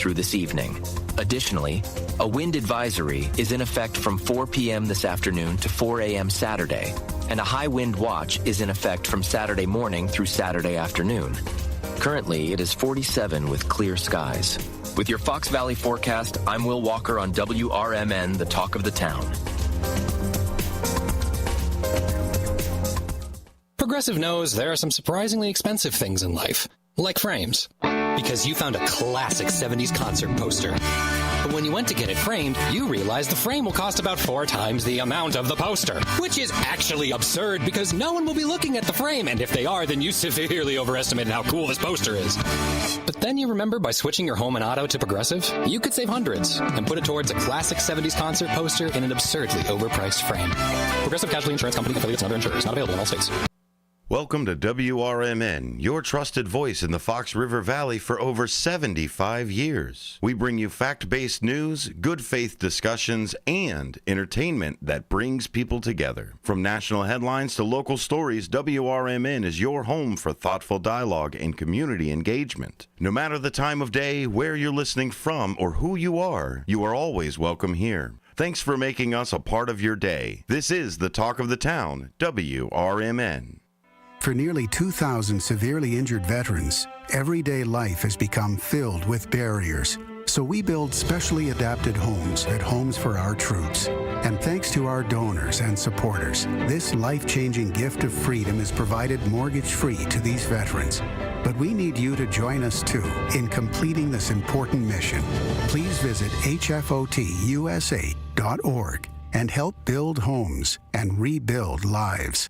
through this evening. Additionally, a wind advisory is in effect from 4 p.m. this afternoon to 4 a.m. Saturday, and a high wind watch is in effect from Saturday morning through Saturday afternoon. Currently, it is 47 with clear skies. With your Fox Valley forecast, I'm Will Walker on WRMN, the talk of the town. Progressive knows there are some surprisingly expensive things in life, like frames. Because you found a classic 70s concert poster. But when you went to get it framed, you realized the frame will cost about 4 times the amount of the poster. Which is actually absurd because no one will be looking at the frame, and if they are, then you severely overestimated how cool this poster is. But then you remember by switching your home and auto to Progressive, you could save hundreds and put it towards a classic 70s concert poster in an absurdly overpriced frame. Progressive Casualty Insurance Company, affiliates, and other insurers. Not available in all states. Welcome to WRMN, your trusted voice in the Fox River Valley for over 75 years. We bring you fact-based news, good faith discussions, and entertainment that brings people together. From national headlines to local stories, WRMN is your home for thoughtful dialogue and community engagement. No matter the time of day, where you're listening from, or who you are always welcome here. Thanks for making us a part of your day. This is the Talk of the Town, WRMN. For nearly 2,000 severely injured veterans, everyday life has become filled with barriers. So we build specially adapted homes at Homes for Our Troops. And thanks to our donors and supporters, this life-changing gift of freedom is provided mortgage-free to these veterans. But we need you to join us, too, in completing this important mission. Please visit hfotusa.org and help build homes and rebuild lives.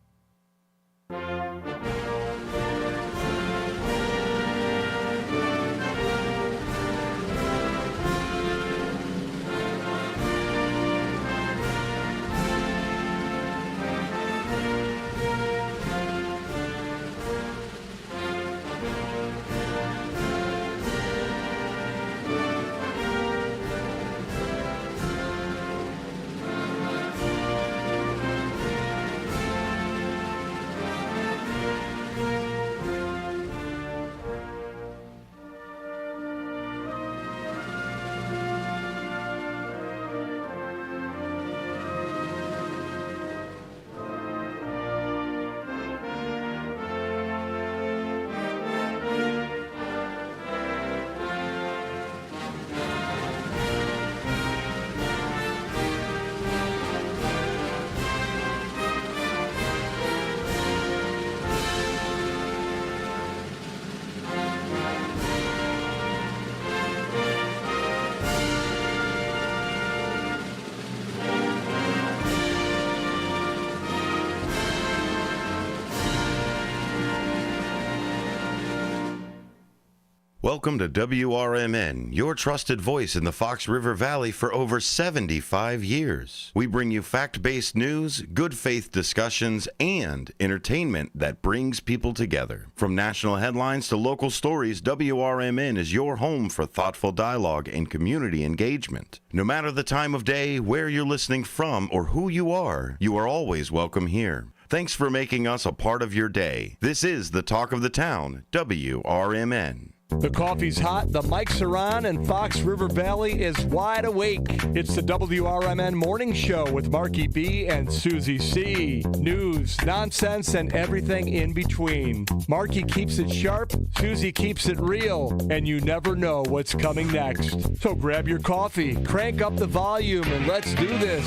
Welcome to WRMN, your trusted voice in the Fox River Valley for over 75 years. We bring you fact-based news, good faith discussions, and entertainment that brings people together. From national headlines to local stories, WRMN is your home for thoughtful dialogue and community engagement. No matter the time of day, where you're listening from, or who you are always welcome here. Thanks for making us a part of your day. This is the Talk of the Town, WRMN. The coffee's hot, the mics are on, and Fox River Valley is wide awake. It's the WRMN Morning Show with Marky B and Susie C. News, nonsense, and everything in between. Marky keeps it sharp, Susie keeps it real, and you never know what's coming next. So grab your coffee, crank up the volume, and let's do this.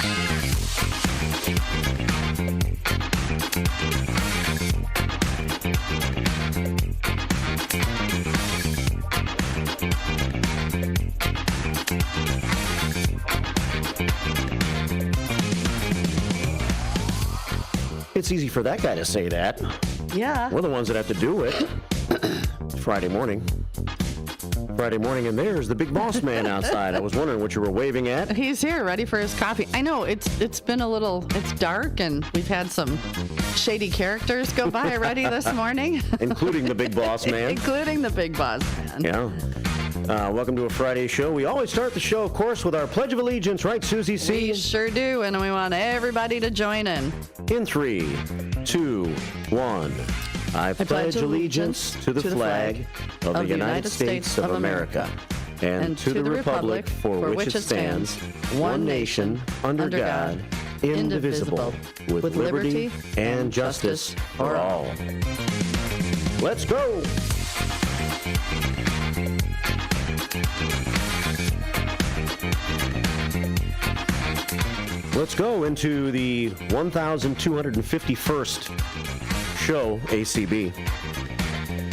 It's easy for that guy to say that. Yeah. We're the ones that have to do it. Friday morning, and there's the big boss man outside. I was wondering what you were waving at. He's here, ready for his coffee. I know, it's been a little, it's dark, and we've had some shady characters go by already this morning. Including the big boss man. Including the big boss man. Yeah. Welcome to a Friday show. We always start the show, of course, with our Pledge of Allegiance, right, Susie C? We sure do, and we want everybody to join in. In 3, 2, 1. I pledge allegiance to the flag of the United States of America and to the republic for which it stands, one nation, under God, indivisible, with liberty and justice for all. Let's go! Let's go into the 1,251st show, ACB.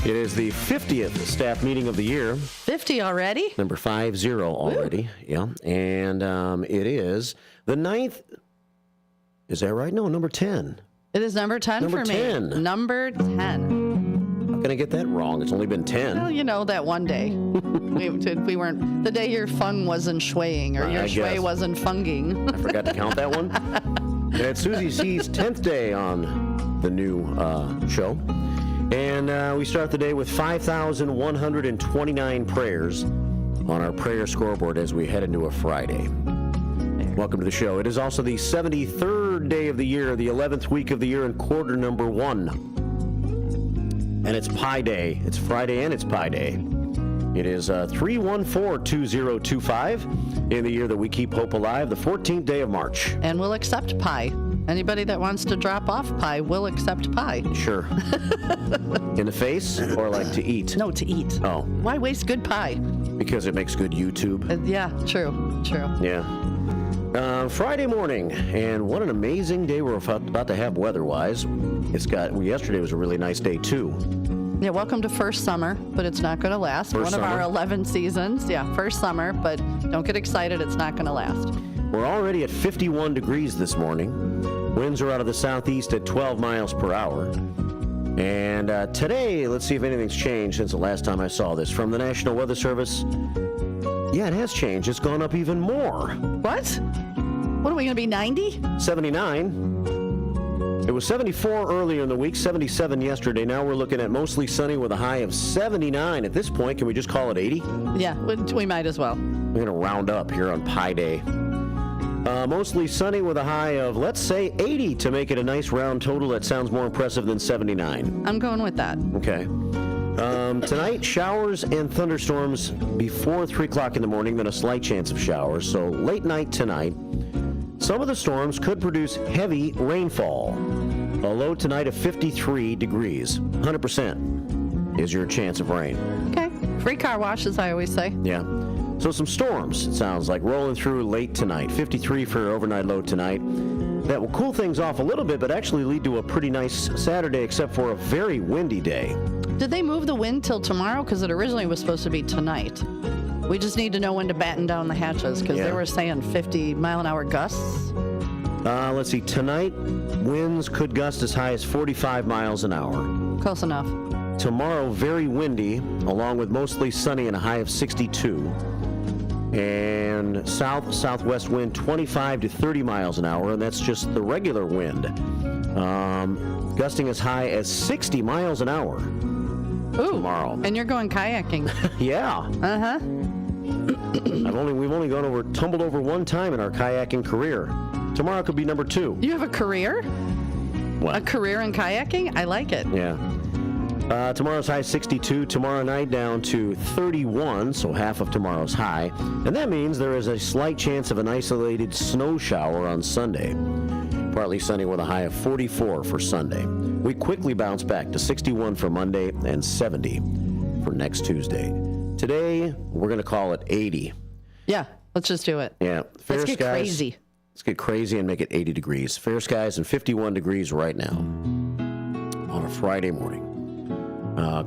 It is the 50th staff meeting of the year. 50 already? Number 50 already, yeah. And it is the 9th. Is that right? No, number 10. It is number 10 Number for 10. me. Number 10. How can I get that wrong? It's only been 10. Well, you know, that one day. we weren't, the day your fung wasn't swaying or your sway wasn't funging. I forgot to count that one. And it's Susie C's 10th day on the new show. And we start the day with 5,129 prayers on our prayer scoreboard as we head into a Friday. Welcome to the show. It is also the 73rd day of the year, the 11th week of the year, and quarter number 1. And it's Pi Day. It's Friday and it's Pi Day. It is 314-2025 in the year that we keep hope alive, the 14th day of March. And we'll accept pie. Anybody that wants to drop off pie will accept pie. Sure. In the face or like to eat? No, to eat. Oh. Why waste good pie? Because it makes good YouTube. Yeah, true. Yeah. Friday morning, and what an amazing day we're about to have weather-wise. Yesterday was a really nice day, too. Yeah, welcome to first summer, but it's not going to last. First One summer. of our 11 seasons. Yeah, first summer, but don't get excited. It's not going to last. We're already at 51 degrees this morning. Winds are out of the southeast at 12 miles per hour. And today, let's see if anything's changed since the last time I saw this. From the National Weather Service, yeah, it has changed. It's gone up even more. What? What are we going to be, 90? 79. It was 74 earlier in the week, 77 yesterday. Now we're looking at mostly sunny with a high of 79. At this point, can we just call it 80? Yeah, we might as well. We're going to round up here on Pi Day. Mostly sunny with a high of, let's say, 80 to make it a nice round total. That sounds more impressive than 79. I'm going with that. Okay. Tonight, showers and thunderstorms before 3 o'clock in the morning, then a slight chance of showers. So late night tonight, some of the storms could produce heavy rainfall. A low tonight of 53 degrees. 100% is your chance of rain. Okay. Free car wash, as I always say. Yeah. So some storms, it sounds like, rolling through late tonight. 53 for overnight low tonight. That will cool things off a little bit, but actually lead to a pretty nice Saturday, except for a very windy day. Did they move the wind till tomorrow? Because it originally was supposed to be tonight. We just need to know when to batten down the hatches, because they were saying 50-mile-an-hour gusts. Let's see. Tonight, winds could gust as high as 45 miles an hour. Close enough. Tomorrow, very windy, along with mostly sunny and a high of 62. And southwest wind 25 to 30 miles an hour, and that's just the regular wind. Gusting as high as 60 miles an hour. Ooh, tomorrow. And you're going kayaking. Yeah. Uh-huh. We've only tumbled over one time in our kayaking career. Tomorrow could be number 2. You have a career? What? A career in kayaking? I like it. Yeah. Tomorrow's high 62. Tomorrow night down to 31, so half of tomorrow's high. And that means there is a slight chance of an isolated snow shower on Sunday. Partly sunny with a high of 44 for Sunday. We quickly bounce back to 61 for Monday and 70 for next Tuesday. Today, we're going to call it 80. Yeah, let's just do it. Yeah. Let's get crazy. Let's get crazy and make it 80 degrees. Fair skies and 51 degrees right now on a Friday morning.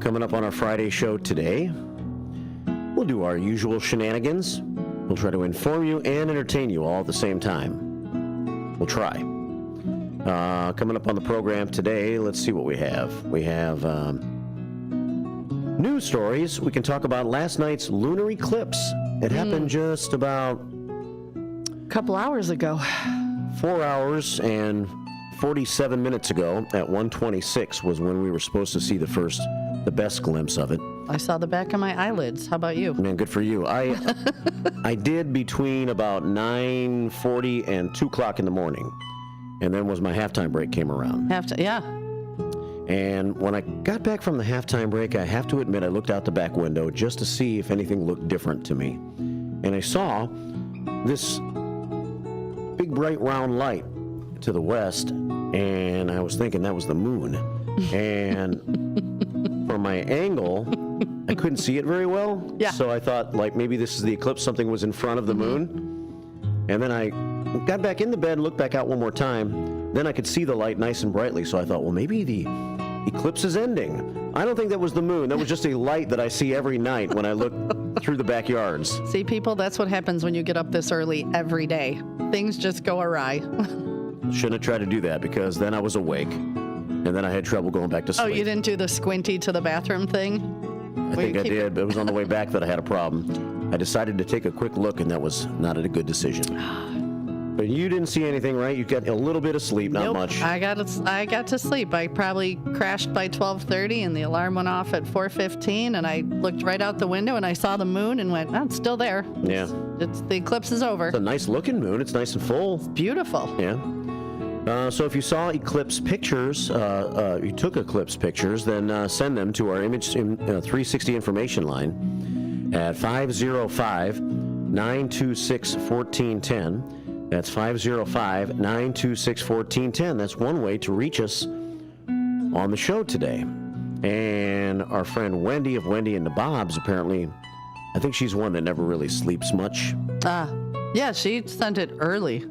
Coming up on our Friday show today, we'll do our usual shenanigans. We'll try to inform you and entertain you all at the same time. We'll try. Coming up on the program today, let's see what we have. We have news stories. We can talk about last night's lunar eclipse. It happened just about a couple hours ago. 4 hours and 47 minutes ago at 1:26 was when we were supposed to see the best glimpse of it. I saw the back of my eyelids. How about you? Man, good for you. I did between about 9:40 and 2 o'clock in the morning, and then was my halftime break came around. Yeah. And when I got back from the halftime break, I have to admit I looked out the back window just to see if anything looked different to me. And I saw this big bright round light to the west, and I was thinking that was the moon. And from my angle, I couldn't see it very well. Yeah. So I thought, like, maybe this is the eclipse, something was in front of the moon. And then I got back in the bed and looked back out one more time. Then I could see the light nice and brightly, so I thought, well, maybe the eclipse is ending. I don't think that was the moon. That was just a light that I see every night when I look through the backyards. See, people, that's what happens when you get up this early every day. Things just go awry. Shouldn't have tried to do that because then I was awake. And then I had trouble going back to sleep. Oh, you didn't do the squinty to the bathroom thing? I think I did, but it was on the way back that I had a problem. I decided to take a quick look, and that was not a good decision. But you didn't see anything, right? You got a little bit of sleep, not much. I got to sleep. I probably crashed by 12:30, and the alarm went off at 4:15, and I looked right out the window, and I saw the moon, and went, oh, it's still there. Yeah. The eclipse is over. It's a nice-looking moon. It's nice and full. Beautiful. Yeah. So if you saw eclipse pictures, you took eclipse pictures, then send them to our Image 360 information line at 505-926-1410. That's 505-926-1410. That's one way to reach us on the show today. And our friend Wendy of Wendy and the Bobs, apparently, I think she's one that never really sleeps much. Yeah, she sent it early.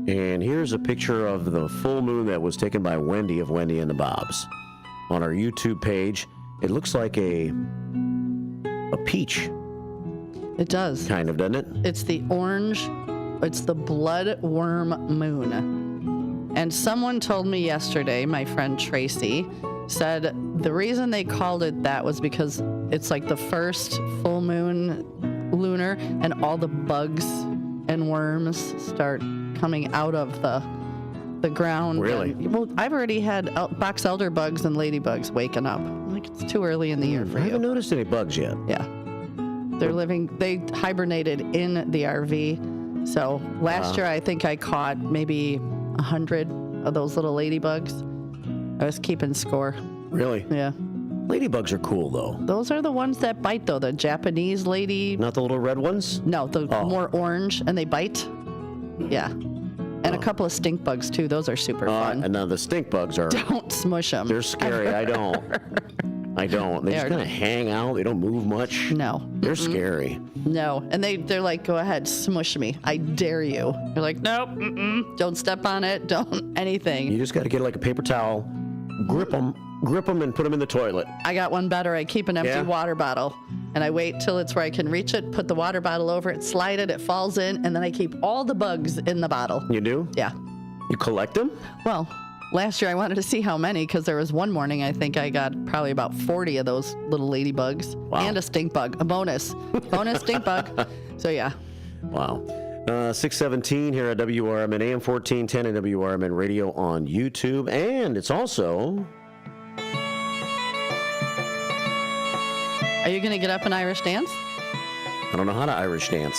And here's a picture of the full moon that was taken by Wendy of Wendy and the Bobs. On our YouTube page, it looks like a peach. It does. Kind of, doesn't it? It's the orange, it's the blood worm moon. And someone told me yesterday, my friend Tracy, said the reason they called it that was because it's like the first full moon lunar, and all the bugs and worms start coming out of the ground. Really? Well, I've already had box elder bugs and ladybugs waking up. I'm like, it's too early in the year for I you. haven't noticed any bugs yet. Yeah. They hibernated in the RV. So last year, I think I caught maybe 100 of those little ladybugs. I was keeping score. Really? Yeah. Ladybugs are cool, though. Those are the ones that bite, though. The Japanese lady. Not the little red ones? No, the more orange, and they bite. Yeah. And a couple of stink bugs, too. Those are super fun. And now the stink bugs are... Don't smush them. They're scary. I don't. They just kind of hang out. They don't move much. No. They're scary. No. And they're like, go ahead, smush me. I dare you. You're like, nope, don't step on it. Don't anything. You just got to get like a paper towel, grip them, and put them in the toilet. I got one better. I keep an empty water bottle, and I wait till it's where I can reach it, put the water bottle over it, slide it, it falls in, and then I keep all the bugs in the bottle. You do? Yeah. You collect them? Well, last year I wanted to see how many, because there was one morning I think I got probably about 40 of those little ladybugs. Wow. And a stink bug, a bonus stink bug. So yeah. Wow. 617 here at WRMN AM 1410 and WRMN Radio on YouTube, and it's also... Are you going to get up and Irish dance? I don't know how to Irish dance.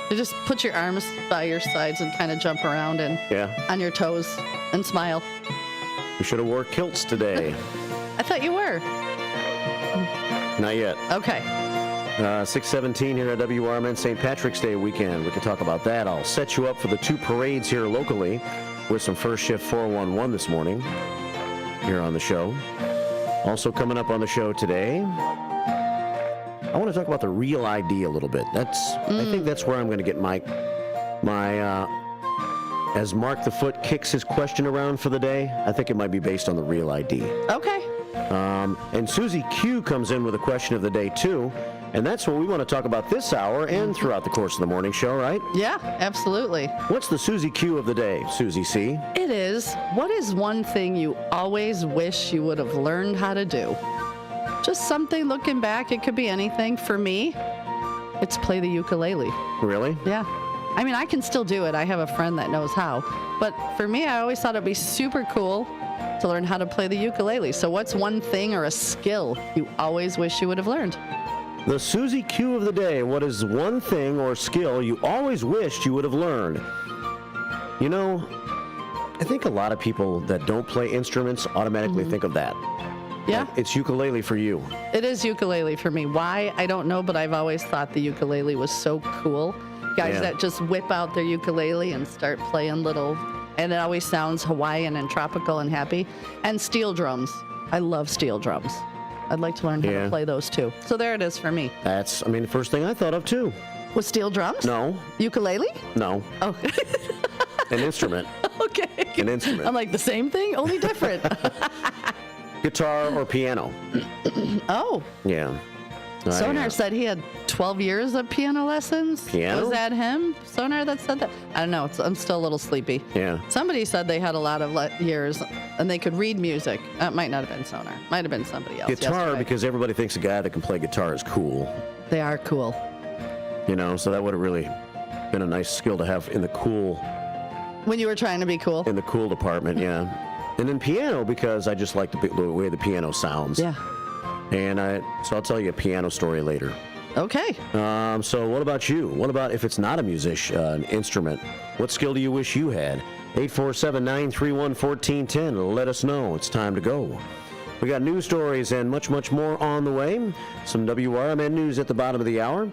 You just put your arms by your sides and kind of jump around and on your toes and smile. We should have wore kilts today. I thought you were. Not yet. Okay. 617 here at WRMN St. Patrick's Day weekend. We can talk about that. I'll set you up for the two parades here locally with some first shift 411 this morning here on the show. Also coming up on the show today, I want to talk about the Real ID a little bit. I think that's where I'm going to get my as Mark the Foot kicks his question around for the day, I think it might be based on the Real ID. Okay. And Susie Q comes in with a question of the day, too. And that's what we want to talk about this hour and throughout the course of the morning show, right? Yeah, absolutely. What's the Susie Q of the day, Susie C? It is, what is one thing you always wish you would have learned how to do? Just something looking back, it could be anything. For me, it's play the ukulele. Really? Yeah. I mean, I can still do it. I have a friend that knows how. But for me, I always thought it'd be super cool to learn how to play the ukulele. So what's one thing or a skill you always wish you would have learned? The Susie Q of the day. What is one thing or skill you always wished you would have learned? You know, I think a lot of people that don't play instruments automatically think of that. Yeah. It's ukulele for you. It is ukulele for me. Why? I don't know, but I've always thought the ukulele was so cool. Guys that just whip out their ukulele and start playing little, and it always sounds Hawaiian and tropical and happy. And steel drums. I love steel drums. I'd like to learn how to play those too. So there it is for me. That's, the first thing I thought of too. Was steel drums? No. Ukulele? No. Oh. An instrument. Okay. An instrument. I'm like, the same thing, only different. Guitar or piano. Oh. Yeah. Sonar said he had 12 years of piano lessons. Piano? Was that him? Sonar that said that? I don't know. I'm still a little sleepy. Yeah. Somebody said they had a lot of years and they could read music. It might not have been Sonar. Might have been somebody else. Guitar, yesterday. because everybody thinks a guy that can play guitar is cool. They are cool. So that would have really been a nice skill to have in the cool. When you were trying to be cool. In the cool department, yeah. And then piano, because I just like the way the piano sounds. Yeah. And so I'll tell you a piano story later. Okay. So what about you? What about if it's not a musician, an instrument? What skill do you wish you had? 847-931-1410. Let us know. It's time to go. We got news stories and much, much more on the way. Some WRMN news at the bottom of the hour.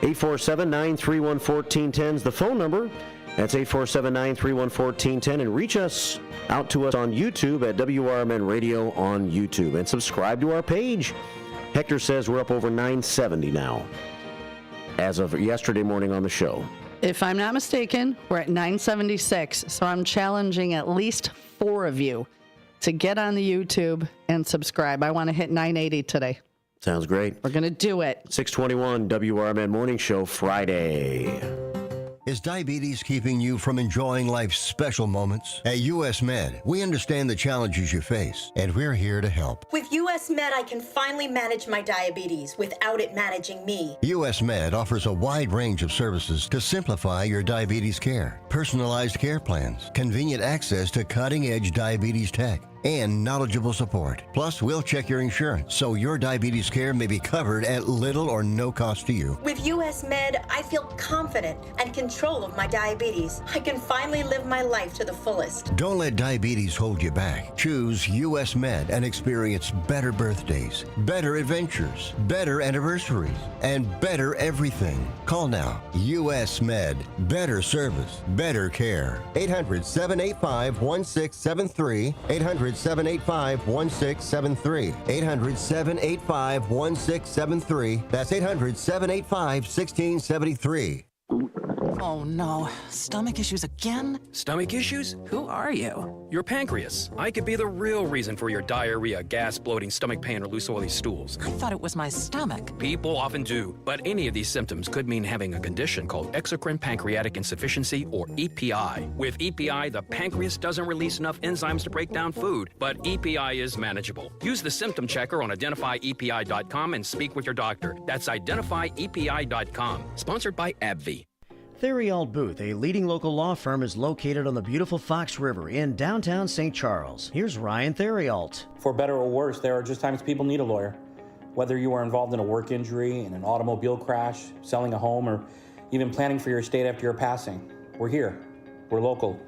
847-931-1410 is the phone number. That's 847-931-1410. And reach us out to us on YouTube at WRMN Radio on YouTube. And subscribe to our page. Hector says we're up over 970 now, as of yesterday morning on the show. If I'm not mistaken, we're at 976. So I'm challenging at least 4 of you to get on the YouTube and subscribe. I want to hit 980 today. Sounds great. We're going to do it. 621 WRMN Morning Show Friday. Is diabetes keeping you from enjoying life's special moments? At US Med, we understand the challenges you face, and we're here to help. With US Med, I can finally manage my diabetes without it managing me. US Med offers a wide range of services to simplify your diabetes care. Personalized care plans, convenient access to cutting-edge diabetes tech, and knowledgeable support. Plus, we'll check your insurance so your diabetes care may be covered at little or no cost to you. With US Med, I feel confident and control of my diabetes. I can finally live my life to the fullest. Don't let diabetes hold you back. Choose US Med and experience better birthdays, better adventures, better anniversaries, and better everything. Call now. US Med. Better service, better care. 800-785-1673. 800-785-1673. 800-785-1673. That's 800-785-1673. Oh no, stomach issues again? Stomach issues? Who are you? Your pancreas. I could be the real reason for your diarrhea, gas, bloating, stomach pain, or loose oily stools. I thought it was my stomach. People often do, but any of these symptoms could mean having a condition called exocrine pancreatic insufficiency, or EPI. With EPI, the pancreas doesn't release enough enzymes to break down food, but EPI is manageable. Use the symptom checker on identifyepi.com and speak with your doctor. That's identifyepi.com. Sponsored by AbbVie. Theriault Booth, a leading local law firm, is located on the beautiful Fox River in downtown St. Charles. Here's Ryan Theriault. For better or worse, there are just times people need a lawyer. Whether you are involved in a work injury, in an automobile crash, selling a home, or even planning for your estate after your passing, we're here. We're local.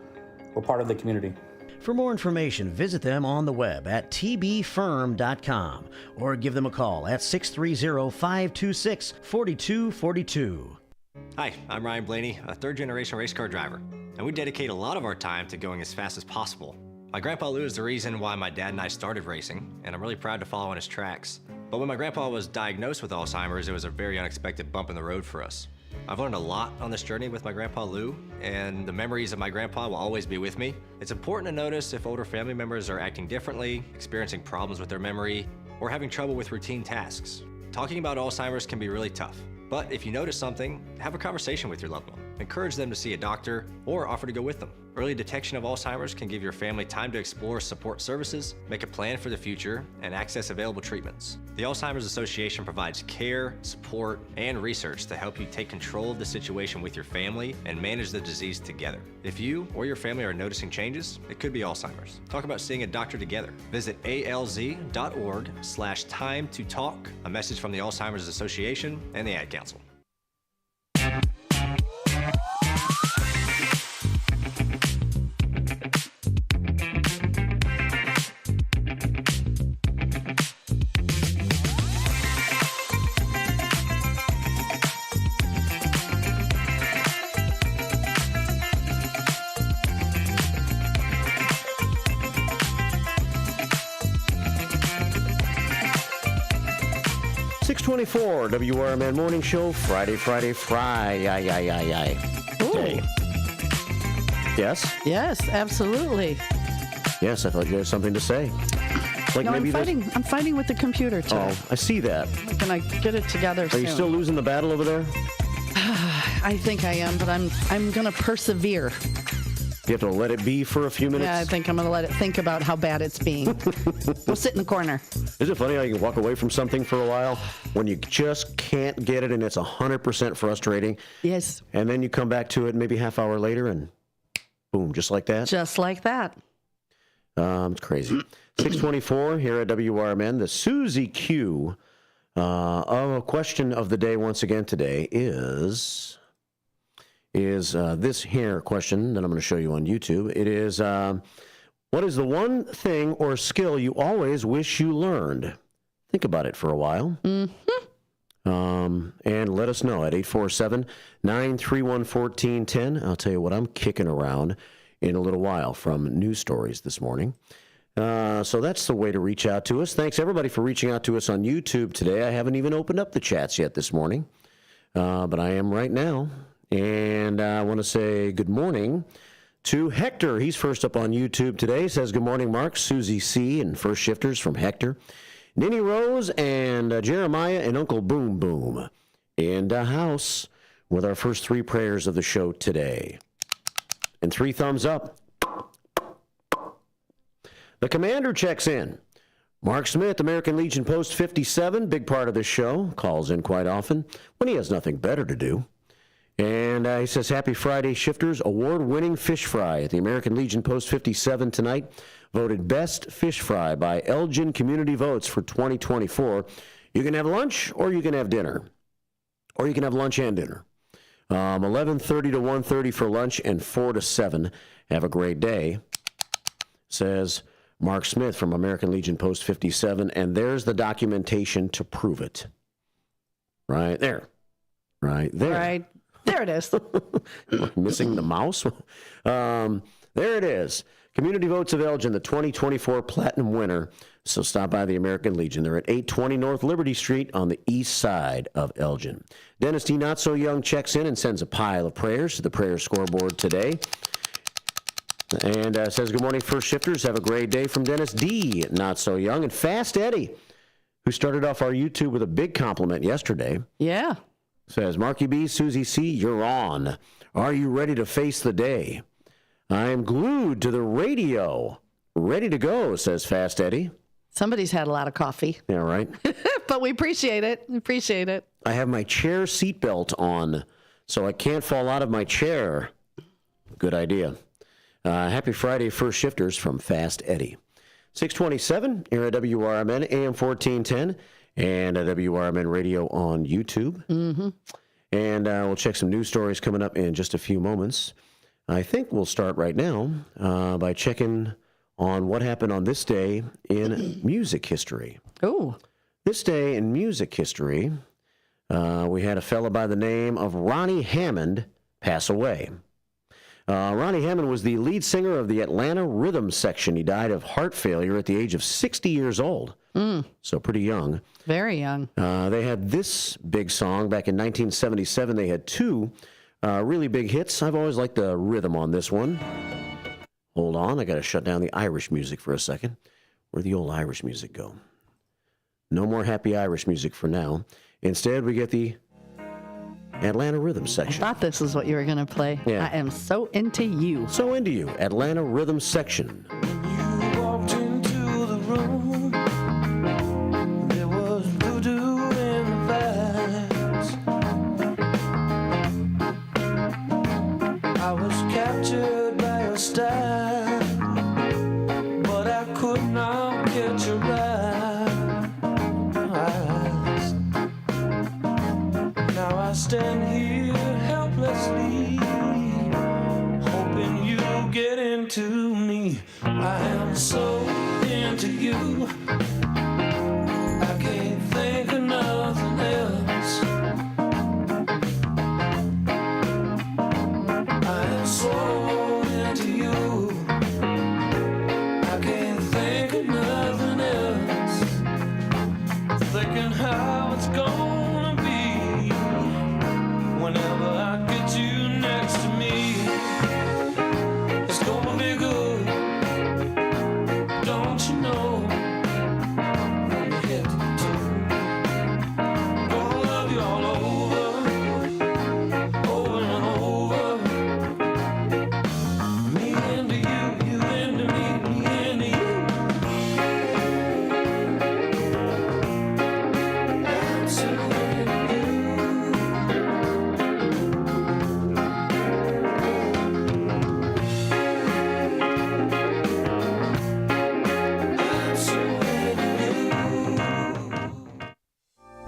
We're part of the community. For more information, visit them on the web at tbfirm.com or give them a call at 630-526-4242. Hi, I'm Ryan Blaney, a third-generation race car driver, and we dedicate a lot of our time to going as fast as possible. My Grandpa Lou is the reason why my dad and I started racing, and I'm really proud to follow in his tracks. But when my grandpa was diagnosed with Alzheimer's, it was a very unexpected bump in the road for us. I've learned a lot on this journey with my Grandpa Lou, and the memories of my grandpa will always be with me. It's important to notice if older family members are acting differently, experiencing problems with their memory, or having trouble with routine tasks. Talking about Alzheimer's can be really tough. But if you notice something, have a conversation with your loved one. Encourage them to see a doctor or offer to go with them. Early detection of Alzheimer's can give your family time to explore support services, make a plan for the future, and access available treatments. The Alzheimer's Association provides care, support, and research to help you take control of the situation with your family and manage the disease together. If you or your family are noticing changes, it could be Alzheimer's. Talk about seeing a doctor together. Visit alz.org/time-to-talk. A message from the Alzheimer's Association and the Ad Council. 624 WRMN Morning Show, Friday. Hey. Yes? Yes, absolutely. Yes, I thought you had something to say. Like No, maybe I'm fighting with the computer today. Oh, I see that. Can I get it together Are soon? you still losing the battle over there? I think I am, but I'm going to persevere. You have to let it be for a few minutes? Yeah, I think I'm going to let it think about how bad it's being. We'll sit in the corner. Is it funny how you can walk away from something for a while when you just can't get it and it's 100% frustrating? Yes. And then you come back to it maybe half hour later and boom, just like that? Just like that. It's crazy. 624 here at WRMN. The Susie Q question of the day once again today is this here question that I'm going to show you on YouTube. It is, what is the one thing or skill you always wish you learned? Think about it for a while. And let us know at 847-931-1410. I'll tell you what I'm kicking around in a little while from news stories this morning. So that's the way to reach out to us. Thanks, everybody, for reaching out to us on YouTube today. I haven't even opened up the chats yet this morning, but I am right now. And I want to say good morning to Hector. He's first up on YouTube today. Says, good morning, Mark, Susie C., and First Shifters from Hector. Ninny Rose and Jeremiah and Uncle Boom Boom in the house with our first three prayers of the show today. And 3 thumbs up. The commander checks in. Mark Smith, American Legion Post 57, big part of this show, calls in quite often when he has nothing better to do. And he says, happy Friday, Shifters. Award-winning fish fry at the American Legion Post 57 tonight. Voted best fish fry by Elgin Community Votes for 2024. You can have lunch or you can have dinner. Or you can have lunch and dinner. 11:30 to 1:30 for lunch and 4 to 7. Have a great day, says Mark Smith from American Legion Post 57. And there's the documentation to prove it. Right there. Right there. Right. There it is. Missing the mouse? There it is. Community Votes of Elgin, the 2024 Platinum winner. So stop by the American Legion. They're at 820 North Liberty Street on the east side of Elgin. Dennis D. Not So Young checks in and sends a pile of prayers to the prayer scoreboard today. And says, good morning, First Shifters. Have a great day from Dennis D. Not So Young. And Fast Eddie, who started off our YouTube with a big compliment yesterday. Yeah. Says, Marky B, Susie C., you're on. Are you ready to face the day? I am glued to the radio. Ready to go, says Fast Eddie. Somebody's had a lot of coffee. Yeah, right. But we appreciate it. We appreciate it. I have my chair seatbelt on, so I can't fall out of my chair. Good idea. Happy Friday, First Shifters from Fast Eddie. 627 here at WRMN, AM 1410, and at WRMN Radio on YouTube. Mm-hmm. And we'll check some news stories coming up in just a few moments. I think we'll start right now by checking on what happened on this day in music history. Oh. This day in music history, we had a fella by the name of Ronnie Hammond pass away. Ronnie Hammond was the lead singer of the Atlanta Rhythm Section. He died of heart failure at the age of 60 years old. So pretty young. Very young. They had this big song back in 1977. They had 2 really big hits. I've always liked the rhythm on this one. Hold on, I got to shut down the Irish music for a second. Where'd the old Irish music go? No more happy Irish music for now. Instead, we get the Atlanta Rhythm Section. I thought this is what you were going to play. Yeah. I am so into you. So into you, Atlanta Rhythm Section. You walked into the room. There was voodoo in the vibes. I was captured by your style, but I could not get your eyes. Now I stand here helplessly, hoping you get into me. I am so into you, I can't think of nothing else. I am so into you, I can't think of nothing else. Thinking how it's going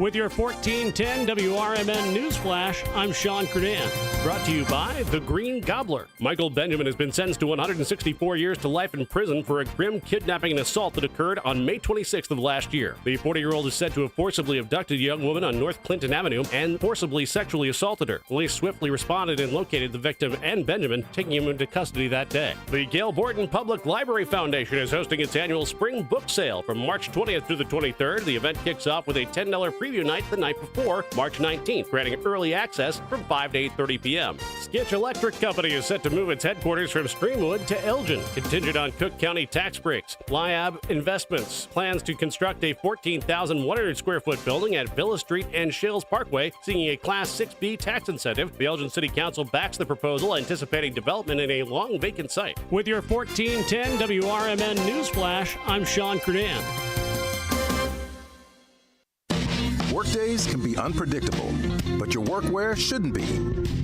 With your 1410 WRMN News Flash, I'm Sean Curdan. Brought to you by The Green Gobbler. Michael Benjamin has been sentenced to 164 years to life in prison for a grim kidnapping and assault that occurred on May 26th of last year. The 40-year-old is said to have forcibly abducted a young woman on North Clinton Avenue and forcibly sexually assaulted her. Police swiftly responded and located the victim and Benjamin, taking him into custody that day. The Gail Borton Public Library Foundation is hosting its annual spring book sale from March 20th through the 23rd. The event kicks off with a $10 preview night the night before, March 19th, granting early access from 5 to 8:30 p.m. Skitch Electric Company is set to move its headquarters from Streamwood to Elgin, contingent on Cook County tax breaks. Liab Investments plans to construct a 14,100 square foot building at Villa Street and Shills Parkway, seeking a Class 6B tax incentive. The Elgin City Council backs the proposal, anticipating development in a long vacant site. With your 1410 WRMN News Flash, I'm Sean Curdan. Workdays can be unpredictable, but your workwear shouldn't be.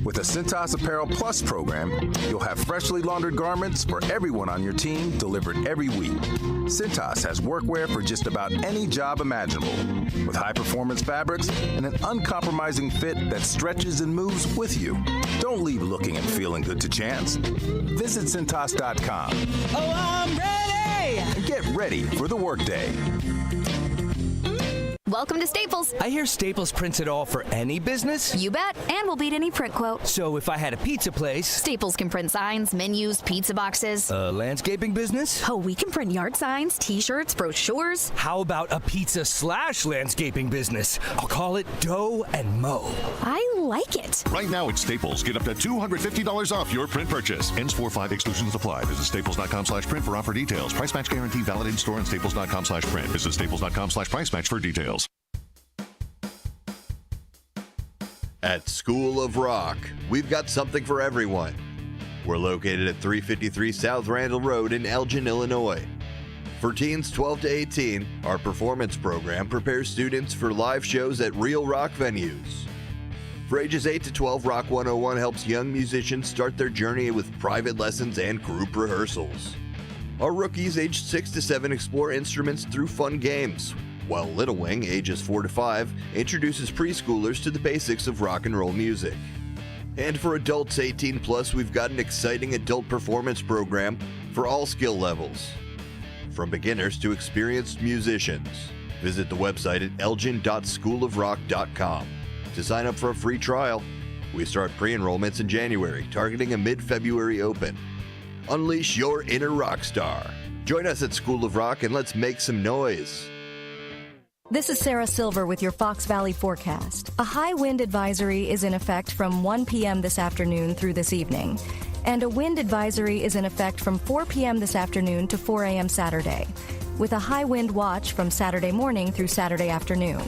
With the Cintas Apparel Plus program, you'll have freshly laundered garments for everyone on your team delivered every week. Cintas has workwear for just about any job imaginable, with high-performance fabrics and an uncompromising fit that stretches and moves with you. Don't leave looking and feeling good to chance. Visit Cintas.com. Oh, I'm ready! And get ready for the workday. Welcome to Staples. I hear Staples prints it all for any business. You bet, and we'll beat any print quote. So if I had a pizza place... Staples can print signs, menus, pizza boxes. A landscaping business? Oh, we can print yard signs, t-shirts, brochures. How about a pizza/landscaping business? I'll call it Dough and Mo. I like it. Right now at Staples, get up to $250 off your print purchase. Ends 4/5, exclusions apply. Visit staples.com/print for offer details. Price match guarantee valid in store and staples.com/print. Visit staples.com/price match for details. At School of Rock, we've got something for everyone. We're located at 353 South Randall Road in Elgin, Illinois. For teens 12 to 18, our performance program prepares students for live shows at real rock venues. For ages 8 to 12, Rock 101 helps young musicians start their journey with private lessons and group rehearsals. Our rookies aged 6 to 7 explore instruments through fun games, while Little Wing, ages 4 to 5, introduces preschoolers to the basics of rock and roll music. And for adults 18 plus, we've got an exciting adult performance program for all skill levels, from beginners to experienced musicians. Visit the website at elgin.schoolofrock.com to sign up for a free trial. We start pre-enrollments in January, targeting a mid-February open. Unleash your inner rock star. Join us at School of Rock and let's make some noise. This is Sarah Silver with your Fox Valley forecast. A high wind advisory is in effect from 1 p.m. this afternoon through this evening. And a wind advisory is in effect from 4 p.m. this afternoon to 4 a.m. Saturday, with a high wind watch from Saturday morning through Saturday afternoon.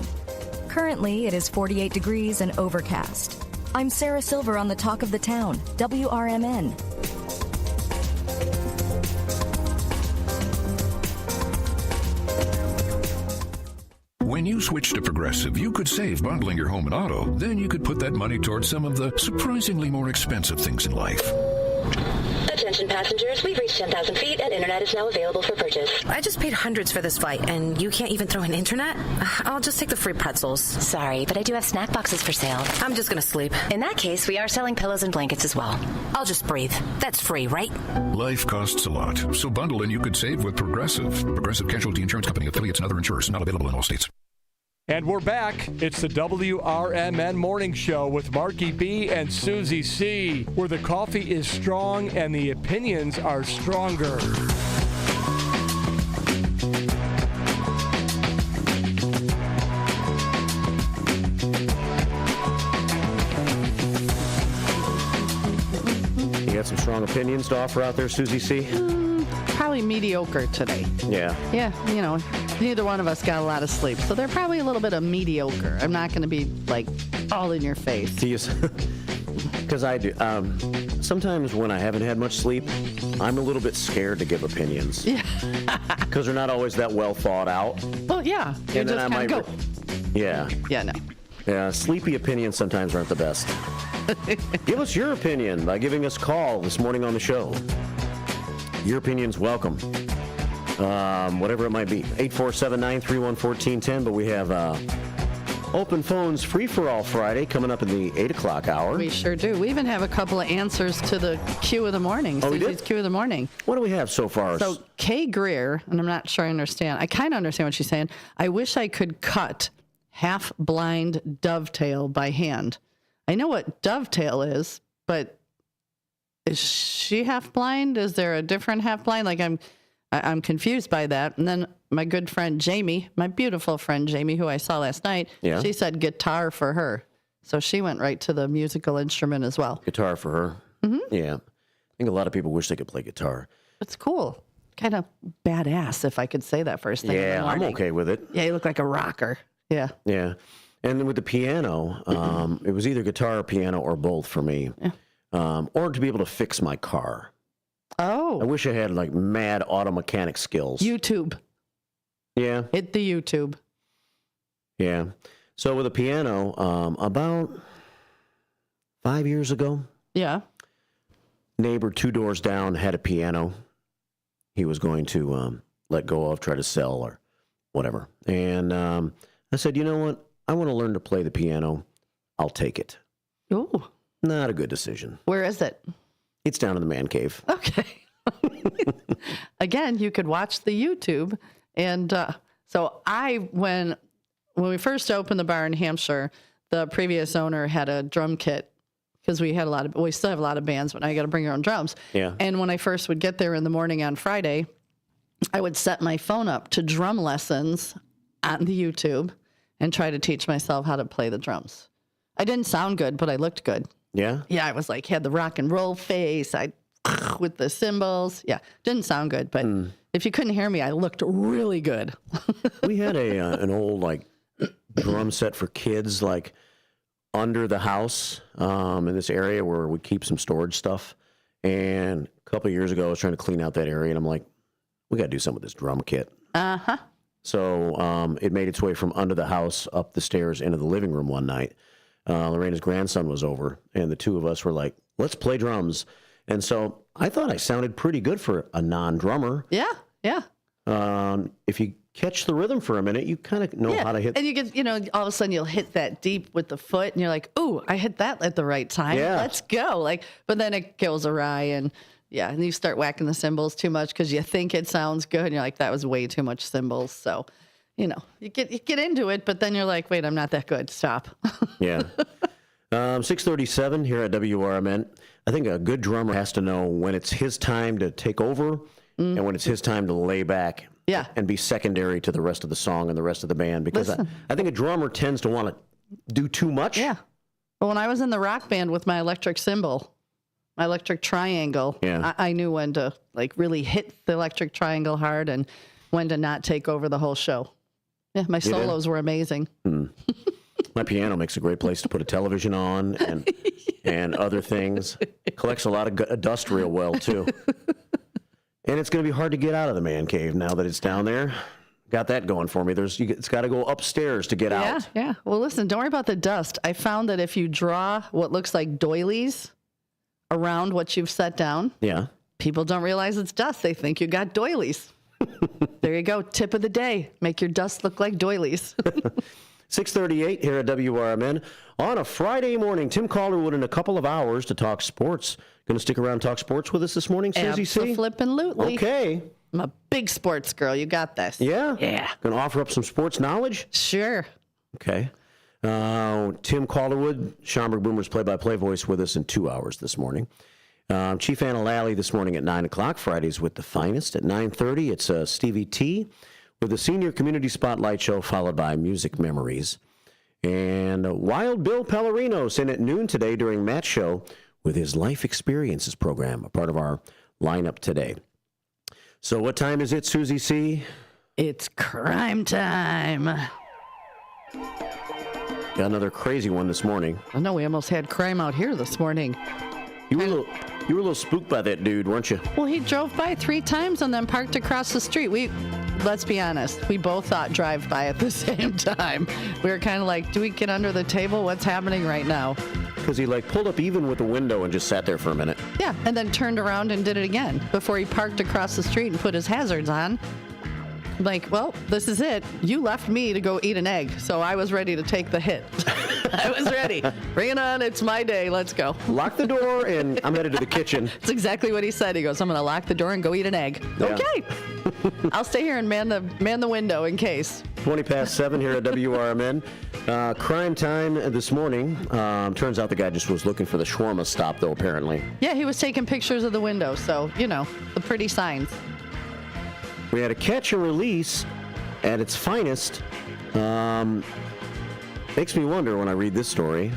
Currently, it is 48 degrees and overcast. I'm Sarah Silver on the Talk of the Town, WRMN. When you switch to Progressive, you could save bundling your home and auto. Then you could put that money towards some of the surprisingly more expensive things in life. Attention passengers, we've reached 10,000 feet and internet is now available for purchase. I just paid hundreds for this flight and you can't even throw in internet? I'll just take the free pretzels. Sorry, but I do have snack boxes for sale. I'm just gonna sleep. In that case, we are selling pillows and blankets as well. I'll just breathe. That's free, right? Life costs a lot, so bundle and you could save with Progressive. Progressive Casualty Insurance Company, affiliates, and other insurers. Not available in all states. And we're back. It's the WRMN Morning Show with Marky B and Susie C, where the coffee is strong and the opinions are stronger. You got some strong opinions to offer out there, Susie C? Probably mediocre today. Yeah. Yeah, you know, neither one of us got a lot of sleep, so they're probably a little bit of mediocre. I'm not going to be, like, all in your face. Because I do. Sometimes when I haven't had much sleep, I'm a little bit scared to give opinions. Yeah. Because they're not always that well thought out. Well, yeah. You just kind of go. Yeah. Yeah, no. Yeah, sleepy opinions sometimes aren't the best. Give us your opinion by giving us a call this morning on the show. Your opinion's welcome. Whatever it might be. 847-931-1410, but we have Open phones free-for-all Friday coming up in the 8 o'clock hour. We sure do. We even have a couple of answers to the Q of the morning. Oh, we did? Susie's Q of the morning. What do we have so far? So Kay Greer, and I'm not sure I understand. I kind of understand what she's saying. I wish I could cut half-blind dovetail by hand. I know what dovetail is, but is she half-blind? Is there a different half-blind? Like I'm confused by that. And then my good friend Jamie, my beautiful friend Jamie, who I saw last night, she said guitar for her. So she went right to the musical instrument as well. Guitar for her. Mm-hmm. Yeah. I think a lot of people wish they could play guitar. It's cool. Kind of badass, if I could say that first thing. Yeah, I'm okay with it. Yeah, you look like a rocker. Yeah. Yeah. And then with the piano, it was either guitar or piano or both for me. Yeah. Or to be able to fix my car. Oh. I wish I had like mad auto mechanic skills. YouTube. Yeah. Hit the YouTube. Yeah. So with a piano, about 5 years ago. Yeah. Neighbor 2 doors down had a piano he was going to let go of, try to sell or whatever. And I said, you know what? I want to learn to play the piano. I'll take it. Ooh. Not a good decision. Where is it? It's down in the man cave. Okay. Again, you could watch the YouTube. And so when we first opened the bar in Hampshire, the previous owner had a drum kit because we still have a lot of bands, but now you got to bring your own drums. Yeah. And when I first would get there in the morning on Friday, I would set my phone up to drum lessons on the YouTube and try to teach myself how to play the drums. I didn't sound good, but I looked good. Yeah? Yeah, I was like, had the rock and roll face. With the cymbals. Yeah, didn't sound good, but if you couldn't hear me, I looked really good. We had an old like drum set for kids like under the house in this area where we keep some storage stuff. And a couple of years ago, I was trying to clean out that area, and I'm like, we got to do something with this drum kit. Uh-huh. So it made its way from under the house up the stairs into the living room one night. Lorena's grandson was over, and the two of us were like, let's play drums. And so I thought I sounded pretty good for a non-drummer. Yeah, yeah. If you catch the rhythm for a minute, you kind of know how to hit. And you get, all of a sudden you'll hit that deep with the foot, and you're like, ooh, I hit that at the right time. Yeah. Let's go. But then it goes awry, and you start whacking the cymbals too much because you think it sounds good, and you're like, that was way too much cymbals. So, you get into it, but then you're like, wait, I'm not that good. Stop. Yeah. 6:37 here at WRMN. I think a good drummer has to know when it's his time to take over and when it's his time to lay back and be secondary to the rest of the song and the rest of the band. Because I think a drummer tends to want to do too much. Yeah. Well, when I was in the rock band with my electric cymbal, my electric triangle, I knew when to really hit the electric triangle hard and when to not take over the whole show. Yeah, my solos were amazing. My piano makes a great place to put a television on and other things. Collects a lot of dust real well, too. And it's going to be hard to get out of the man cave now that it's down there. Got that going for me. It's got to go upstairs to get out. Yeah. Well, listen, don't worry about the dust. I found that if you draw what looks like doilies around what you've set down, people don't realize it's dust. They think you got doilies. There you go. Tip of the day. Make your dust look like doilies. 6:38 here at WRMN. On a Friday morning, Tim Calderwood in a couple of hours to talk sports. Going to stick around and talk sports with us this morning, Susie C? Absolutely. Okay. I'm a big sports girl. You got this. Yeah? Yeah. Going to offer up some sports knowledge? Sure. Okay. Tim Calderwood, Schaumburg Boomers play-by-play voice with us in 2 hours this morning. Chief Anna Lally this morning at 9 o'clock. Fridays with the finest. At 9:30, it's Stevie T with the Senior Community Spotlight Show, followed by Music Memories. And Wild Bill Pellerinos in at noon today during Matt's show with his Life Experiences program, a part of our lineup today. So what time is it, Susie C? It's crime time. Got another crazy one this morning. I know we almost had crime out here this morning. You were a little spooked by that dude, weren't you? Well, he drove by 3 times and then parked across the street. Let's be honest, we both thought drive by at the same time. We were kind of like, do we get under the table? What's happening right now? Because he pulled up even with the window and just sat there for a minute. Yeah, and then turned around and did it again before he parked across the street and put his hazards on. Like, well, this is it. You left me to go eat an egg, so I was ready to take the hit. I was ready. Bring it on. It's my day. Let's go. Lock the door, and I'm headed to the kitchen. That's exactly what he said. He goes, I'm going to lock the door and go eat an egg. Yeah. Okay. I'll stay here and man the window in case. 20 past 7 here at WRMN. Crime time this morning. Turns out the guy just was looking for the shawarma stop, though, apparently. Yeah, he was taking pictures of the window, so, the pretty signs. We had a catch and release at its finest. Makes me wonder when I read this story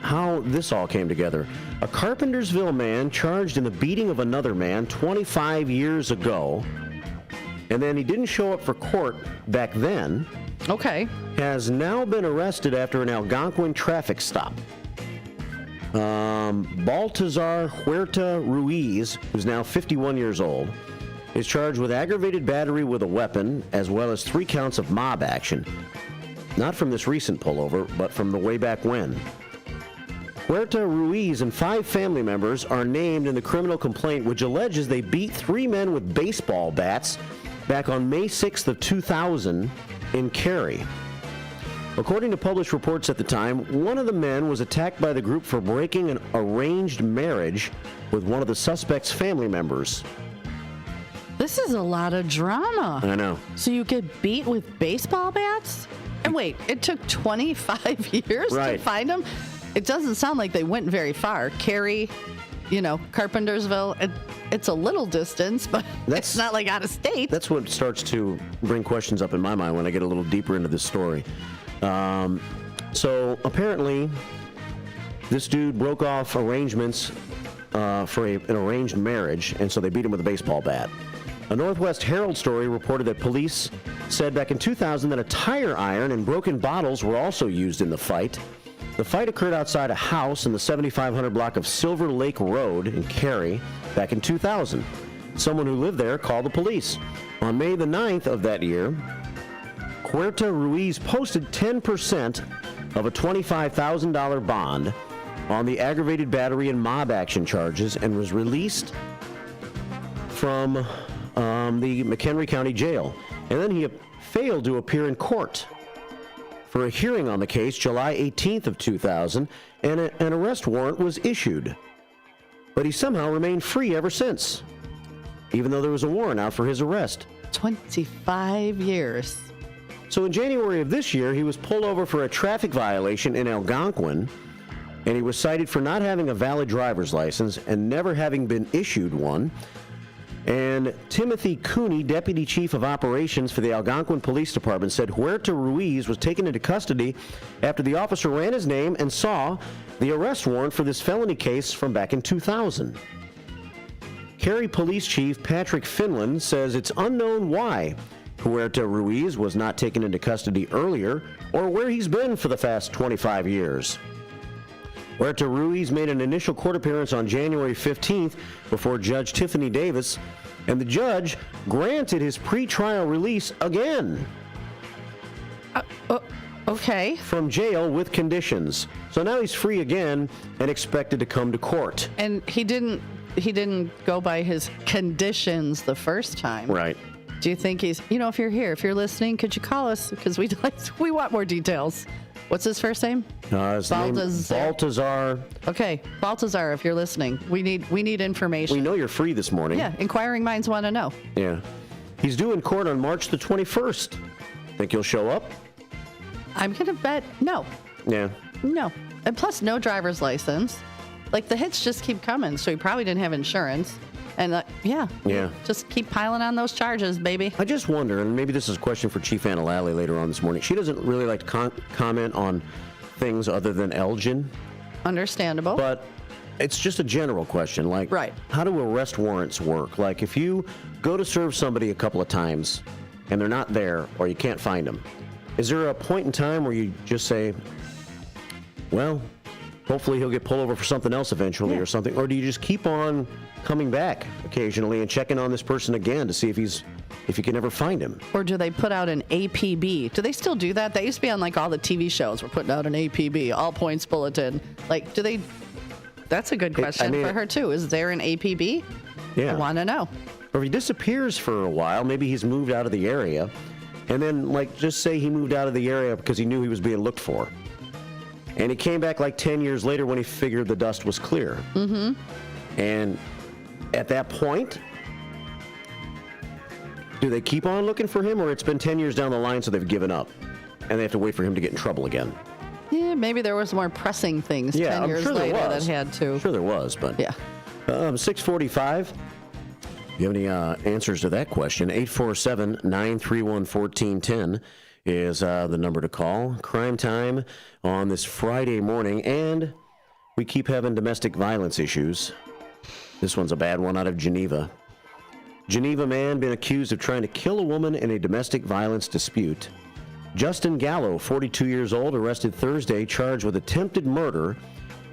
how this all came together. A Carpentersville man charged in the beating of another man 25 years ago, and then he didn't show up for court back then. Okay. Has now been arrested after an Algonquin traffic stop. Baltazar Huerta Ruiz, who's now 51 years old, is charged with aggravated battery with a weapon, as well as 3 counts of mob action. Not from this recent pullover, but from the way back when. Huerta Ruiz and 5 family members are named in the criminal complaint, which alleges they beat 3 men with baseball bats back on May 6th of 2000 in Cary. According to published reports at the time, one of the men was attacked by the group for breaking an arranged marriage with one of the suspect's family members. This is a lot of drama. I know. So you get beat with baseball bats? And wait, it took 25 years to find them? It doesn't sound like they went very far. Cary, Carpentersville, it's a little distance, but it's not like out of state. That's what starts to bring questions up in my mind when I get a little deeper into this story. So apparently, this dude broke off arrangements for an arranged marriage, and so they beat him with a baseball bat. A Northwest Herald story reported that police said back in 2000 that a tire iron and broken bottles were also used in the fight. The fight occurred outside a house in the 7500 block of Silver Lake Road in Cary back in 2000. Someone who lived there called the police. On May the 9th of that year, Huerta Ruiz posted 10% of a $25,000 bond on the aggravated battery and mob action charges and was released from the McHenry County Jail. And then he failed to appear in court for a hearing on the case July 18th of 2000, and an arrest warrant was issued. But he somehow remained free ever since, even though there was a warrant out for his arrest. 25 years. So in January of this year, he was pulled over for a traffic violation in Algonquin, and he was cited for not having a valid driver's license and never having been issued one. And Timothy Cooney, Deputy Chief of Operations for the Algonquin Police Department, said Huerta Ruiz was taken into custody after the officer ran his name and saw the arrest warrant for this felony case from back in 2000. Cary Police Chief Patrick Finland says it's unknown why Huerta Ruiz was not taken into custody earlier or where he's been for the past 25 years. Huerta Ruiz made an initial court appearance on January 15th before Judge Tiffany Davis, and the judge granted his pretrial release again. Okay. From jail with conditions. So now he's free again and expected to come to court. And he didn't go by his conditions the first time. Right. Do you think he's, if you're here, if you're listening, could you call us? Because we want more details. What's his first name? His name Baltazar. Okay, Baltazar, if you're listening, we need information. We know you're free this morning. Yeah, inquiring minds want to know. Yeah. He's due in court on March the 21st. Think he'll show up? I'm going to bet no. Yeah. No. And plus, no driver's license. Like, the hits just keep coming, so he probably didn't have insurance. And, yeah. Just keep piling on those charges, baby. I just wonder, and maybe this is a question for Chief Anna Lally later on this morning. She doesn't really like to comment on things other than Elgin. Understandable. But it's just a general question. Like, how do arrest warrants work? Like, if you go to serve somebody a couple of times and they're not there or you can't find them, is there a point in time where you just say, well, hopefully he'll get pulled over for something else eventually or something? Or do you just keep on coming back occasionally and checking on this person again to see if you can ever find him? Or do they put out an APB? Do they still do that? That used to be on like all the TV shows. We're putting out an APB, all points bulletin. Like, do they? That's a good question for her too. Is there an APB? Yeah. I want to know. Or if he disappears for a while, maybe he's moved out of the area, and then, like, just say he moved out of the area because he knew he was being looked for. And he came back like 10 years later when he figured the dust was clear. Mm-hmm. And at that point, do they keep on looking for him, or it's been 10 years down the line, so they've given up, and they have to wait for him to get in trouble again? Yeah, maybe there was more pressing things 10 I'm years sure later there that was. had to. I'm sure there was, but... Yeah. 6:45. You have any answers to that question? 847-931-1410 is the number to call. Crime Time on this Friday morning, and we keep having domestic violence issues. This one's a bad one out of Geneva. Geneva man been accused of trying to kill a woman in a domestic violence dispute. Justin Gallo, 42 years old, arrested Thursday, charged with attempted murder,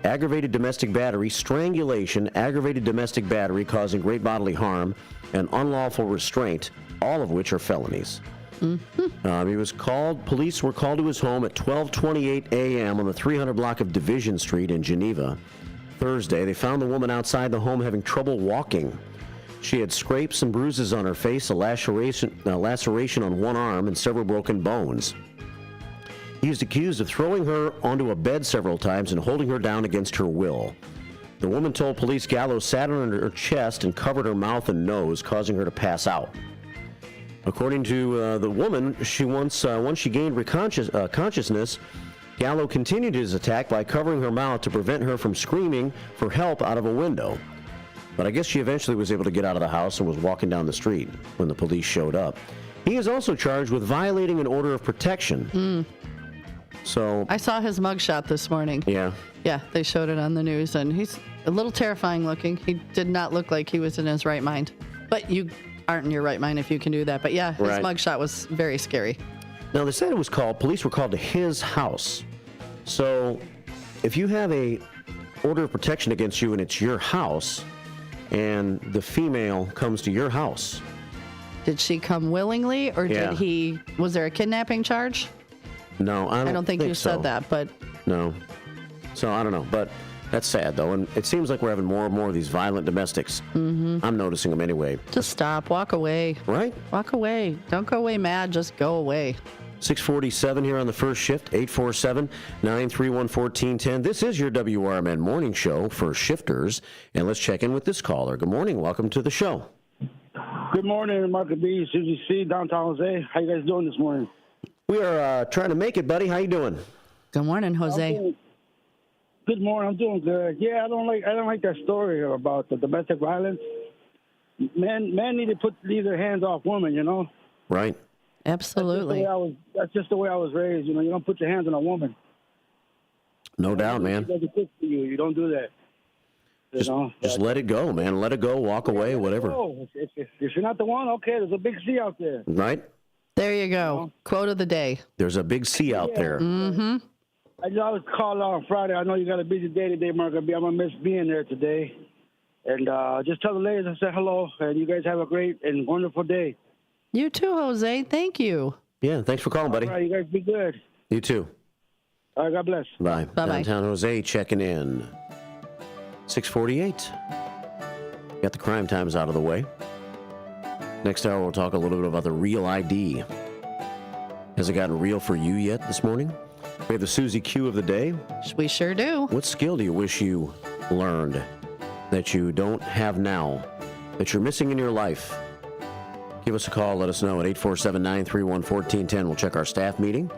aggravated domestic battery, strangulation, aggravated domestic battery causing great bodily harm, and unlawful restraint, all of which are felonies. Mm-hmm. Police were called to his home at 12:28 a.m. on the 300 block of Division Street in Geneva. Thursday, they found the woman outside the home having trouble walking. She had scrapes and bruises on her face, a laceration on one arm, and several broken bones. He is accused of throwing her onto a bed several times and holding her down against her will. The woman told police Gallo sat on her chest and covered her mouth and nose, causing her to pass out. According to the woman, once she gained consciousness, Gallo continued his attack by covering her mouth to prevent her from screaming for help out of a window. But I guess she eventually was able to get out of the house and was walking down the street when the police showed up. He is also charged with violating an order of protection. So I saw his mugshot this morning. Yeah. Yeah, they showed it on the news, and he's a little terrifying looking. He did not look like he was in his right mind. But you aren't in your right mind if you can do that. But yeah, his mugshot was very scary. Now, they said police were called to his house. So if you have a order of protection against you and it's your house, and the female comes to your house. Did she come willingly, or was there a kidnapping charge? No, I don't think you said that, but... No. So, I don't know, but that's sad, though, and it seems like we're having more and more of these violent domestics. Mm-hmm. I'm noticing them anyway. Just stop. Walk away. Right? Walk away. Don't go away mad. Just go away. 6:47 here on the first shift, 847-931-1410. This is your WRMN morning show for shifters, and let's check in with this caller. Good morning. Welcome to the show. Good morning, Mark B, Susie C, downtown Jose. How you guys doing this morning? We are trying to make it, buddy. How you doing? Good morning, Jose. Good morning. I'm doing good. Yeah, I don't like that story about the domestic violence. Men need to leave their hands off women. You know. Right. Absolutely. That's just the way I was raised. You know, you don't put your hands on a woman. No doubt, man. She does it good for you. You don't do that. Just let it go, man. Let it go. Walk away. Whatever. If you're not the one, okay. There's a big C out there. Right. There you go. Quote of the day. There's a big C out there. Mm-hmm. I was called on Friday. I know you got a busy day today, Mark. I'm gonna miss being there today. And just tell the ladies I said hello, and you guys have a great and wonderful day. You too, Jose. Thank you. Yeah, thanks for calling, buddy. All right, you guys be good. You too. All right, God bless. Bye. Bye-bye. Downtown Jose checking in. 6:48. Got the crime times out of the way. Next hour, we'll talk a little bit about the Real ID. Has it gotten real for you yet this morning? We have the Susie Q of the day. We sure do. What skill do you wish you learned that you don't have now, that you're missing in your life? Give us a call. Let us know at 847-931-1410. We'll check our staff meeting.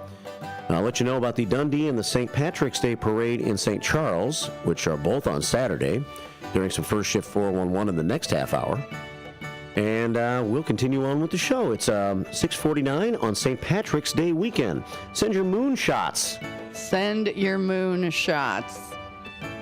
I'll let you know about the Dundee and the St. Patrick's Day Parade in St. Charles, which are both on Saturday, during some first shift 411 in the next half hour. And we'll continue on with the show. It's 6:49 on St. Patrick's Day weekend. Send your moon shots. Send your moon shots.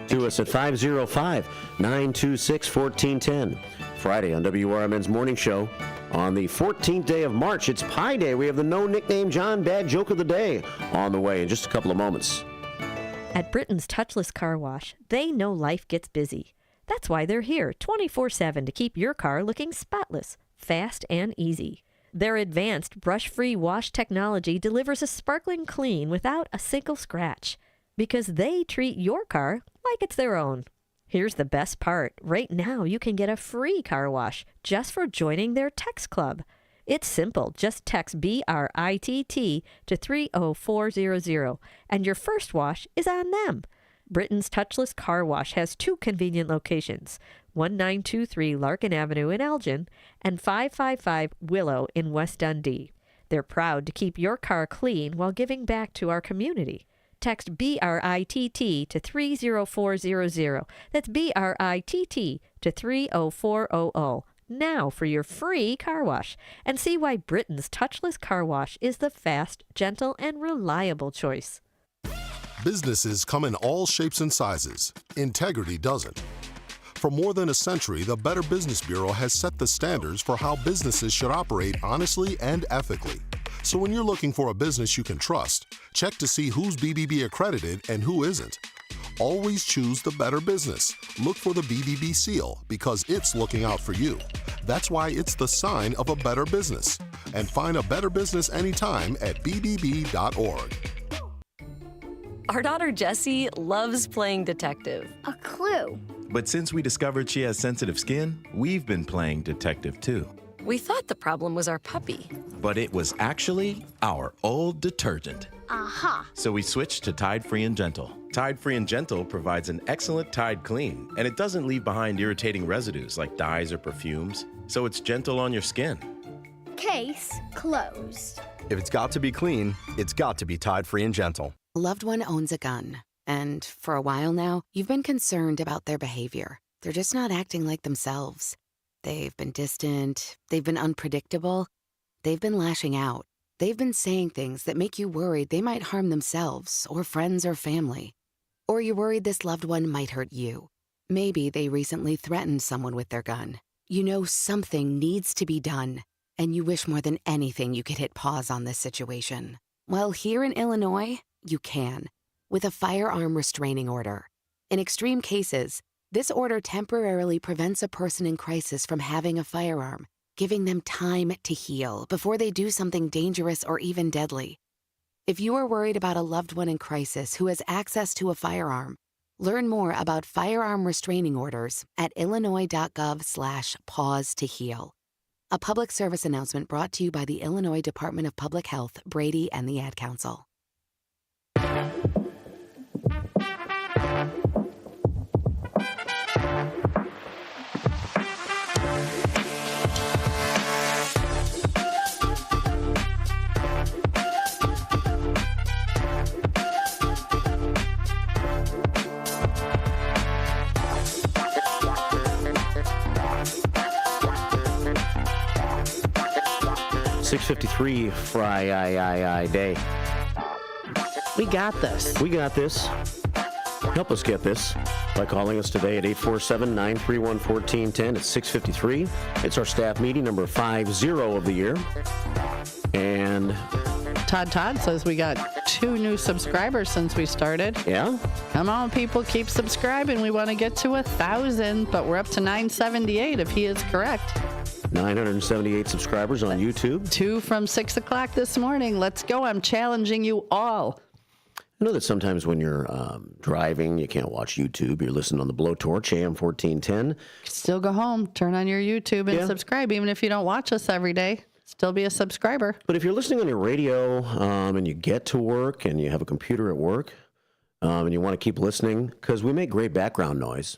To us at 505-926-1410. Friday on WRMN's Morning Show. On the 14th day of March, it's Pi Day. We have the No Nickname John Bad Joke of the Day on the way in just a couple of moments. At Britain's Touchless Car Wash, they know life gets busy. That's why they're here 24/7 to keep your car looking spotless, fast, and easy. Their advanced brush-free wash technology delivers a sparkling clean without a single scratch, because they treat your car like it's their own. Here's the best part. Right now, you can get a free car wash just for joining their text club. It's simple. Just text BRITT to 30400, and your first wash is on them. Britain's Touchless Car Wash has 2 convenient locations, 1923 Larkin Avenue in Elgin and 555 Willow in West Dundee. They're proud to keep your car clean while giving back to our community. Text BRITT to 30400. That's BRITT to 30400. Now for your free car wash, and see why Britain's Touchless Car Wash is the fast, gentle, and reliable choice. Businesses come in all shapes and sizes. Integrity doesn't. For more than a century, the Better Business Bureau has set the standards for how businesses should operate honestly and ethically. So when you're looking for a business you can trust, check to see who's BBB accredited and who isn't. Always choose the Better Business. Look for the BBB seal because it's looking out for you. That's why it's the sign of a better business. And find a better business anytime at bbb.org. Our daughter Jessie loves playing detective. A clue. But since we discovered she has sensitive skin, we've been playing detective too. We thought the problem was our puppy. But it was actually our old detergent. Aha. So we switched to Tide Free and Gentle. Tide Free and Gentle provides an excellent Tide clean, and it doesn't leave behind irritating residues like dyes or perfumes, so it's gentle on your skin. Case closed. If it's got to be clean, it's got to be Tide Free and Gentle. A loved one owns a gun, and for a while now, you've been concerned about their behavior. They're just not acting like themselves. They've been distant, they've been unpredictable, they've been lashing out. They've been saying things that make you worried they might harm themselves or friends or family. Or you're worried this loved one might hurt you. Maybe they recently threatened someone with their gun. You know something needs to be done, and you wish more than anything you could hit pause on this situation. Well, here in Illinois, you can, with a firearm restraining order. In extreme cases, this order temporarily prevents a person in crisis from having a firearm, giving them time to heal before they do something dangerous or even deadly. If you are worried about a loved one in crisis who has access to a firearm, learn more about firearm restraining orders at illinois.gov/pause to heal. A public service announcement brought to you by the Illinois Department of Public Health, Brady, and the Ad Council. 6:53 Friday day. We got this. We got this. Help us get this by calling us today at 847-931-1410. It's 6:53. It's our staff meeting, number 50 of the year. And Todd says we got 2 new subscribers since we started. Yeah? Come on, people, keep subscribing. We want to get to 1,000, but we're up to 978 if he is correct. 978 subscribers on YouTube. 2 from 6 o'clock this morning. Let's go. I'm challenging you all. I know that sometimes when you're driving, you can't watch YouTube. You're listening on the Blowtorch, AM 1410. Still go home, turn on your YouTube and subscribe. Even if you don't watch us every day, still be a subscriber. But if you're listening on your radio and you get to work and you have a computer at work and you want to keep listening, because we make great background noise.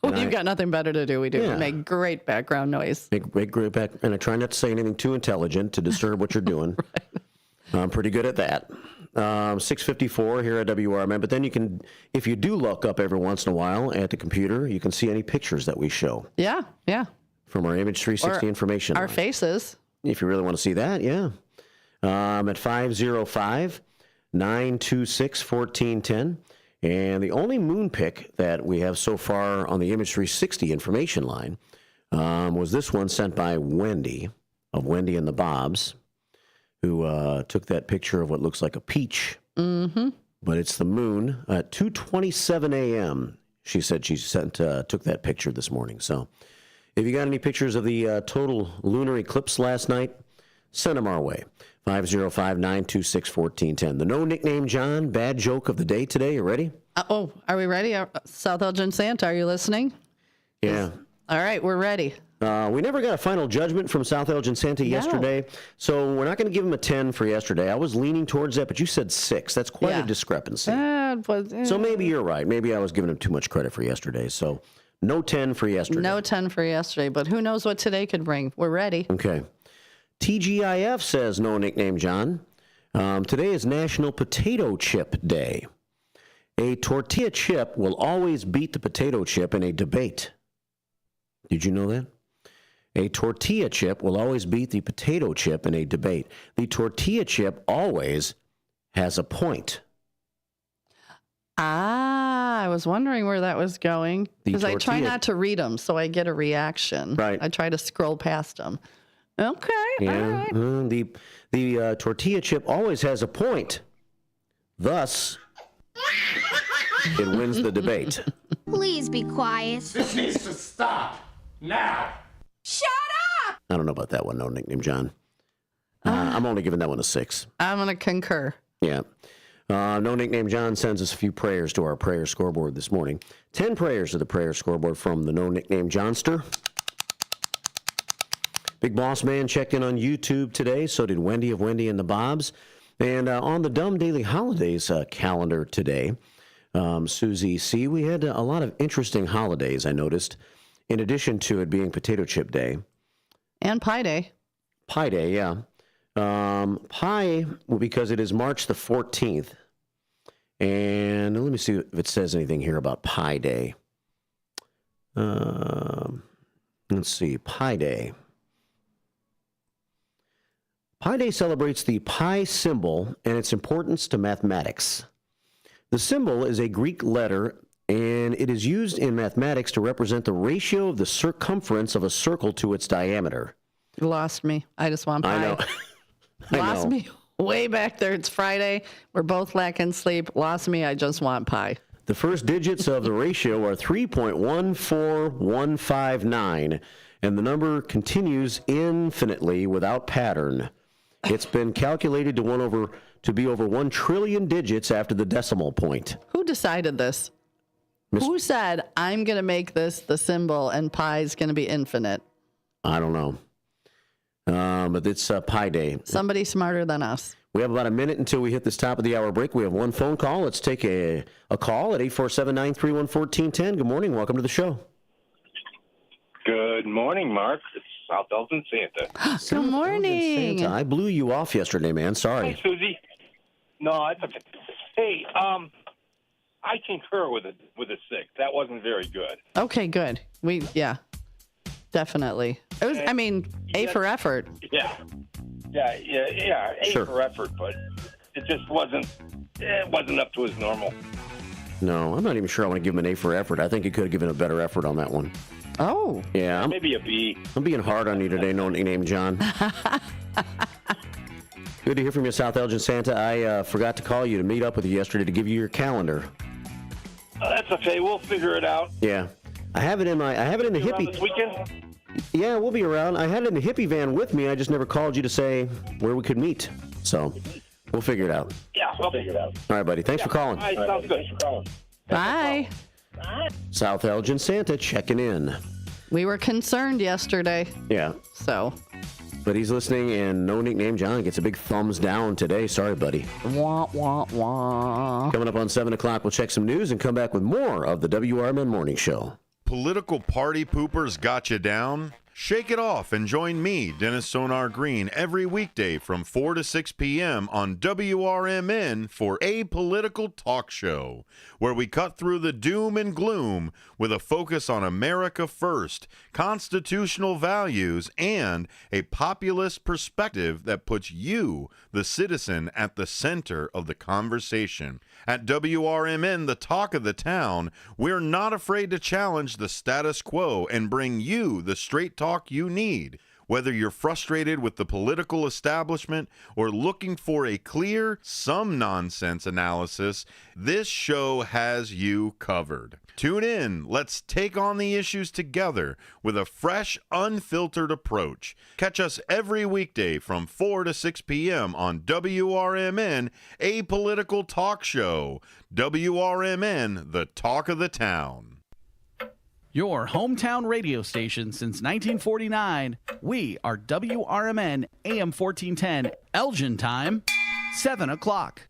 Well, you've got nothing better to do. We do. Yeah. We make great background noise. Make great and I try not to say anything too intelligent to disturb what you're doing. Right. I'm pretty good at that. 6:54 here at WRMN. But then you can, if you do look up every once in a while at the computer, you can see any pictures that we show. Yeah. From our Image 360 information. Our faces. If you really want to see that, yeah. At 505-926-1410. And the only moon pic that we have so far on the Image 360 information line was this one sent by Wendy, of Wendy and the Bobs, who took that picture of what looks like a peach. Mm-hmm. But it's the moon at 2:27 a.m. She said she took that picture this morning. So if you got any pictures of the total lunar eclipse last night, send them our way. 505-926-1410. The no nickname John bad joke of the day today. You ready? Are we ready? South Elgin Santa, are you listening? Yeah. All right, we're ready. We never got a final judgment from South Elgin Santa yesterday, so we're not going to give him a 10 for yesterday. I was leaning towards that, but you said 6. That's quite a discrepancy. So maybe you're right. Maybe I was giving him too much credit for yesterday. So no 10 for yesterday. No 10 for yesterday, but who knows what today could bring. We're ready. Okay. TGIF says no nickname John. Today is National Potato Chip Day. A tortilla chip will always beat the potato chip in a debate. Did you know that? A tortilla chip will always beat the potato chip in a debate. The tortilla chip always has a point. I was wondering where that was going. Because I try not to read them, so I get a reaction. Right. I try to scroll past them. Okay. Yeah. All right. The tortilla chip always has a point. Thus, it wins the debate. Please be quiet. This needs to stop now. Shut up! I don't know about that one, no nickname John. I'm only giving that one a 6. I'm going to concur. Yeah. No nickname John sends us a few prayers to our prayer scoreboard this morning. 10 prayers to the prayer scoreboard from the no nickname Johnster. Big Boss Man checked in on YouTube today. So did Wendy of Wendy and the Bobs. And on the Dumb Daily Holidays calendar today, Susie C., we had a lot of interesting holidays, I noticed, in addition to it being Potato Chip Day. And Pie Day. Pie Day, yeah. Pie, well, because it is March the 14th. And let me see if it says anything here about Pie Day. Let's see, Pie Day. Pi Day celebrates the pi symbol and its importance to mathematics. The symbol is a Greek letter, and it is used in mathematics to represent the ratio of the circumference of a circle to its diameter. You lost me. I just want pi. I know. Lost me way back there. It's Friday. We're both lacking sleep. Lost me. I just want pi. The first digits of the ratio are 3.14159, and the number continues infinitely without pattern. It's been calculated to be over 1 trillion digits after the decimal point. Who decided this? Who said, I'm going to make this the symbol and pi is going to be infinite? I don't know. But it's Pi Day. Somebody smarter than us. We have about a minute until we hit this top of the hour break. We have one phone call. Let's take a call at 847-931-1410. Good morning. Welcome to the show. Good morning, Mark. It's South Elgin Santa. Good morning. Santa. I blew you off yesterday, man. Sorry. Hey, Susie. No, it's okay. Hey, I concur with a 6. That wasn't very good. Okay, good. Definitely. It was. I mean, A for effort. Yeah. A for effort, but it just wasn't. It wasn't up to his normal. No, I'm not even sure I want to give him an A for effort. I think he could have given a better effort on that one. Oh. Yeah. Maybe a B. I'm being hard on you today, no name John. Good to hear from you, South Elgin Santa. I forgot to call you to meet up with you yesterday to give you your calendar. That's okay. We'll figure it out. Yeah. I have it in the hippie. This weekend? Yeah, we'll be around. I had it in the hippie van with me. I just never called you to say where we could meet. So we'll figure it out. Yeah, we'll figure it out. All right, buddy. Thanks for calling. All right, sounds good. Bye. South Elgin Santa checking in. We were concerned yesterday. Yeah. So. But he's listening, and no nickname John gets a big thumbs down today. Sorry, buddy. Wah, wah, wah. Coming up on 7 o'clock, we'll check some news and come back with more of the WRMN Morning Show. Political party poopers got you down? Shake it off and join me, Dennis Sonar Green, every weekday from 4 to 6 p.m. on WRMN for A Political Talk Show, where we cut through the doom and gloom with a focus on America first, constitutional values, and a populist perspective that puts you, the citizen, at the center of the conversation. At WRMN, the talk of the town, we're not afraid to challenge the status quo and bring you the straight talk you need. Whether you're frustrated with the political establishment or looking for a clear, some nonsense analysis, this show has you covered. Tune in. Let's take on the issues together with a fresh, unfiltered approach. Catch us every weekday from 4 to 6 p.m. on WRMN, a political talk show. WRMN, the talk of the town. Your hometown radio station since 1949. We are WRMN AM 1410, Elgin time, 7 o'clock.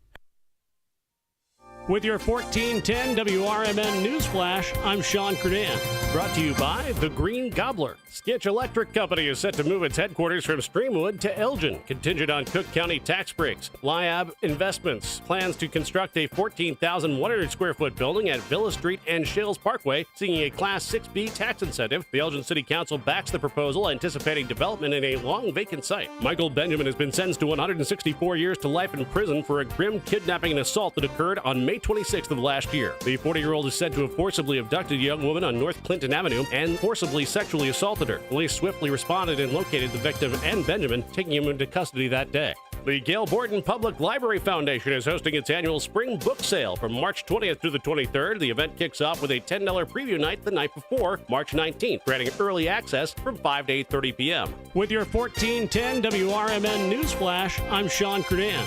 With your 1410 WRMN News Flash, I'm Sean Curdan. Brought to you by The Green Gobbler. Skitch Electric Company is set to move its headquarters from Streamwood to Elgin, contingent on Cook County tax breaks. Liab Investments plans to construct a 14,100 square foot building at Villa Street and Shales Parkway, seeking a Class 6B tax incentive. The Elgin City Council backs the proposal, anticipating development in a long vacant site. Michael Benjamin has been sentenced to 164 years to life in prison for a grim kidnapping and assault that occurred on May 26th of last year. The 40-year-old is said to have forcibly abducted a young woman on North Clinton Avenue and forcibly sexually assaulted her. Police swiftly responded and located the victim and Benjamin, taking him into custody that day. The Gail Borton Public Library Foundation is hosting its annual spring book sale from March 20th through the 23rd. The event kicks off with a $10 preview night the night before, March 19th, granting early access from 5 to 8:30 p.m. With your 1410 WRMN News Flash, I'm Sean Curdan.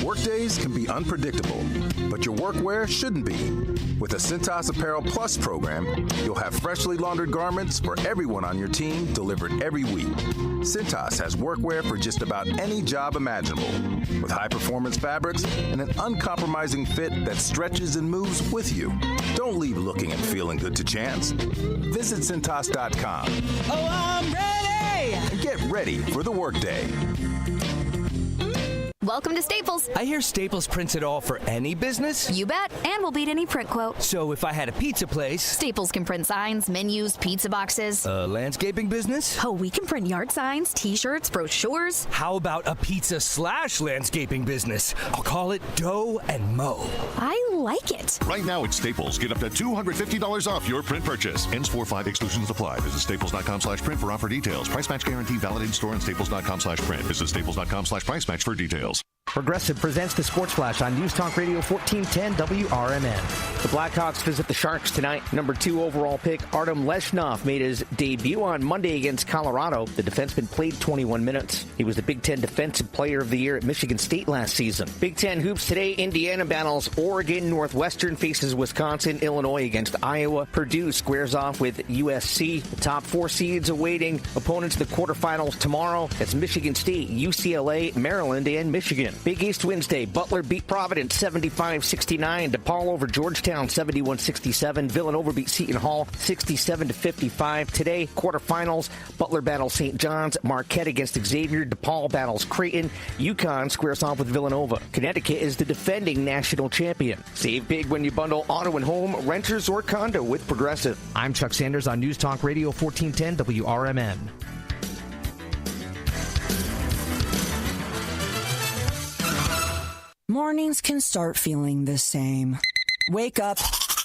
Workdays can be unpredictable, but your workwear shouldn't be. With the Cintas Apparel Plus program, you'll have freshly laundered garments for everyone on your team delivered every week. Cintas has workwear for just about any job imaginable, with high-performance fabrics and an uncompromising fit that stretches and moves with you. Don't leave looking and feeling good to chance. Visit Cintas.com. Oh, I'm ready! And get ready for the workday. Welcome to Staples. I hear Staples prints it all for any business. You bet, and we'll beat any print quote. So if I had a pizza place... Staples can print signs, menus, pizza boxes. A landscaping business? Oh, we can print yard signs, T-shirts, brochures. How about a pizza/landscaping business? I'll call it Dough and Mo. I like it. Right now at Staples, get up to $250 off your print purchase. Ends 4/5 exclusions apply. Visit staples.com/print for offer details. Price match guarantee valid in store and staples.com/print. Visit staples.com/price match for details. Progressive presents the Sports Flash on News Talk Radio 1410 WRMN. The Blackhawks visit the Sharks tonight. Number 2 overall pick Artem Leshnov made his debut on Monday against Colorado. The defenseman played 21 minutes. He was the Big Ten Defensive Player of the Year at Michigan State last season. Big Ten hoops today. Indiana battles Oregon. Northwestern faces Wisconsin. Illinois against Iowa. Purdue squares off with USC. The top 4 seeds awaiting opponents in the quarterfinals tomorrow. That's Michigan State, UCLA, Maryland, and Michigan. Big East Wednesday, Butler beat Providence 75-69. DePaul over Georgetown 71-67. Villanova beat Seton Hall 67-55. Today, quarterfinals, Butler battles St. John's. Marquette against Xavier. DePaul battles Creighton. UConn squares off with Villanova. Connecticut is the defending national champion. Save big when you bundle auto and home, renters, or condo with Progressive. I'm Chuck Sanders on News Talk Radio 1410 WRMN. Mornings can start feeling the same. Wake up,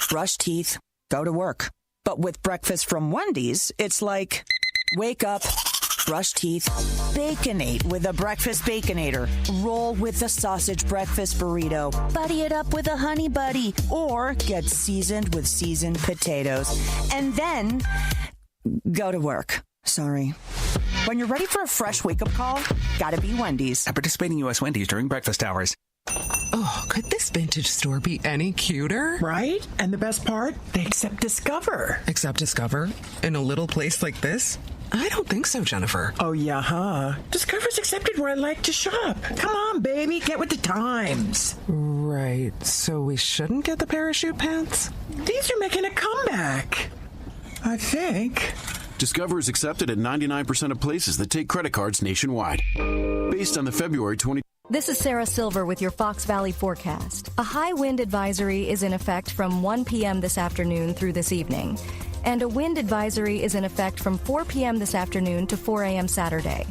brush teeth, go to work. But with breakfast from Wendy's, it's like, wake up, brush teeth, Baconate with a breakfast Baconator. Roll with a sausage breakfast burrito. Buddy it up with a honey buddy. Or get seasoned with seasoned potatoes. And then go to work. Sorry. When you're ready for a fresh wake-up call, gotta be Wendy's. At participating U.S. Wendy's during breakfast hours. Oh, could this vintage store be any cuter? Right? And the best part? They accept Discover. Accept Discover? In a little place like this? I don't think so, Jennifer. Oh, yeah, huh? Discover's accepted where I like to shop. Come on, baby, get with the times. Right, so we shouldn't get the parachute pants? These are making a comeback. I think. Discover is accepted at 99% of places that take credit cards nationwide. Based on the February 20... This is Sarah Silver with your Fox Valley forecast. A high wind advisory is in effect from 1 p.m. this afternoon through this evening. And a wind advisory is in effect from 4 p.m. this afternoon to 4 a.m. Saturday,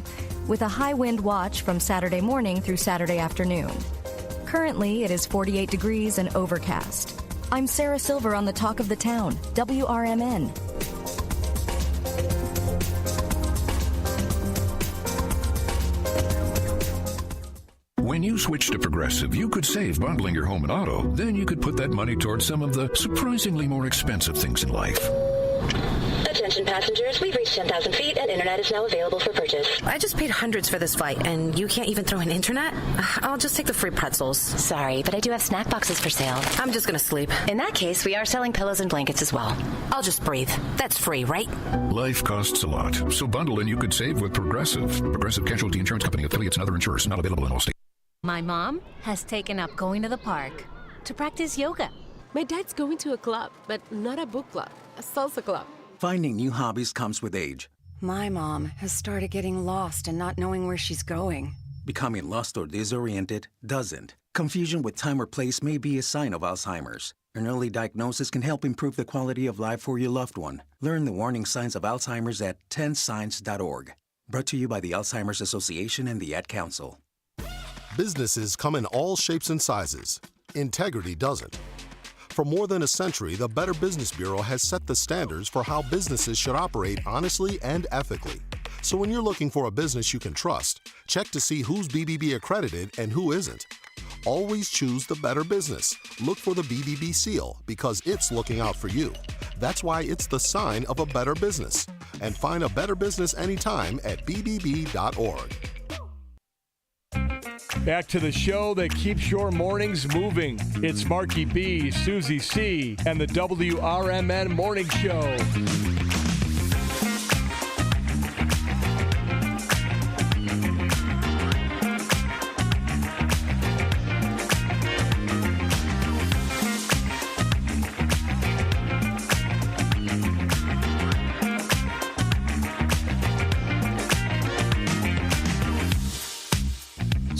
with a high wind watch from Saturday morning through Saturday afternoon. Currently, it is 48 degrees and overcast. I'm Sarah Silver on the Talk of the Town, WRMN. you switch to Progressive, you could save bundling your home and auto. Then you could put that money towards some of the surprisingly more expensive things in life. Attention passengers, we've reached 10,000 feet and internet is now available for purchase. I just paid hundreds for this flight and you can't even throw in internet? I'll just take the free pretzels. Sorry, but I do have snack boxes for sale. I'm just gonna sleep. In that case, we are selling pillows and blankets as well. I'll just breathe. That's free, right? Life costs a lot, so bundle and you could save with Progressive. Progressive Casualty Insurance Company, affiliates, and other insurers. Not available in all states. My mom has taken up going to the park to practice yoga. My dad's going to a club, but not a book club, a salsa club. Finding new hobbies comes with age. My mom has started getting lost and not knowing where she's going. Becoming lost or disoriented doesn't. Confusion with time or place may be a sign of Alzheimer's. An early diagnosis can help improve the quality of life for your loved one. Learn the warning signs of Alzheimer's at 10signs.org. Brought to you by the Alzheimer's Association and the Ad Council. Businesses come in all shapes and sizes. Integrity doesn't. For more than a century, the Better Business Bureau has set the standards for how businesses should operate honestly and ethically. So when you're looking for a business you can trust, check to see who's BBB accredited and who isn't. Always choose the Better Business. Look for the BBB seal because it's looking out for you. That's why it's the sign of a better business. And find a better business anytime at bbb.org. Back to the show that keeps your mornings moving. It's Marky B, Susie C, and the WRMN Morning Show.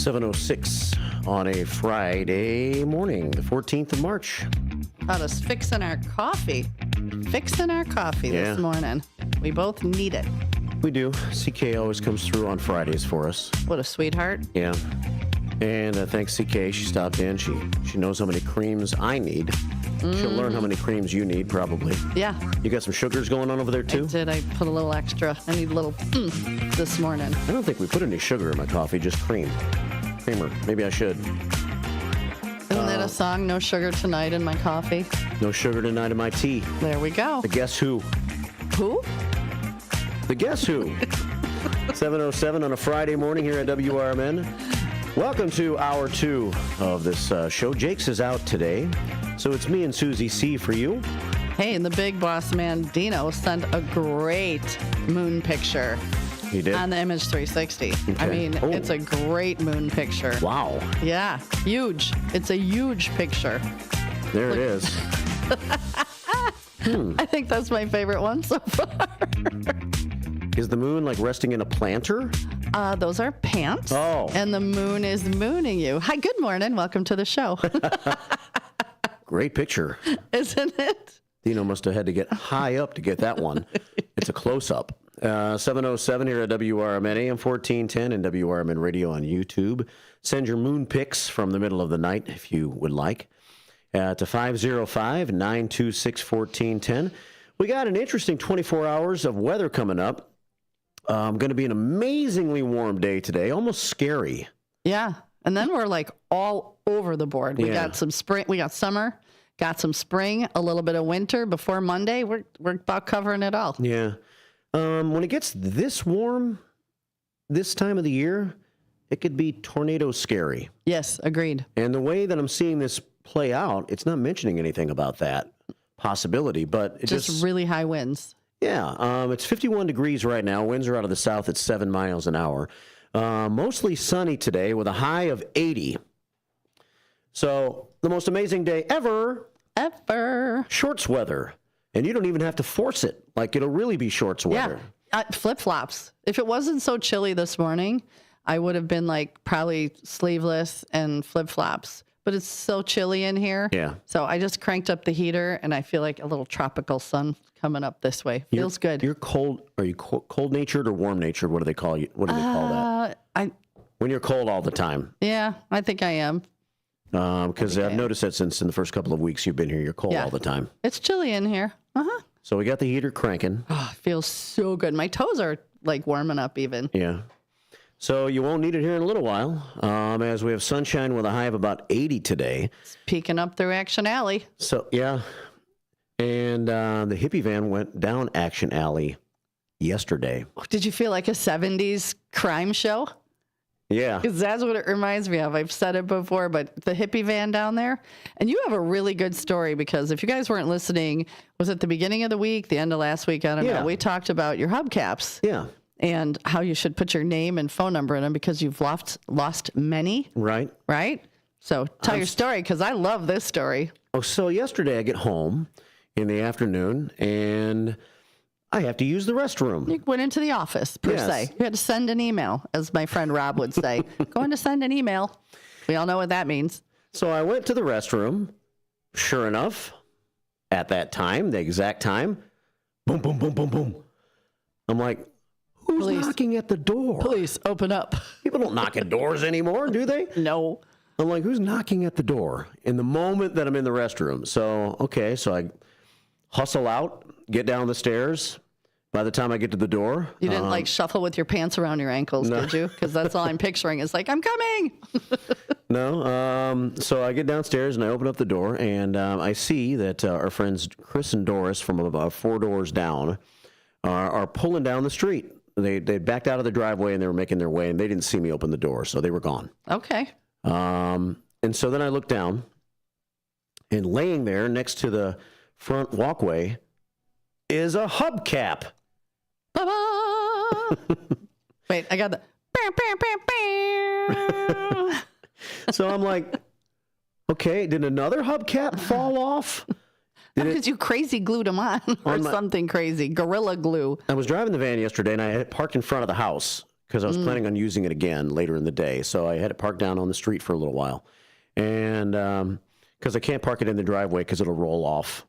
.06 on a Friday morning, the 14th of March. Got us fixing our coffee. This morning. We both need it. We do. CK always comes through on Fridays for us. What a sweetheart. Yeah. And thanks, CK. She stopped in. She knows how many creams I need. She'll learn how many creams you need, probably. Yeah. You got some sugars going on over there, too? I did. I put a little extra. I need a little this morning. I don't think we put any sugar in my coffee, just creamer. Maybe I should. Isn't that a song? No sugar tonight in my coffee. No sugar tonight in my tea. There we go. The Guess Who. Who? The Guess Who. 7:07 on a Friday morning here at WRMN. Welcome to hour 2 of this show. Jake's is out today, so it's me and Susie C for you. Hey, and the big boss man, Dino, sent a great moon picture. He did? On the Image 360. Okay. I mean, it's a great moon picture. Wow. Yeah, huge. It's a huge picture. There it is. I think that's my favorite one so far. Is the moon like resting in a planter? Those are pants. Oh. And the moon is mooning you. Hi, good morning. Welcome to the show. Great picture. Isn't it? Dino must have had to get high up to get that one. It's a close-up. 7:07 here at WRMN, AM 1410 and WRMN Radio on YouTube. Send your moon pics from the middle of the night if you would like to 505-926-1410. We got an interesting 24 hours of weather coming up. Going to be an amazingly warm day today, almost scary. Yeah, and then we're like all over the board. We got some spring, we got summer, got some spring, a little bit of winter before Monday. We're about covering it all. Yeah. When it gets this warm, this time of the year, it could be tornado scary. Yes, agreed. And the way that I'm seeing this play out, it's not mentioning anything about that possibility, but it just really high winds. Yeah, it's 51 degrees right now. Winds are out of the south at 7 miles an hour. Mostly sunny today with a high of 80. So the most amazing day ever. Shorts weather. And you don't even have to force it. Like, it'll really be shorts weather. Yeah, flip-flops. If it wasn't so chilly this morning, I would have been, like, probably sleeveless and flip-flops. But it's so chilly in here. Yeah. So I just cranked up the heater, and I feel like a little tropical sun coming up this way. Feels good. You're cold. Are you cold-natured or warm-natured? What do they call you? What do they call that? When you're cold all the time. Yeah, I think I am. Because I've noticed that since in the first couple of weeks you've been here, you're cold all the time. It's chilly in here. So we got the heater cranking. Oh, it feels so good. My toes are like warming up even. Yeah. So you won't need it here in a little while, as we have sunshine with a high of about 80 today. It's peeking up through Action Alley. So, yeah. And the hippie van went down Action Alley yesterday. Did you feel like a 70s crime show? Yeah. Because that's what it reminds me of. I've said it before, but the hippie van down there. And you have a really good story because if you guys weren't listening, was it the beginning of the week, the end of last week? I don't know. We talked about your hubcaps. Yeah. And how you should put your name and phone number in them because you've lost many. Right. Right? So tell your story because I love this story. Oh, so yesterday I get home in the afternoon and I have to use the restroom. You went into the office, per se. You had to send an email, as my friend Rob would say. Going to send an email. We all know what that means. So I went to the restroom. Sure enough, at that time, the exact time, boom, boom, boom, boom, boom. I'm like, who's knocking at the door? Please, open up. People don't knock at doors anymore, do they? No. I'm like, who's knocking at the door in the moment that I'm in the restroom? So, okay, so I hustle out, get down the stairs. By the time I get to the door... You didn't, shuffle with your pants around your ankles, did you? Because that's all I'm picturing is like, I'm coming! No. So I get downstairs and I open up the door, and I see that our friends Chris and Doris from about 4 doors down are pulling down the street. They backed out of the driveway, and they were making their way, and they didn't see me open the door, so they were gone. Okay. And so then I look down, and laying there next to the front walkway is a hubcap. Wait, I got the... So I'm like, okay, did another hubcap fall off? Because you crazy glued them on or something crazy. Gorilla glue. I was driving the van yesterday, and I had it parked in front of the house because I was planning on using it again later in the day. So I had it parked down on the street for a little while. And because I can't park it in the driveway because it'll roll off.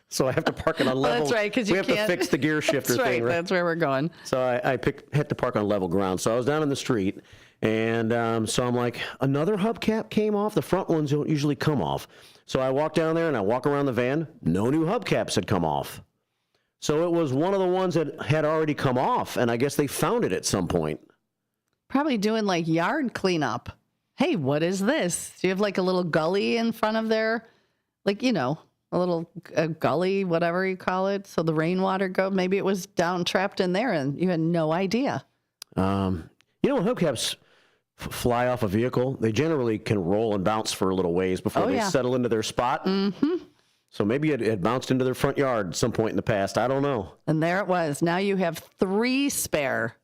So I have to park it on level. That's right, because you have can't. to fix the gear shifter thing. Right? That's where we're going. So I had to park on level ground. So I was down in the street, and so I'm like, another hubcap came off. The front ones don't usually come off. So I walk down there and I walk around the van. No new hubcaps had come off. So it was one of the ones that had already come off, and I guess they found it at some point. Probably doing yard cleanup. Hey, what is this? Do you have a little gully in front of there? A little gully, whatever you call it, so the rainwater maybe it was down trapped in there and you had no idea. When hubcaps fly off a vehicle, they generally can roll and bounce for a little ways before they settle into their spot. Mm-hmm. So maybe it had bounced into their front yard at some point in the past. I don't know. And there it was. Now you have 3 spare.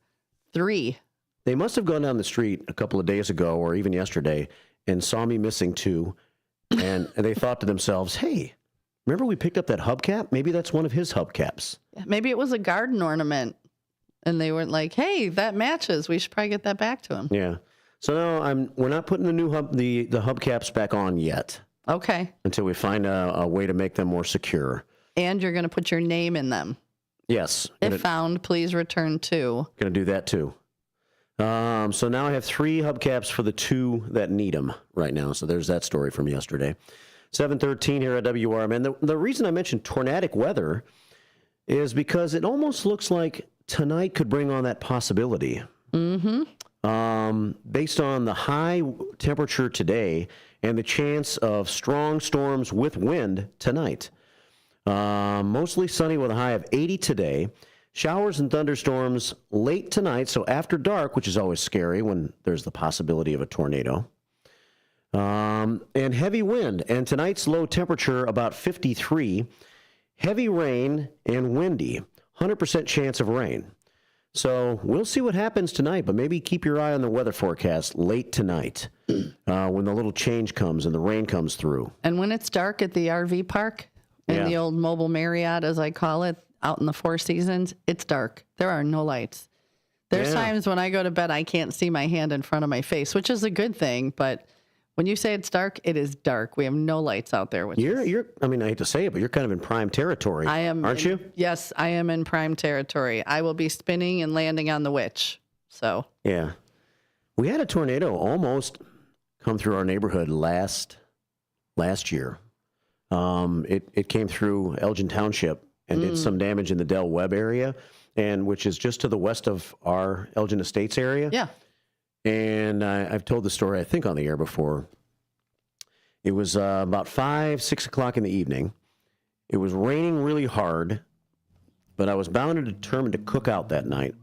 3. They must have gone down the street a couple of days ago or even yesterday and saw me missing 2. And they thought to themselves, hey, remember we picked up that hubcap? Maybe that's one of his hubcaps. Maybe it was a garden ornament. And they weren't like, hey, that matches. We should probably get that back to him. Yeah. So no, we're not putting the new the hubcaps back on yet. Okay. Until we find a way to make them more secure. And you're going to put your name in them. Yes. If found, please return to. Going to do that too. So now I have 3 hubcaps for the 2 that need them right now. So there's that story from yesterday. 7:13 here at WRMN. The reason I mentioned tornadic weather is because it almost looks like tonight could bring on that possibility. Mm-hmm. Based on the high temperature today and the chance of strong storms with wind tonight. Mostly sunny with a high of 80 today. Showers and thunderstorms late tonight, so after dark, which is always scary when there's the possibility of a tornado. And heavy wind, and tonight's low temperature about 53. Heavy rain and windy, 100% chance of rain. So we'll see what happens tonight, but maybe keep your eye on the weather forecast late tonight when the little change comes and the rain comes through. And when it's dark at the RV park, in the old mobile Marriott, as I call it, out in the Four Seasons, it's dark. There are no lights. There's times when I go to bed, I can't see my hand in front of my face, which is a good thing, but when you say it's dark, it is dark. We have no lights out there. You're. I mean, I hate to say it, but you're kind of in prime territory. I am. Aren't you? Yes, I am in prime territory. I will be spinning and landing on the witch. So. Yeah, we had a tornado almost come through our neighborhood last year. It came through Elgin Township and did some damage in the Del Webb area, and which is just to the west of our Elgin Estates area. Yeah. And I've told the story, I think, on the air before. It was about 5, 6 o'clock in the evening. It was raining really hard, but I was bound and determined to cook out that night.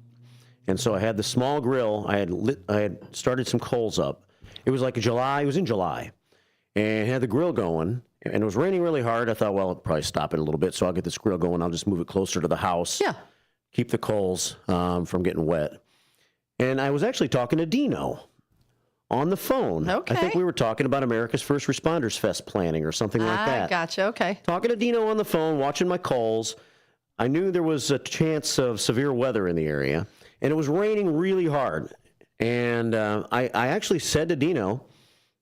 And so I had the small grill. I had started some coals up. It was like July. It was in July. And had the grill going. And it was raining really hard. I thought, well, it'll probably stop it a little bit, so I'll get this grill going. I'll just move it closer to the house. Yeah. Keep the coals from getting wet. And I was actually talking to Dino on the phone. Okay. I think we were talking about America's First Responders Fest planning or something like that. Gotcha. Okay. Talking to Dino on the phone, watching my calls. I knew there was a chance of severe weather in the area, and it was raining really hard. And I actually said to Dino,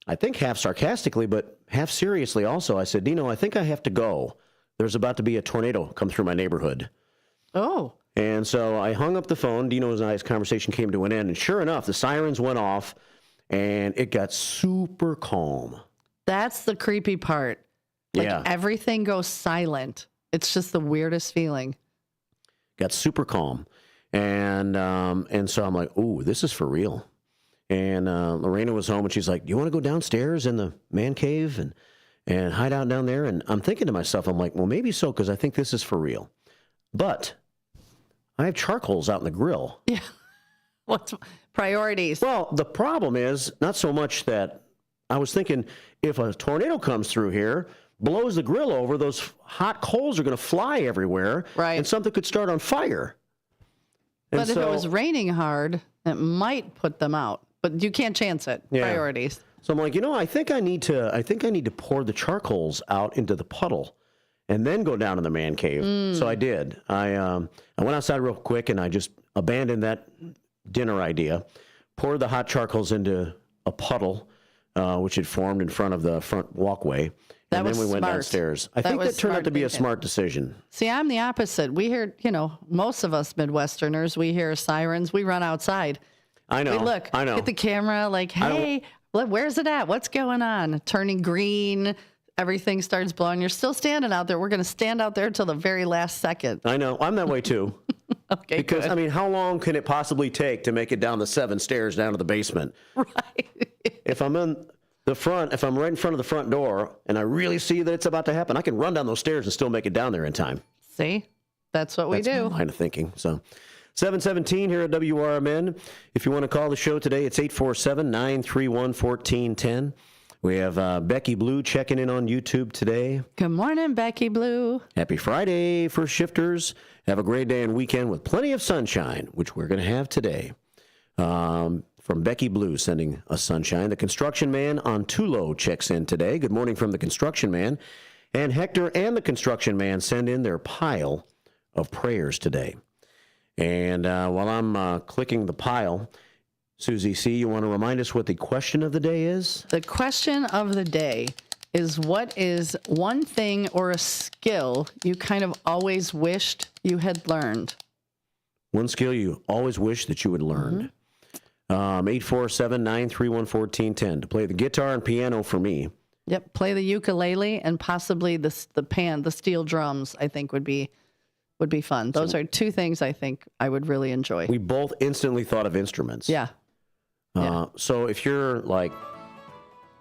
I think half sarcastically, but half seriously also, I said, Dino, I think I have to go. There's about to be a tornado come through my neighborhood. Oh. And so I hung up the phone. Dino and I's conversation came to an end. And sure enough, the sirens went off, and it got super calm. That's the creepy part. Like everything goes silent. It's just the weirdest feeling. Got super calm. And so I'm like, ooh, this is for real. And Lorena was home, and she's like, do you want to go downstairs in the man cave and hide out down there? And I'm thinking to myself, I'm like, well, maybe so, because I think this is for real. But I have charcoals out in the grill. Yeah. What's priorities? Well, the problem is not so much that I was thinking if a tornado comes through here, blows the grill over, those hot coals are going to fly everywhere. Right. And something could start on fire. But if it was raining hard, it might put them out. But you can't chance it. Yeah. Priorities. So I'm like, I think I need to pour the charcoals out into the puddle and then go down in the man cave. So I did. I went outside real quick, and I just abandoned that dinner idea, poured the hot charcoals into a puddle, which had formed in front of the front walkway. And then we went downstairs. I think that turned out to be a smart decision. See, I'm the opposite. We hear, most of us Midwesterners, we hear sirens. We run outside. I know. We look, I know. Get the camera, like, hey, where's it at? What's going on? Turning green. Everything starts blowing. You're still standing out there. We're going to stand out there till the very last second. I know. I'm that way too. Okay. Because, good. how long can it possibly take to make it down the 7 stairs down to the basement? Right. If I'm in the front, if I'm right in front of the front door and I really see that it's about to happen, I can run down those stairs and still make it down there in time. See? That's what we do. That's my line of thinking. So 717 here at WRMN. If you want to call the show today, it's 847-931-1410. We have Becky Blue checking in on YouTube today. Good morning, Becky Blue. Happy Friday for shifters. Have a great day and weekend with plenty of sunshine, which we're going to have today. From Becky Blue sending us sunshine. The Construction Man on Tulo checks in today. Good morning from the Construction Man. And Hector and the Construction Man send in their pile of prayers today. And while I'm clicking the pile, Susie C., you want to remind us what the question of the day is? The question of the day is, what is one thing or a skill you kind of always wished you had learned? One skill you always wished that you had learned. 847-931-1410 to play the guitar and piano for me. Yep, play the ukulele and possibly the steel drums, I think would be fun. Those are two things I think I would really enjoy. We both instantly thought of instruments. Yeah. So if you're like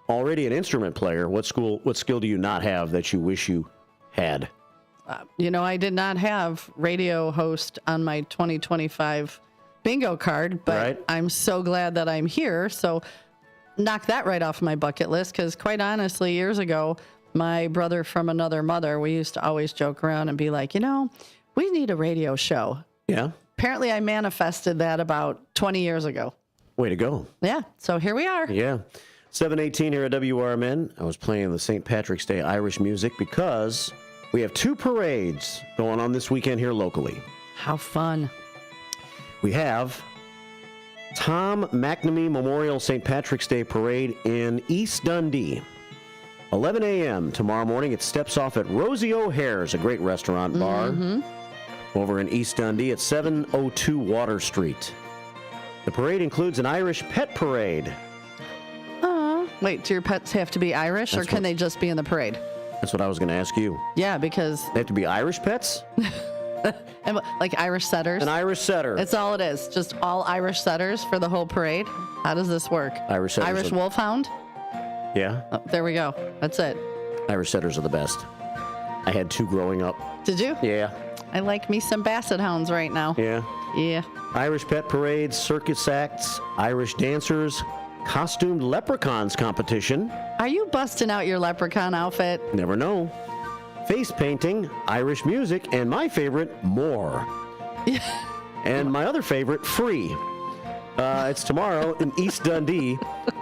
already an instrument player, what skill do you not have that you wish you had? I did not have radio host on my 2025 bingo card, but I'm so glad that I'm here. So knock that right off my bucket list, because quite honestly, years ago, my brother from another mother, we used to always joke around and be like, we need a radio show. Yeah. Apparently I manifested that about 20 years ago. Way to go. Yeah. So here we are. Yeah. 718 here at WRMN. I was playing the St. Patrick's Day Irish music because we have 2 parades going on this weekend here locally. How fun. We have Tom McNamee Memorial St. Patrick's Day Parade in East Dundee. 11 a.m. tomorrow morning. It steps off at Rosie O'Hare's, a great restaurant bar over in East Dundee at 702 Water Street. The parade includes an Irish pet parade. Wait, do your pets have to be Irish, or can they just be in the parade? That's what I was going to ask you. Yeah, because... They have to be Irish pets? And like Irish setters? An Irish setter. That's all it is. Just all Irish setters for the whole parade? How does this work? Irish setters. Irish wolfhound? Yeah. Oh, there we go. That's it. Irish setters are the best. I had 2 growing up. Did you? Yeah. I like me some basset hounds right now. Yeah. Yeah. Irish pet parades, circus acts, Irish dancers, costumed leprechauns competition. Are you busting out your leprechaun outfit? Never know. Face painting, Irish music, and my favorite, more. And my other favorite, free. It's tomorrow in East Dundee.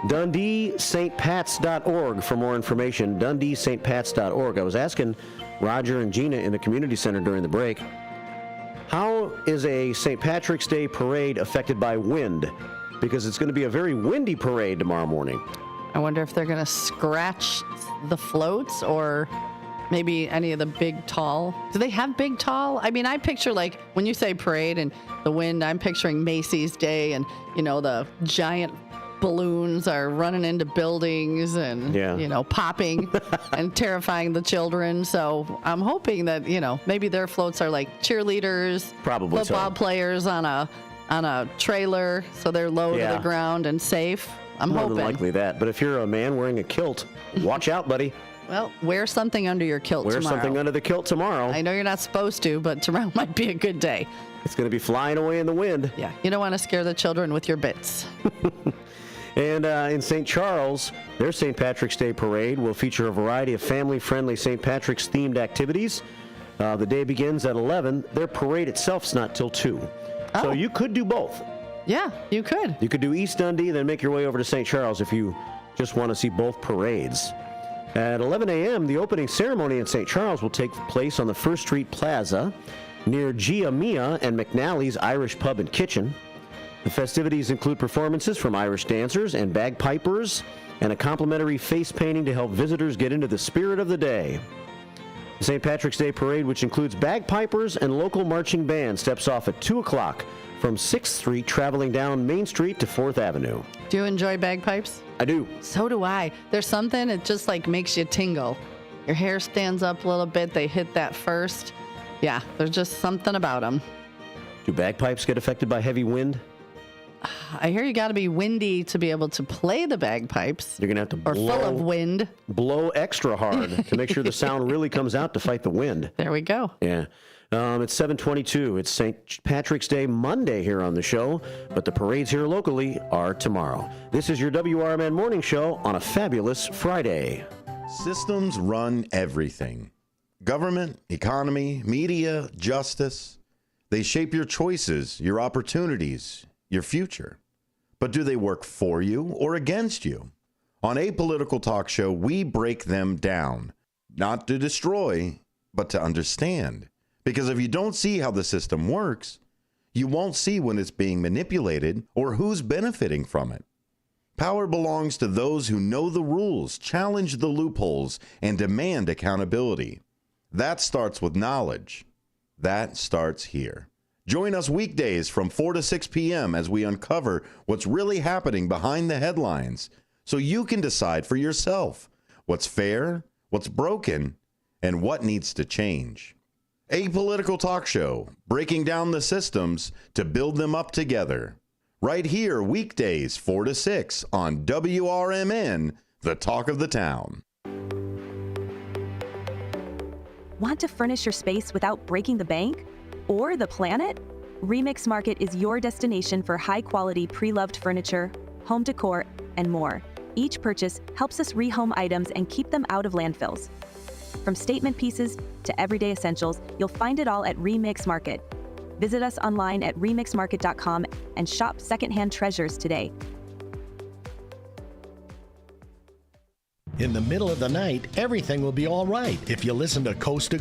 DundeeStPats.org for more information. DundeeStPats.org. I was asking Roger and Gina in the community center during the break, how is a St. Patrick's Day parade affected by wind? Because it's going to be a very windy parade tomorrow morning. I wonder if they're going to scratch the floats or maybe any of the big tall. Do they have big tall? I mean, I picture like when you say parade and the wind, I'm picturing Macy's Day and, you know, the giant balloons are running into buildings and, you know, popping and terrifying the children. So I'm hoping that, you know, maybe their floats are like cheerleaders, probably football players on a trailer, so they're low to the ground and safe. I'm More hoping. than likely that. But if you're a man wearing a kilt, watch out, buddy. Well, wear something under your kilt Wear tomorrow. something under the kilt tomorrow. I know you're not supposed to, but tomorrow might be a good day. It's going to be flying away in the wind. Yeah, you don't want to scare the children with your bits. And in St. Charles, their St. Patrick's Day parade will feature a variety of family-friendly St. Patrick's themed activities. The day begins at 11. Their parade itself's not till 2. So you could do both. Yeah, you could. You could do East Dundee, then make your way over to St. Charles if you just want to see both parades. At 11 a.m., the opening ceremony in St. Charles will take place on the First Street Plaza near Gia Mia and McNally's Irish Pub and Kitchen. The festivities include performances from Irish dancers and bagpipers and a complimentary face painting to help visitors get into the spirit of the day. The St. Patrick's Day Parade, which includes bagpipers and local marching band, steps off at 2 o'clock from 6th Street, traveling down Main Street to 4th Avenue. Do you enjoy bagpipes? I do. So do I. There's something, it just like makes you tingle. Your hair stands up a little bit. They hit that first. Yeah, there's just something about them. Do bagpipes get affected by heavy wind? I hear you got to be windy to be able to play the bagpipes. You're going to have to Or full of wind. Blow extra hard to make sure the sound really comes out to fight the wind. There we go. Yeah. It's 7:22. It's St. Patrick's Day Monday here on the show, but the parades here locally are tomorrow. This is your WRMN Morning Show on a fabulous Friday. Systems run everything. Government, economy, media, justice. They shape your choices, your opportunities, your future. But do they work for you or against you? On Apolitical Talk Show, we break them down, not to destroy, but to understand. Because if you don't see how the system works, you won't see when it's being manipulated or who's benefiting from it. Power belongs to those who know the rules, challenge the loopholes, and demand accountability. That starts with knowledge. That starts here. Join us weekdays from 4 to 6 p.m. as we uncover what's really happening behind the headlines so you can decide for yourself what's fair, what's broken, and what needs to change. Apolitical Talk Show, breaking down the systems to build them up together. Right here, weekdays 4 to 6 on WRMN, the talk of the town. Want to furnish your space without breaking the bank? Or the planet? Remix Market is your destination for high-quality pre-loved furniture, home decor, and more. Each purchase helps us rehome items and keep them out of landfills. From statement pieces to everyday essentials, you'll find it all at Remix Market. Visit us online at remixmarket.com and shop secondhand treasures today. In the middle of the night, everything will be all right if you listen to Coast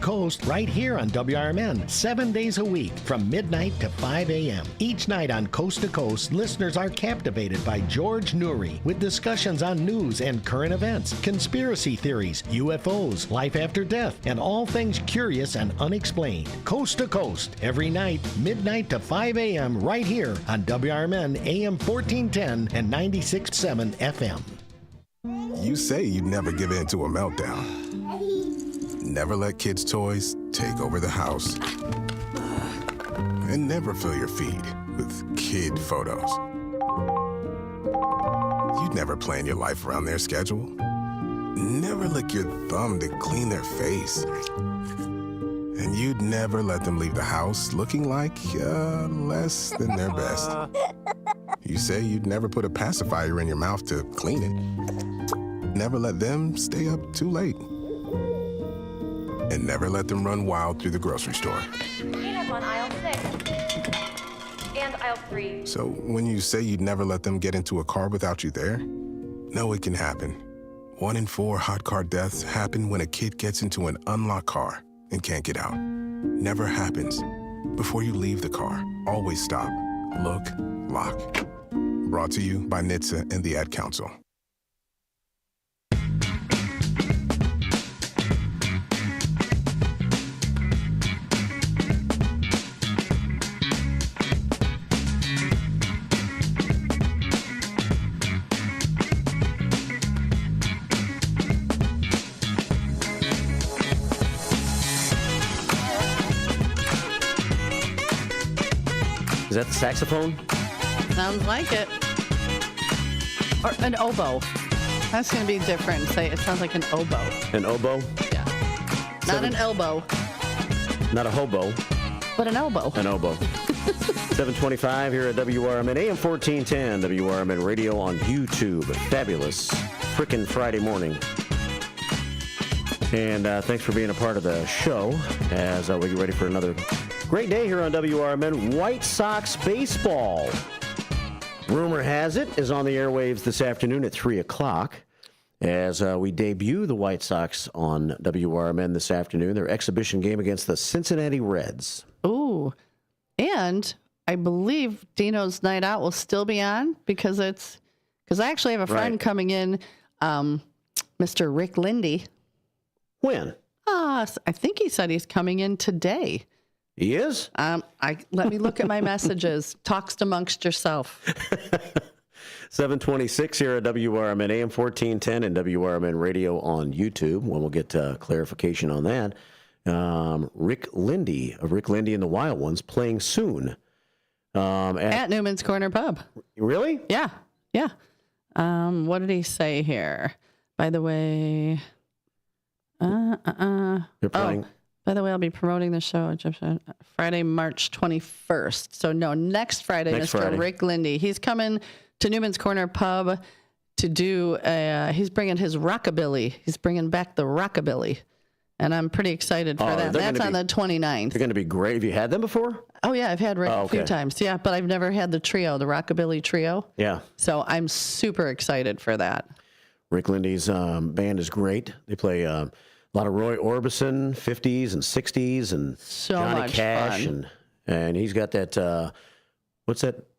right here on WRMN, 7 days a week from midnight to 5 a.m. Each night on Coast to Coast, listeners are captivated by George Noory with discussions on news and current events, conspiracy theories, UFOs, life after death, and all things curious and unexplained. Coast to Coast, every night, midnight to 5 a.m. right here on WRMN AM 1410 and 96.7 FM. You say you'd never give in to a meltdown. Never let kids' toys take over the house. And never fill your feed with kid photos. You'd never plan your life around their schedule. Never lick your thumb to clean their face. And you'd never let them leave the house looking like less than their best. You say you'd never put a pacifier in your mouth to clean it. Never let them stay up too late. And never let them run wild through the grocery store. Cleanup on aisle 6. And aisle 3. So when you say you'd never let them get into a car without you there, no, it can happen. 1 in 4 hot car deaths happen when a kid gets into an unlocked car and can't get out. Never happens. Before you leave the car, always stop, look, lock. Brought to you by NHTSA and the Ad Council. Is that the saxophone? Sounds like it. Or an oboe. That's going to be different. Say it sounds like an oboe. An oboe? Yeah. Not an elbow. Not a hobo. But an elbow. An oboe. 725 here at WRMN, AM 1410, WRMN Radio on YouTube. Fabulous frickin' Friday morning. And thanks for being a part of the show as we get ready for another great day here on WRMN. White Sox baseball. Rumor has it is on the airwaves this afternoon at 3 o'clock as we debut the White Sox on WRMN this afternoon. Their exhibition game against the Cincinnati Reds. Ooh. And I believe Dino's Night Out will still be on because I actually have a friend coming in, Mr. Rick Lindy. When? I think he said he's coming in today. He is? Let me look at my messages. Talks amongst yourself. 726 here at WRMN, AM 1410 and WRMN Radio on YouTube. When we'll get clarification on that. Rick Lindy of Rick Lindy and the Wild Ones playing soon. At Newman's Corner Pub. Really? Yeah. Yeah. What did he say here? By the way... They're playing. By the way, I'll be promoting the show Friday, March 21st. So, no, next Friday, Mr. Rick Lindy. He's coming to Newman's Corner Pub to do, he's bringing his rockabilly. He's bringing back the rockabilly. And I'm pretty excited for that. That's on the 29th. They're going to be great. Have you had them before? Oh, yeah, I've had Rick a few times. Yeah, but I've never had the trio, the rockabilly trio. Yeah. So I'm super excited for that. Rick Lindy's band is great. They play... a lot of Roy Orbison, 50s and 60s, and so Johnny much Cash. fun. And he's got that, what's that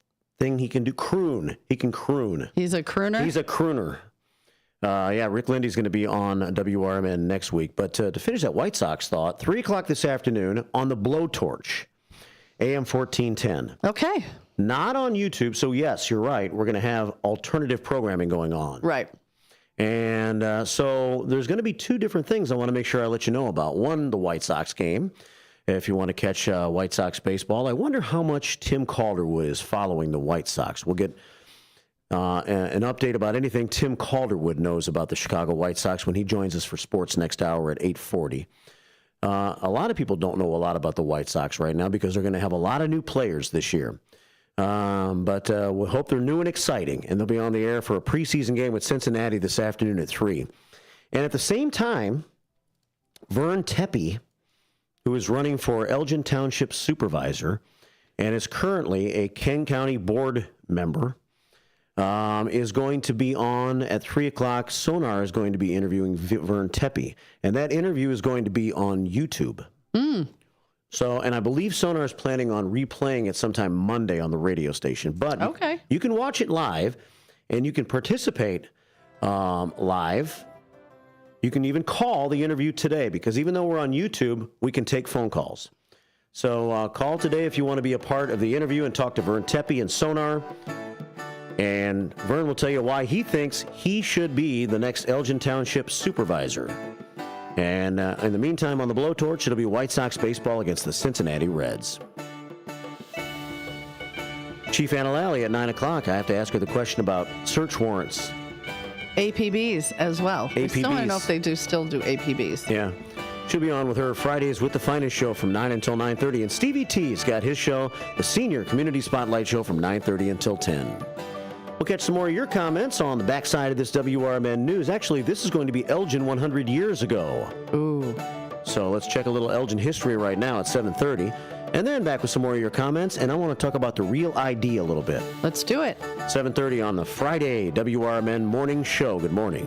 thing he can do? Croon. He can croon. He's a crooner? He's a crooner. Yeah, Rick Lindy's going to be on WRMN next week. But to finish that White Sox thought, 3 o'clock this afternoon on the Blowtorch, AM 1410. Okay. Not on YouTube. So, yes, you're right. We're going to have alternative programming going on. Right. And so there's going to be 2 different things I want to make sure I let you know about. One, the White Sox game. If you want to catch White Sox baseball, I wonder how much Tim Calderwood is following the White Sox. We'll get an update about anything Tim Calderwood knows about the Chicago White Sox when he joins us for Sports Next Hour at 8:40. A lot of people don't know a lot about the White Sox right now because they're going to have a lot of new players this year. But we hope they're new and exciting, and they'll be on the air for a preseason game with Cincinnati this afternoon at 3. And at the same time, Vern Tepe, who is running for Elgin Township Supervisor and is currently a King County Board member, is going to be on at 3 o'clock. Sonar is going to be interviewing Vern Tepe, and that interview is going to be on YouTube. So, and I believe Sonar is planning on replaying it sometime Monday on the radio station. But you can watch it live, and you can participate live. You can even call the interview today, because even though we're on YouTube, we can take phone calls. So call today if you want to be a part of the interview and talk to Vern Tepe and Sonar. And Vern will tell you why he thinks he should be the next Elgin Township Supervisor. And in the meantime, on the Blowtorch, it'll be White Sox baseball against the Cincinnati Reds. Chief Analali at 9 o'clock. I have to ask her the question about search warrants. APBs as well. APBs. I still don't know if they still do APBs. Yeah. She'll be on with her Fridays with the Finest show from 9 until 9:30. And Stevie T's got his show, the Senior Community Spotlight show from 9:30 until 10. We'll catch some more of your comments on the backside of this WRMN news. Actually, this is going to be Elgin 100 years ago. Ooh. So let's check a little Elgin history right now at 7:30. And then back with some more of your comments, and I want to talk about the Real ID a little bit. Let's do it. 7:30 on the Friday WRMN Morning Show. Good morning.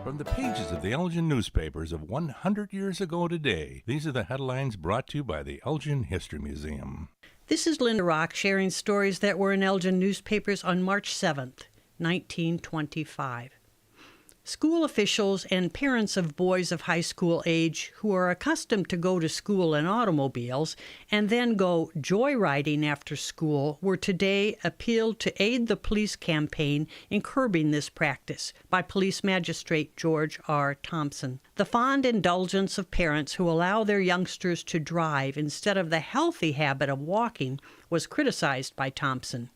From the pages of the Elgin newspapers of 100 years ago today, these are the headlines brought to you by the Elgin History Museum. This is Linda Rock sharing stories that were in Elgin newspapers on March 7th, 1925. School officials and parents of boys of high school age who are accustomed to go to school in automobiles and then go joyriding after school were today appealed to aid the police campaign in curbing this practice by Police Magistrate George R. Thompson. The fond indulgence of parents who allow their youngsters to drive instead of the healthy habit of walking was criticized by Thompson.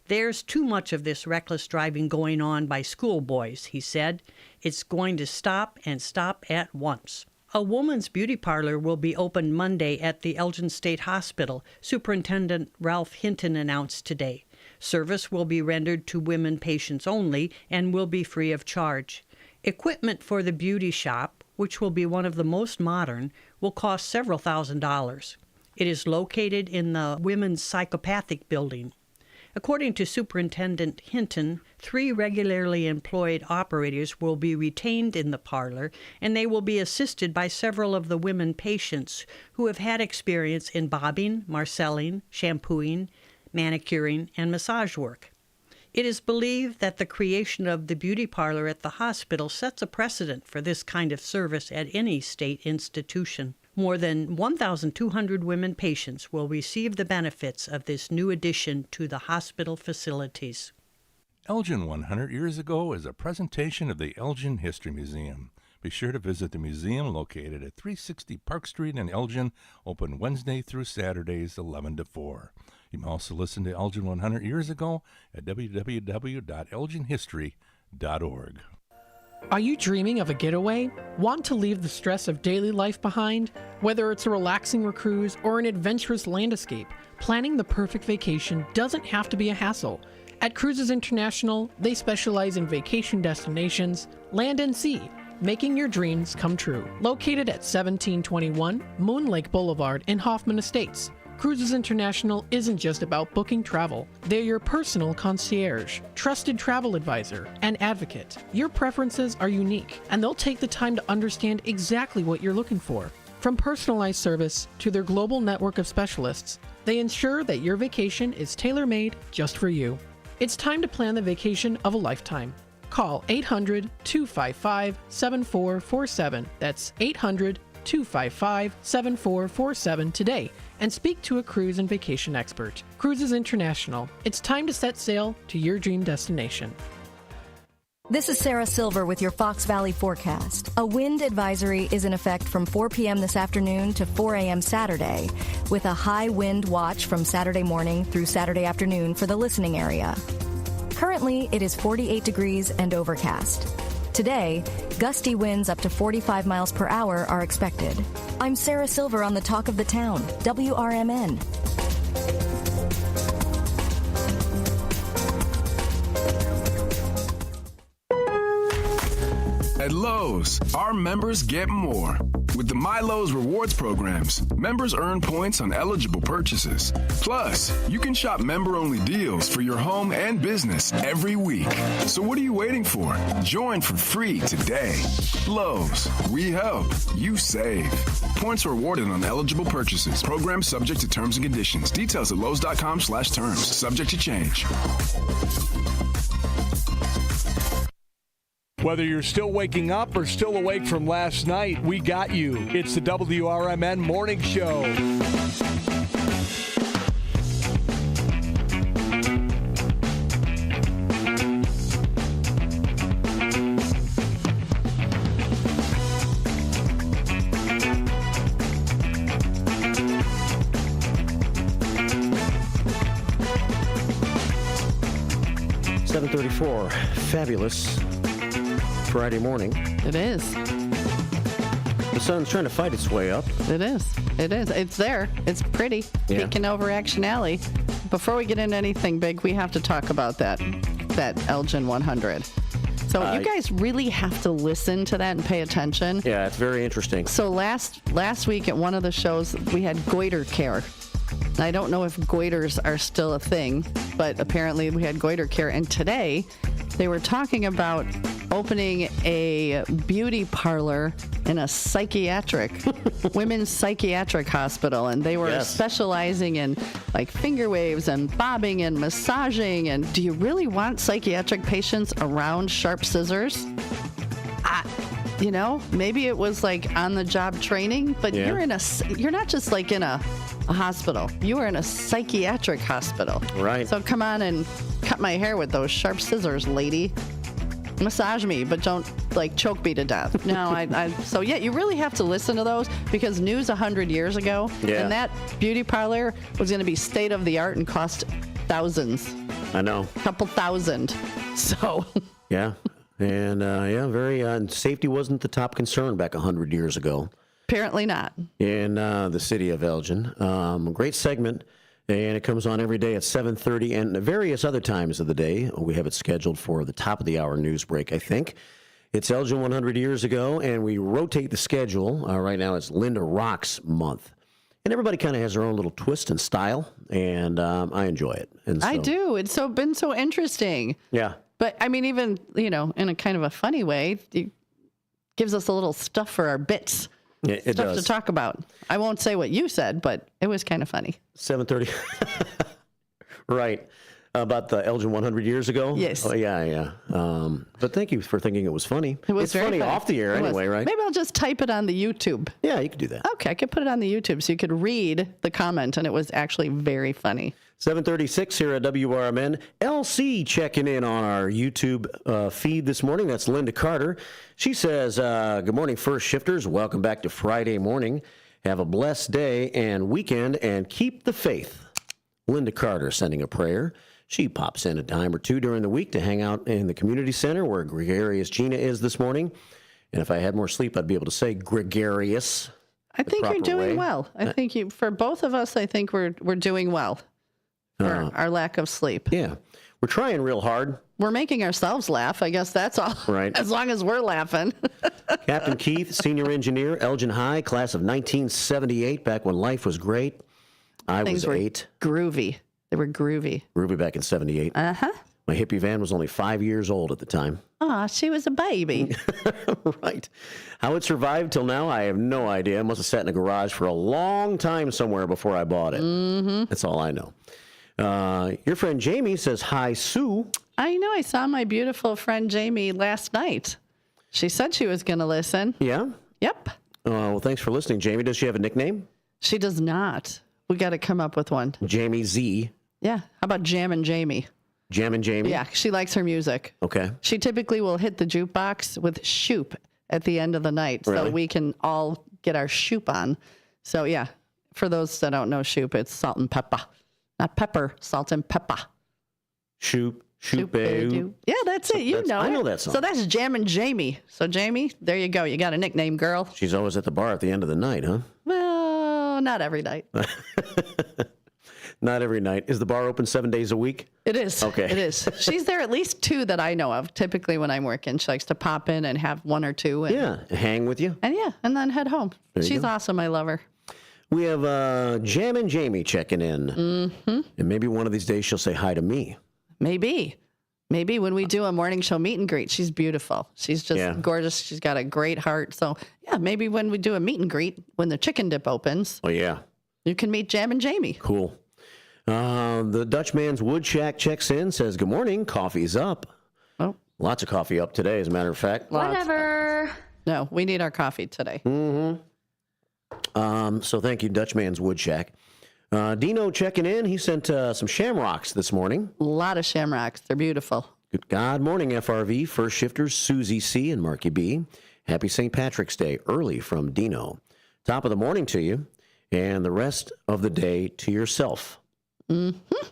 There's too much of this reckless driving going on by schoolboys, he said. It's going to stop and stop at once. A woman's beauty parlor will be opened Monday at the Elgin State Hospital, Superintendent Ralph Hinton announced today. Service will be rendered to women patients only and will be free of charge. Equipment for the beauty shop, which will be one of the most modern, will cost several $1,000s. It is located in the Women's Psychopathic Building. According to Superintendent Hinton, 3 regularly employed operators will be retained in the parlor, and they will be assisted by several of the women patients who have had experience in bobbing, marcelling, shampooing, manicuring, and massage work. It is believed that the creation of the beauty parlor at the hospital sets a precedent for this kind of service at any state institution. More than 1,200 women patients will receive the benefits of this new addition to the hospital facilities. Elgin 100 years ago is a presentation of the Elgin History Museum. Be sure to visit the museum located at 360 Park Street in Elgin, open Wednesday through Saturdays 11 to 4. You can also listen to Elgin 100 years ago at www.elginhistory.org. Are you dreaming of a getaway? Want to leave the stress of daily life behind? Whether it's a relaxing cruise or an adventurous land escape, planning the perfect vacation doesn't have to be a hassle. At Cruises International, they specialize in vacation destinations, land and sea, making your dreams come true. Located at 1721 Moon Lake Boulevard in Hoffman Estates, Cruises International isn't just about booking travel. They're your personal concierge, trusted travel advisor, and advocate. Your preferences are unique, and they'll take the time to understand exactly what you're looking for. From personalized service to their global network of specialists, they ensure that your vacation is tailor-made just for you. It's time to plan the vacation of a lifetime. Call 800-255-7447. That's 800-255-7447 today and speak to a cruise and vacation expert. Cruises International. It's time to set sail to your dream destination. This is Sarah Silver with your Fox Valley forecast. A wind advisory is in effect from 4 p.m. this afternoon to 4 a.m. Saturday, with a high wind watch from Saturday morning through Saturday afternoon for the listening area. Currently, it is 48 degrees and overcast. Today, gusty winds up to 45 miles per hour are expected. I'm Sarah Silver on the Talk of the Town, WRMN. At Lowe's, our members get more. With the My Lowe's Rewards programs, members earn points on eligible purchases. Plus, you can shop member-only deals for your home and business every week. So what are you waiting for? Join for free today. Lowe's, we help, you save. Points are awarded on eligible purchases. Program subject to terms and conditions. Details at lowes.com/terms. Subject to change. Whether you're still waking up or still awake from last night, we got you. It's the WRMN Morning Show. 7:34. Fabulous Friday morning. It is. The sun's trying to fight its way up. It is. It is. It's there. It's pretty. Yeah. Peeking over Action Alley. Before we get into anything big, we have to talk about that Elgin 100. So you guys really have to listen to that and pay attention. Yeah, it's very interesting. So last week at one of the shows, we had goiter care. I don't know if goiters are still a thing, but apparently we had goiter care. And today, they were talking about opening a beauty parlor in a women's psychiatric hospital. And they were specializing in like finger waves and bobbing and massaging. And do you really want psychiatric patients around sharp scissors? You know, maybe it was like on the job training, but you're not just like in a hospital. You are in a psychiatric hospital. Right. So come on and cut my hair with those sharp scissors, lady. Massage me, but don't like choke me to death. No, so you really have to listen to those because news 100 years ago, and that beauty parlor was going to be state of the art and cost thousands. I know. A couple thousand. So. Yeah. And very safety wasn't the top concern back 100 years ago. Apparently not. In the city of Elgin. A great segment, and it comes on every day at 7:30 and various other times of the day. We have it scheduled for the top of the hour news break, I think. It's Elgin 100 years ago, and we rotate the schedule. Right now it's Linda Rocks month. And everybody kind of has their own little twist and style, and I enjoy it. And so, I do. It's been so interesting. Yeah. But, I mean, even, in a kind of a funny way, it gives us a little stuff for our bits. It stuff does. to talk about. I won't say what you said, but it was kind of funny. 7:30. Right. About the Elgin 100 years ago? Yes. Oh, yeah. But thank you for thinking it was funny. It's very funny off the air anyway, right? Maybe I'll just type it on the YouTube. Yeah, you could do that. Okay, I could put it on the YouTube so you could read the comment, and it was actually very funny. 7:36 here at WRMN. LC checking in on our YouTube feed this morning. That's Linda Carter. She says, good morning, first shifters. Welcome back to Friday morning. Have a blessed day and weekend, and keep the faith. Linda Carter sending a prayer. She pops in a time or two during the week to hang out in the community center where Gregarious Gina is this morning. And if I had more sleep, I'd be able to say Gregarious. I think you're doing well. I think for both of us, I think we're doing well. For our lack of sleep. Yeah. We're trying real hard. We're making ourselves laugh. I guess that's all. Right. As long as we're laughing. Captain Keith, senior engineer, Elgin High, class of 1978, back when life was great. I was 8. Groovy. They were groovy. Groovy back in 78. Uh-huh. My hippie van was only 5 years old at the time. Aw, she was a baby. Right. How it survived till now, I have no idea. It must have sat in a garage for a long time somewhere before I bought it. Mm-hmm. That's all I know. Your friend Jamie says, hi, Sue. I know. I saw my beautiful friend Jamie last night. She said she was going to listen. Yeah? Yep. Well, thanks for listening, Jamie. Does she have a nickname? She does not. We got to come up with one. Jamie Z. Yeah. How about Jammin' Jamie? Jammin' Jamie? Yeah. She likes her music. Okay. She typically will hit the jukebox with Shoop at the end of the night. Really? So we can all get our Shoop on. So, yeah. For those that don't know Shoop, it's salt and pepper. Not pepper, salt and pepper. Shoop. Yeah, that's it. You know I it. know that song. So that's Jammin' Jamie. So, Jamie, there you go. You got a nickname, girl. She's always at the bar at the end of the night, huh? Well, not every night. Not every night. Is the bar open 7 days a week? It is. Okay. It is. She's there at least 2 that I know of. Typically when I'm working, she likes to pop in and have 1 or 2. And, yeah, hang with you. And then head home. She's awesome. I love her. We have Jammin' Jamie checking in. Mm-hmm. And maybe one of these days she'll say hi to me. Maybe when we do a morning show meet and greet. She's beautiful. She's just gorgeous. She's got a great heart. So, yeah, maybe when we do a meet and greet, when the chicken dip opens. Oh, yeah. You can meet Jammin' Jamie. Cool. The Dutchman's Wood Shack checks in, says, good morning, coffee's up. Oh. Lots of coffee up today, as a matter of fact. Whatever. No, we need our coffee today. Mm-hmm. So thank you, Dutchman's Wood Shack. Dino checking in. He sent some shamrocks this morning. A lot of shamrocks. They're beautiful. Good God morning, FRV. First shifters, Susie C. and Marky B. Happy St. Patrick's Day early from Dino. Top of the morning to you, and the rest of the day to yourself. Mm-hmm.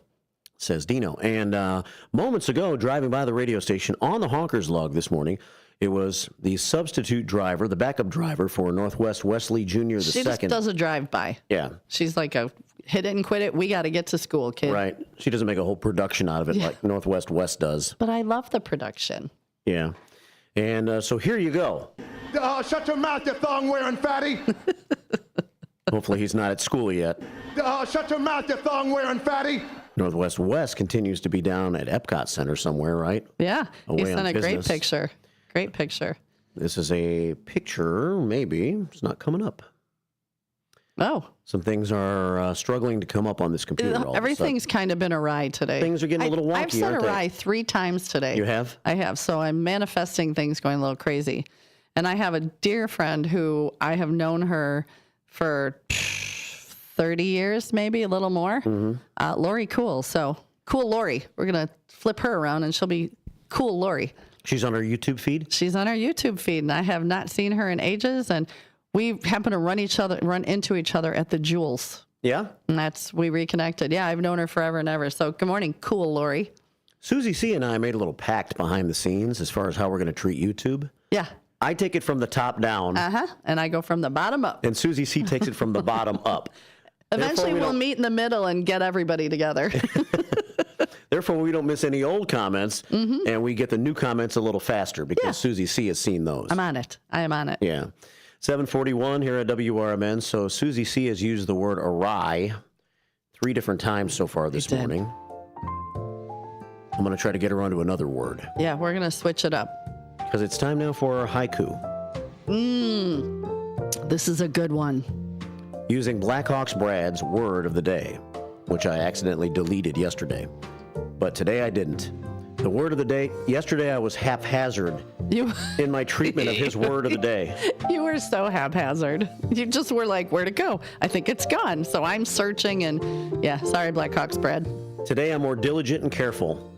says Dino. And moments ago, driving by the radio station on the Honkers log this morning, it was the substitute driver, the backup driver for Northwest Wesley Jr. the She second. just does a drive-by. Yeah. She's like a hit it and quit it. We got to get to school, kid. Right. She doesn't make a whole production out of it like Northwest West does. But I love the production. Yeah. And so here you go. Shut your mouth, you thong-wearing fatty. Hopefully he's not at school yet. Shut your mouth, you thong-wearing fatty. Northwest West continues to be down at Epcot Center somewhere, right? Yeah. He Away sent on a great business. picture. Great picture. This is a picture, maybe. It's not coming up. Oh. Some things are struggling to come up on this computer. all of a Everything's kind of been awry today. Things are getting a little wonky, I've said aren't they? awry 3 times today. You have? I have. So I'm manifesting things going a little crazy. And I have a dear friend who I have known her for 30 years, maybe a little more. Mm-hmm. Lori Cool. So Cool Lori. We're going to flip her around and she'll be Cool Lori. She's on our YouTube feed? She's on our YouTube feed, and I have not seen her in ages. And we happen to run into each other at the Jewels. Yeah? And we reconnected. Yeah, I've known her forever and ever. So good morning, Cool Lori. Susie C. and I made a little pact behind the scenes as far as how we're going to treat YouTube. Yeah. I take it from the top down. And I go from the bottom up. And Susie C. takes it from the bottom up. Eventually, we'll meet in the middle and get everybody together. Therefore, we don't miss any old comments, and we get the new comments a little faster because Susie C. has seen those. I'm on it. I am on it. Yeah. 741 here at WRMN. So Susie C. has used the word awry 3 different times so far this morning. I'm going to try to get her onto another word. Yeah, we're going to switch it up. Because it's time now for our haiku. This is a good one. Using Blackhawks Brad's word of the day, which I accidentally deleted yesterday. But today I didn't. The word of the day, yesterday I was haphazard in my treatment of his word of the day. You were so haphazard. You just were like, where'd it go? I think it's gone. So I'm searching and sorry, Blackhawks Brad. Today I'm more diligent and careful.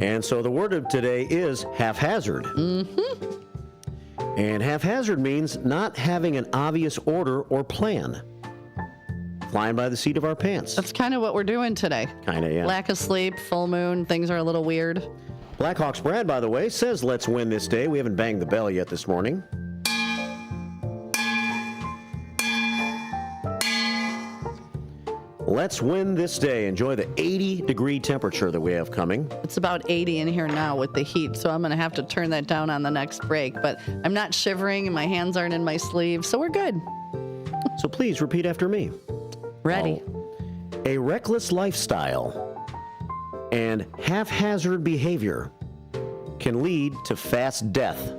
And so the word of today is haphazard. And haphazard means not having an obvious order or plan. Flying by the seat of our pants. That's kind of what we're doing today. Kind of, yeah. Lack of sleep, full moon, things are a little weird. Blackhawks Brad, by the way, says let's win this day. We haven't banged the bell yet this morning. Let's win this day. Enjoy the 80-degree temperature that we have coming. It's about 80 in here now with the heat, so I'm going to have to turn that down on the next break. But I'm not shivering and my hands aren't in my sleeves, so we're good. So please repeat after me. Ready. A reckless lifestyle and haphazard behavior can lead to fast death.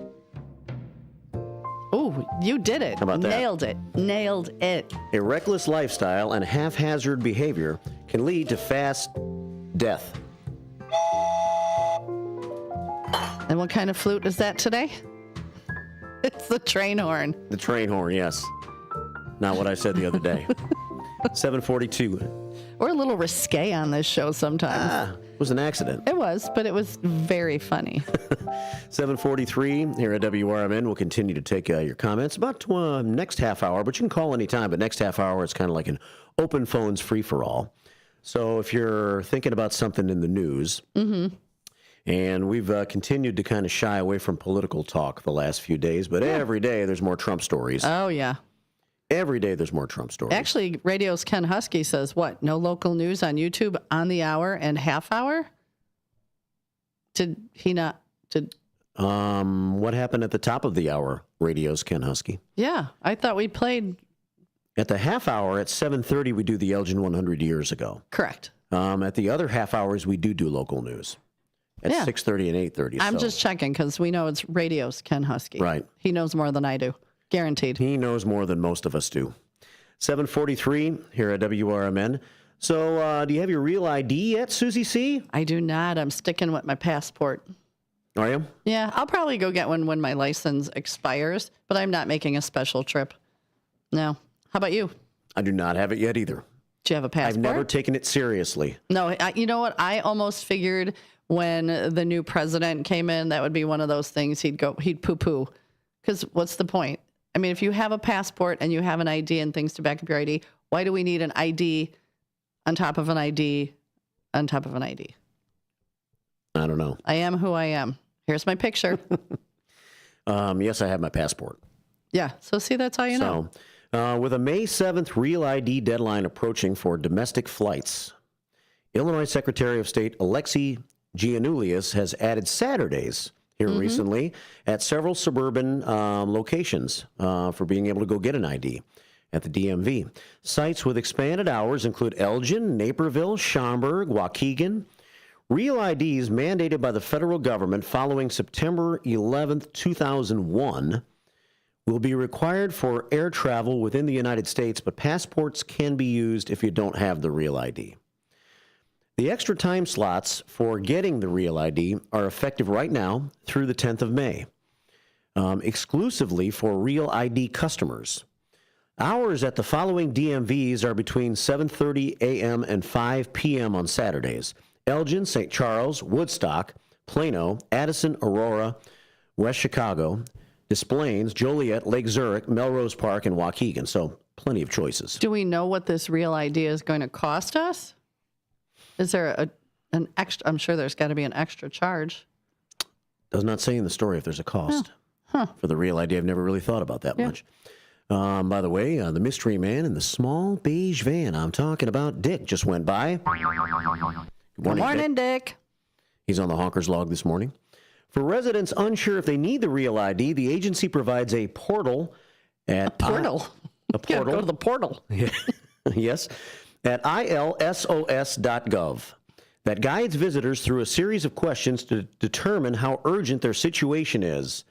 Oh, you did it. How about that? Nailed it. A reckless lifestyle and haphazard behavior can lead to fast death. And what kind of flute is that today? It's the train horn. The train horn, yes. Not what I said the other day. 742. We're a little risque on this show sometimes. It was an accident. It was, but it was very funny. 743 here at WRMN. We'll continue to take your comments about next half hour, but you can call anytime. But next half hour, it's kind of like an open phones free-for-all. So if you're thinking about something in the news, and we've continued to kind of shy away from political talk the last few days, but every day there's more Trump stories. Oh, yeah. Every day there's more Trump stories. Actually, radio's Ken Husky says, what, no local news on YouTube on the hour and half hour? Did he not? What happened at the top of the hour? Radio's Ken Husky. Yeah, I thought we played. At the half hour at 7:30, we do the Elgin 100 years ago. Correct. At the other half hours, we do local news at 6:30 and 8:30. I'm just checking because we know it's radio's Ken Husky. Right. He knows more than I do. Guaranteed. He knows more than most of us do. 743 here at WRMN. So, do you have your real ID yet, Susie C? I do not. I'm sticking with my passport. Are you? Yeah, I'll probably go get one when my license expires, but I'm not making a special trip. No. How about you? I do not have it yet either. Do you have a passport? I've never taken it seriously. No, you know what? I almost figured when the new president came in, that would be one of those things he'd poo-poo. Because what's the point? I mean, if you have a passport and you have an ID and things to back up your ID, why do we need an ID on top of an ID on top of an ID? I don't know. I am who I am. Here's my picture. Yes, I have my passport. Yeah. So see, that's how you know. With a May 7th Real ID deadline approaching for domestic flights, Illinois Secretary of State Alexei Giannoulias has added Saturdays here recently at several suburban locations for being able to go get an ID at the DMV. Sites with expanded hours include Elgin, Naperville, Schaumburg, Waukegan. Real IDs mandated by the federal government following September 11th, 2001 will be required for air travel within the United States, but passports can be used if you don't have the Real ID. The extra time slots for getting the Real ID are effective right now through the 10th of May, exclusively for Real ID customers. Hours at the following DMVs are between 7:30 a.m. and 5 p.m. on Saturdays. Elgin, St. Charles, Woodstock, Plano, Addison, Aurora, West Chicago, Des Plaines, Joliet, Lake Zurich, Melrose Park, and Waukegan. So plenty of choices. Do we know what this Real ID is going to cost us? Is there an extra? I'm sure there's got to be an extra charge. Does not say in the story if there's a cost for the Real ID. I've never really thought about that much. By the way, the mystery man in the small beige van I'm talking about, Dick, just went by. Good morning, Dick. He's on the Honker's Log this morning. For residents unsure if they need the Real ID, the agency provides a portal at... A portal? A portal. Yeah, go to the portal. Yes. At ilsos.gov that guides visitors through a series of questions to determine how urgent their situation is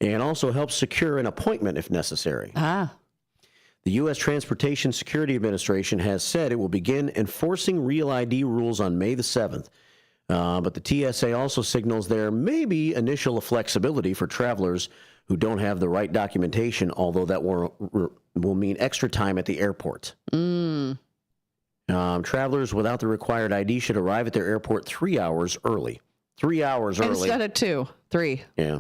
and also helps secure an appointment if necessary. The U.S. Transportation Security Administration has said it will begin enforcing Real ID rules on May the 7th. But the TSA also signals there may be initial flexibility for travelers who don't have the right documentation, although that will mean extra time at the airport. Travelers without the required ID should arrive at their airport 3 hours early. 3 hours early. Instead of 2, 3. Yeah.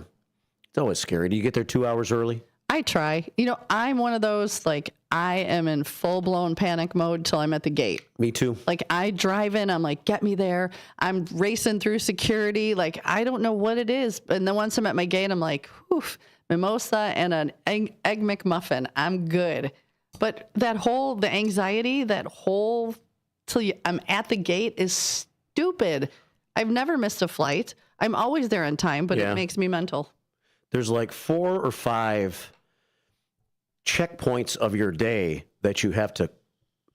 It's always scary. Do you get there 2 hours early? I try. You know, I'm one of those, like, I am in full-blown panic mode till I'm at the gate. Me too. Like, I drive in, I'm like, get me there. I'm racing through security. Like, I don't know what it is. And then once I'm at my gate, I'm like, oof, mimosa and an egg McMuffin. I'm good. But the anxiety, till I'm at the gate is stupid. I've never missed a flight. I'm always there on time, but it makes me mental. There's like 4 or 5 checkpoints of your day that you have to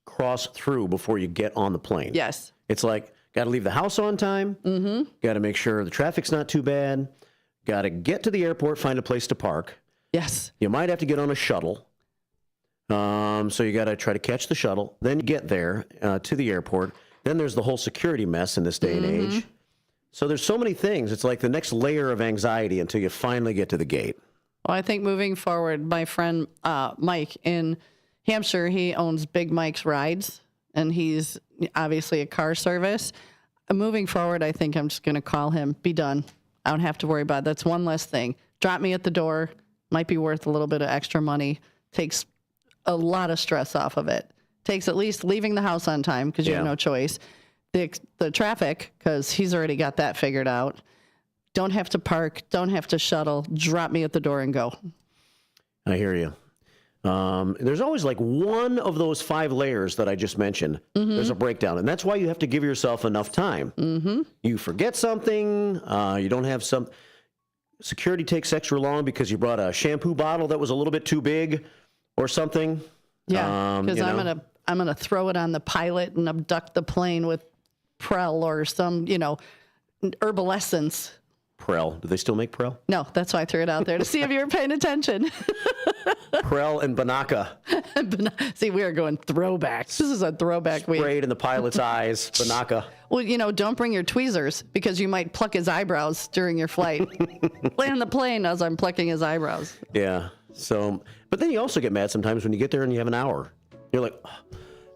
cross through before you get on the plane. Yes. It's like, got to leave the house on time. Got to make sure the traffic's not too bad. Got to get to the airport, find a place to park. Yes. You might have to get on a shuttle. So you got to try to catch the shuttle. Then you get there to the airport. Then there's the whole security mess in this day and age. So there's so many things. It's like the next layer of anxiety until you finally get to the gate. Well, I think moving forward, my friend Mike in Hampshire, he owns Big Mike's Rides, and he's obviously a car service. Moving forward, I think I'm just going to call him, be done. I don't have to worry about it. That's one less thing. Drop me at the door. Might be worth a little bit of extra money. Takes a lot of stress off of it. Takes at least leaving the house on time because you have no choice. The traffic, because he's already got that figured out. Don't have to park, don't have to shuttle, drop me at the door and go. I hear you. There's always like one of those 5 layers that I just mentioned. There's a breakdown, and that's why you have to give yourself enough time. You forget something, you don't have some... Security takes extra long because you brought a shampoo bottle that was a little bit too big or something. Yeah, because I'm gonna throw it on the pilot and abduct the plane with Prel or some, herbal essence. Prel. Do they still make Prel? No, that's why I threw it out there to see if you were paying attention. Prel and Banaka. See, we are going throwbacks. This is a throwback week. Sprayed in the pilot's eyes, Banaka. Well, don't bring your tweezers because you might pluck his eyebrows during your flight. Land the plane as I'm plucking his eyebrows. Yeah. So, but then you also get mad sometimes when you get there and you have an hour. You're like,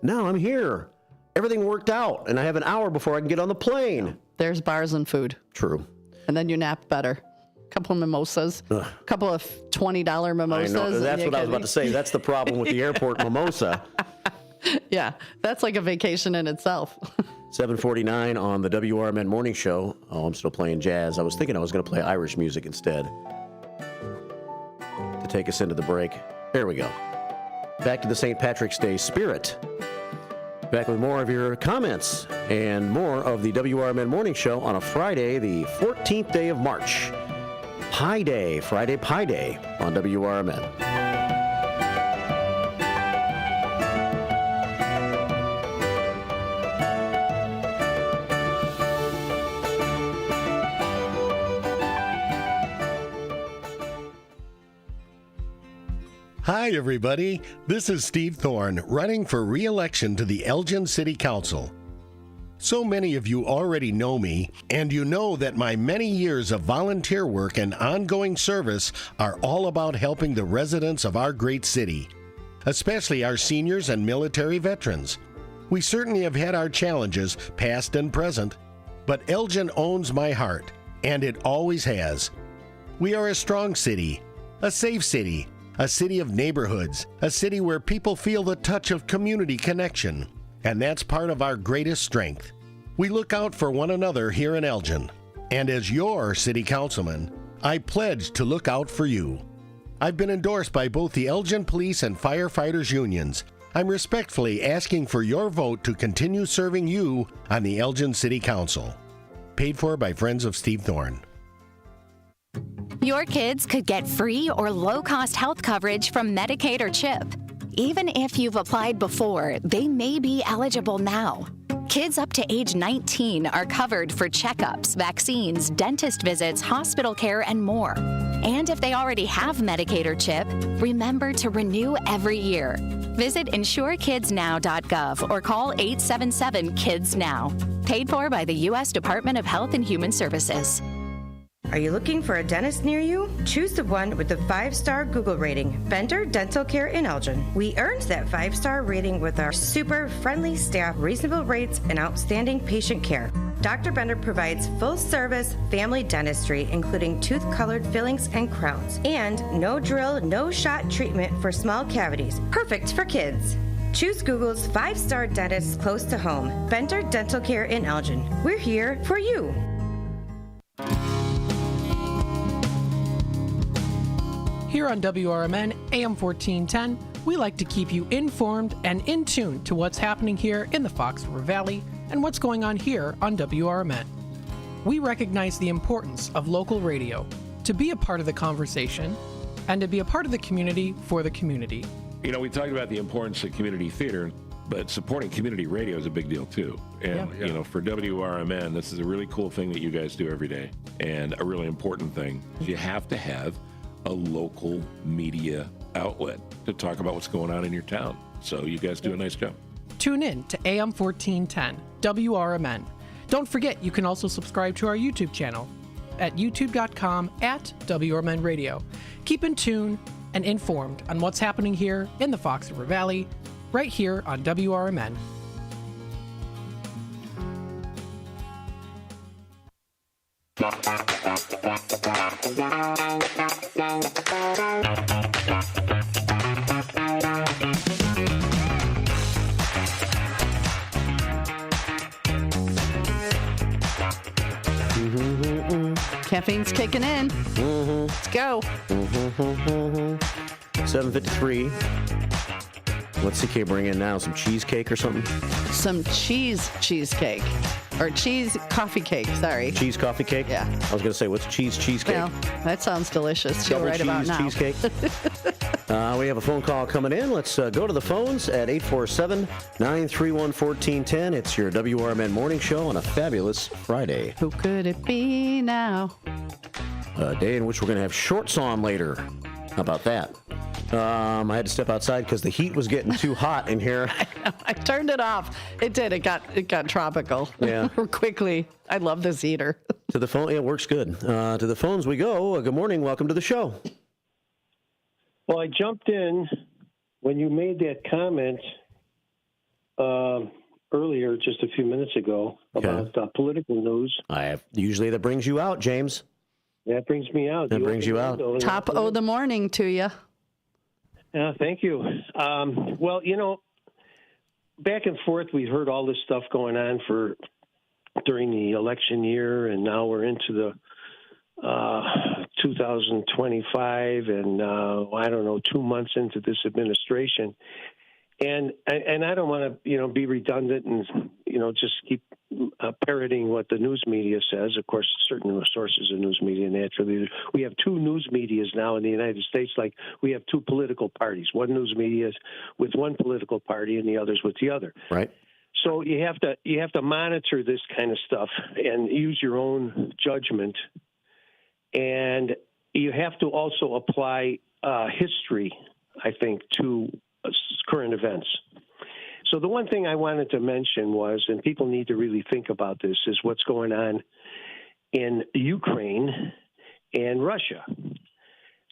no, I'm here. Everything worked out, and I have an hour before I can get on the plane. There's bars and food. True. And then you nap better. A couple of mimosas. A couple of $20 mimosas. I know. That's what I was about to say. That's the problem with the airport mimosa. Yeah. That's like a vacation in itself. 7:49 on the WRMN Morning Show. Oh, I'm still playing jazz. I was thinking I was going to play Irish music instead to take us into the break. There we go. Back to the St. Patrick's Day spirit. Back with more of your comments and more of the WRMN Morning Show on a Friday, the 14th day of March. Pie Day, Friday Pie Day on WRMN. Hi, everybody. This is Steve Thorne, running for re-election to the Elgin City Council. So many of you already know me, and you know that my many years of volunteer work and ongoing service are all about helping the residents of our great city, especially our seniors and military veterans. We certainly have had our challenges, past and present, but Elgin owns my heart, and it always has. We are a strong city, a safe city, a city of neighborhoods, a city where people feel the touch of community connection. And that's part of our greatest strength. We look out for one another here in Elgin. And as your city councilman, I pledge to look out for you. I've been endorsed by both the Elgin Police and Firefighters Unions. I'm respectfully asking for your vote to continue serving you on the Elgin City Council. Paid for by Friends of Steve Thorne. Your kids could get free or low-cost health coverage from Medicaid or CHIP. Even if you've applied before, they may be eligible now. Kids up to age 19 are covered for checkups, vaccines, dentist visits, hospital care, and more. And if they already have Medicaid or CHIP, remember to renew every year. Visit insurekidsnow.gov or call 877-KIDS-NOW. Paid for by the U.S. Department of Health and Human Services. Are you looking for a dentist near you? Choose the one with the 5-star Google rating, Bender Dental Care in Elgin. We earned that 5-star rating with our super friendly staff, reasonable rates, and outstanding patient care. Dr. Bender provides full-service family dentistry, including tooth-colored fillings and crowns, and no drill, no shot treatment for small cavities, perfect for kids. Choose Google's 5-star dentist close to home, Bender Dental Care in Elgin. We're here for you. Here on WRMN AM 1410, we like to keep you informed and in tune to what's happening here in the Fox River Valley and what's going on here on WRMN. We recognize the importance of local radio to be a part of the conversation and to be a part of the community for the community. You know, we talked about the importance of community theater, but supporting community radio is a big deal too. And, you know, for WRMN, this is a really cool thing that you guys do every day, and a really important thing. You have to have a local media outlet to talk about what's going on in your town. So you guys do a nice job. Tune in to AM 1410, WRMN. Don't forget, you can also subscribe to our YouTube channel at youtube.com/WRMN Radio. Keep in tune and informed on what's happening here in the Fox River Valley, right here on WRMN. Caffeine's kicking in. Let's go. 7:53. What's CK bring in now? Some cheesecake or something? Some cheesecake. Or cheese coffee cake, sorry. Cheese coffee cake? Yeah. I was going to say, what's cheesecake? Well, that sounds delicious too, Double right cheese about now. Cheesecake. We have a phone call coming in. Let's go to the phones at 847-931-1410. It's your WRMN Morning Show on a fabulous Friday. Who could it be now? A day in which we're going to have shorts on later. How about that? I had to step outside because the heat was getting too hot in here. I turned it off. It did. It got tropical. Yeah. Quickly. I love this heater. To the phone. Yeah, it works good. To the phones we go. Good morning. Welcome to the show. Well, I jumped in when you made that comment earlier, just a few minutes ago, about political news. Usually that brings you out, James. That brings me out. That brings you out. Top of the morning to you. Thank you. Well, you know, back and forth, we heard all this stuff going on during the election year, and now we're into the 2025, and I don't know, 2 months into this administration, and I don't want to be redundant and just keep parroting what the news media says. Of course, certain sources of news media, naturally, we have two news medias now in the United States. Like we have two political parties. One news media is with one political party, and the other's with the other. Right. So you have to monitor this kind of stuff and use your own judgment. And you have to also apply history, I think, to current events. So the one thing I wanted to mention was, and people need to really think about this, is what's going on in Ukraine and Russia.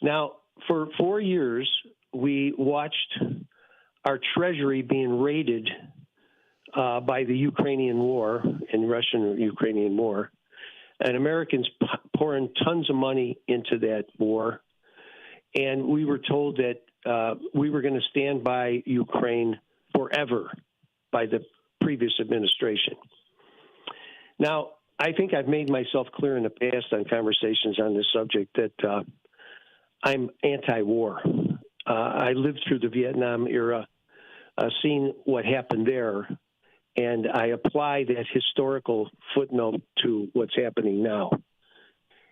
Now, for 4 years, we watched our treasury being raided by the Ukrainian war and Russian-Ukrainian war, and Americans pouring tons of money into that war. And we were told that we were going to stand by Ukraine forever by the previous administration. Now, I think I've made myself clear in the past on conversations on this subject that I'm anti-war. I lived through the Vietnam era, seen what happened there, and I apply that historical footnote to what's happening now.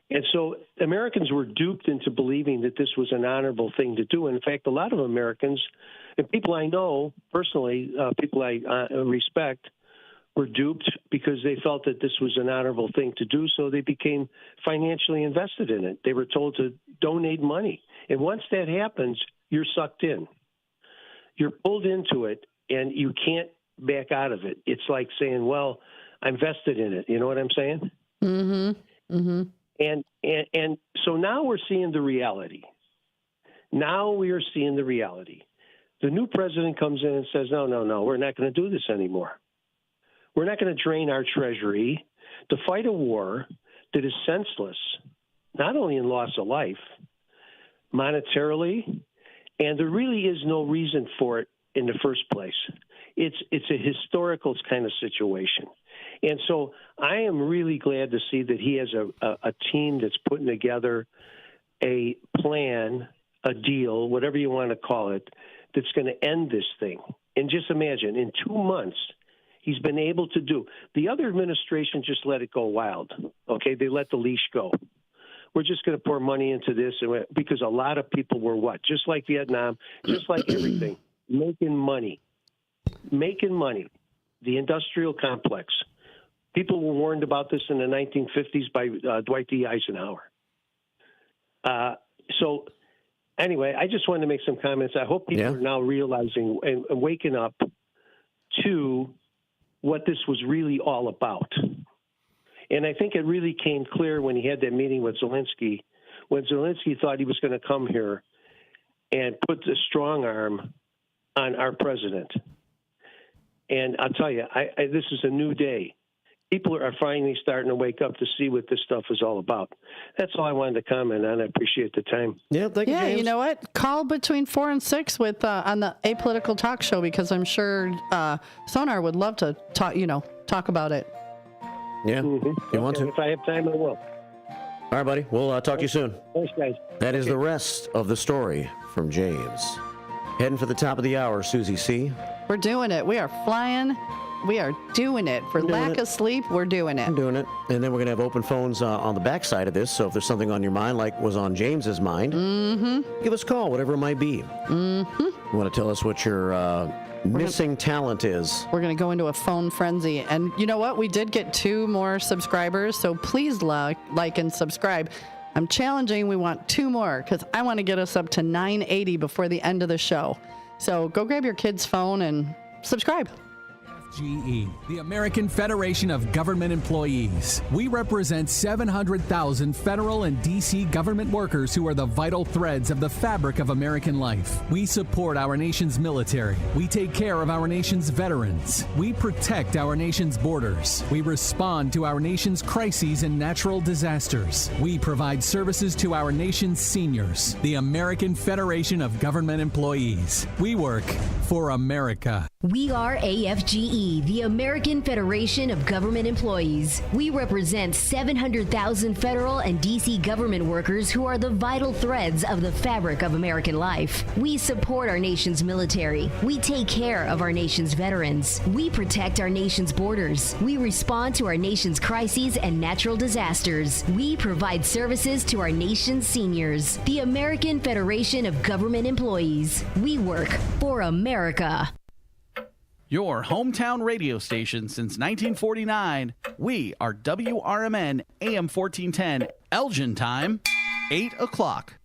And so Americans were duped into believing that this was an honorable thing to do. And in fact, a lot of Americans, and people I know personally, people I respect, were duped because they felt that this was an honorable thing to do, so they became financially invested in it. They were told to donate money. And once that happens, you're sucked in. You're pulled into it, and you can't back out of it. It's like saying, well, I'm vested in it. You know what I'm saying? Mm-hmm. Mm-hmm. And so now we're seeing the reality. Now we are seeing the reality. The new president comes in and says, no, we're not going to do this anymore. We're not going to drain our treasury to fight a war that is senseless, not only in loss of life, monetarily, and there really is no reason for it in the first place. It's a historical kind of situation. And so I am really glad to see that he has a team that's putting together a plan, a deal, whatever you want to call it, that's going to end this thing. And just imagine, in 2 months, he's been able to do. The other administration just let it go wild. Okay, they let the leash go. We're just going to pour money into this because a lot of people were what? Just like Vietnam, just like everything, making money. The industrial complex. People were warned about this in the 1950s by Dwight D. Eisenhower. So anyway, I just wanted to make some comments. I hope people are now realizing and waking up to what this was really all about. And I think it really came clear when he had that meeting with Zelensky, when Zelensky thought he was going to come here and put the strong arm on our president. And I'll tell you, this is a new day. People are finally starting to wake up to see what this stuff is all about. That's all I wanted to comment on. I appreciate the time. Yeah, thank you, James. You know what? Call between 4 and 6 with on the Apolitical Talk Show, because I'm sure Sonar would love to talk about it. Yeah, you want to? If I have time, I will. All right, buddy. We'll talk to you soon. Thanks, guys. That is the rest of the story from James. Heading for the top of the hour, Susie C. We're doing it. We are flying. We are doing it. For lack of sleep, we're doing it. I'm doing it. And then we're going to have open phones on the backside of this. So if there's something on your mind, like was on James's mind, give us a call, whatever it might be. You want to tell us what your missing talent is? We're going to go into a phone frenzy. And you know what? We did get 2 more subscribers. So please like and subscribe. I'm challenging. We want 2 more because I want to get us up to 980 before the end of the show. So go grab your kid's phone and subscribe. AFGE, the American Federation of Government Employees. We represent 700,000 federal and D.C. government workers who are the vital threads of the fabric of American life. We support our nation's military. We take care of our nation's veterans. We protect our nation's borders. We respond to our nation's crises and natural disasters. We provide services to our nation's seniors. The American Federation of Government Employees. We work for America. We are AFGE, the American Federation of Government Employees. We represent 700,000 federal and D.C. government workers who are the vital threads of the fabric of American life. We support our nation's military. We take care of our nation's veterans. We protect our nation's borders. We respond to our nation's crises and natural disasters. We provide services to our nation's seniors. The American Federation of Government Employees. We work for America. Your hometown radio station since 1949. We are WRMN AM 1410, Elgin time, 8 o'clock.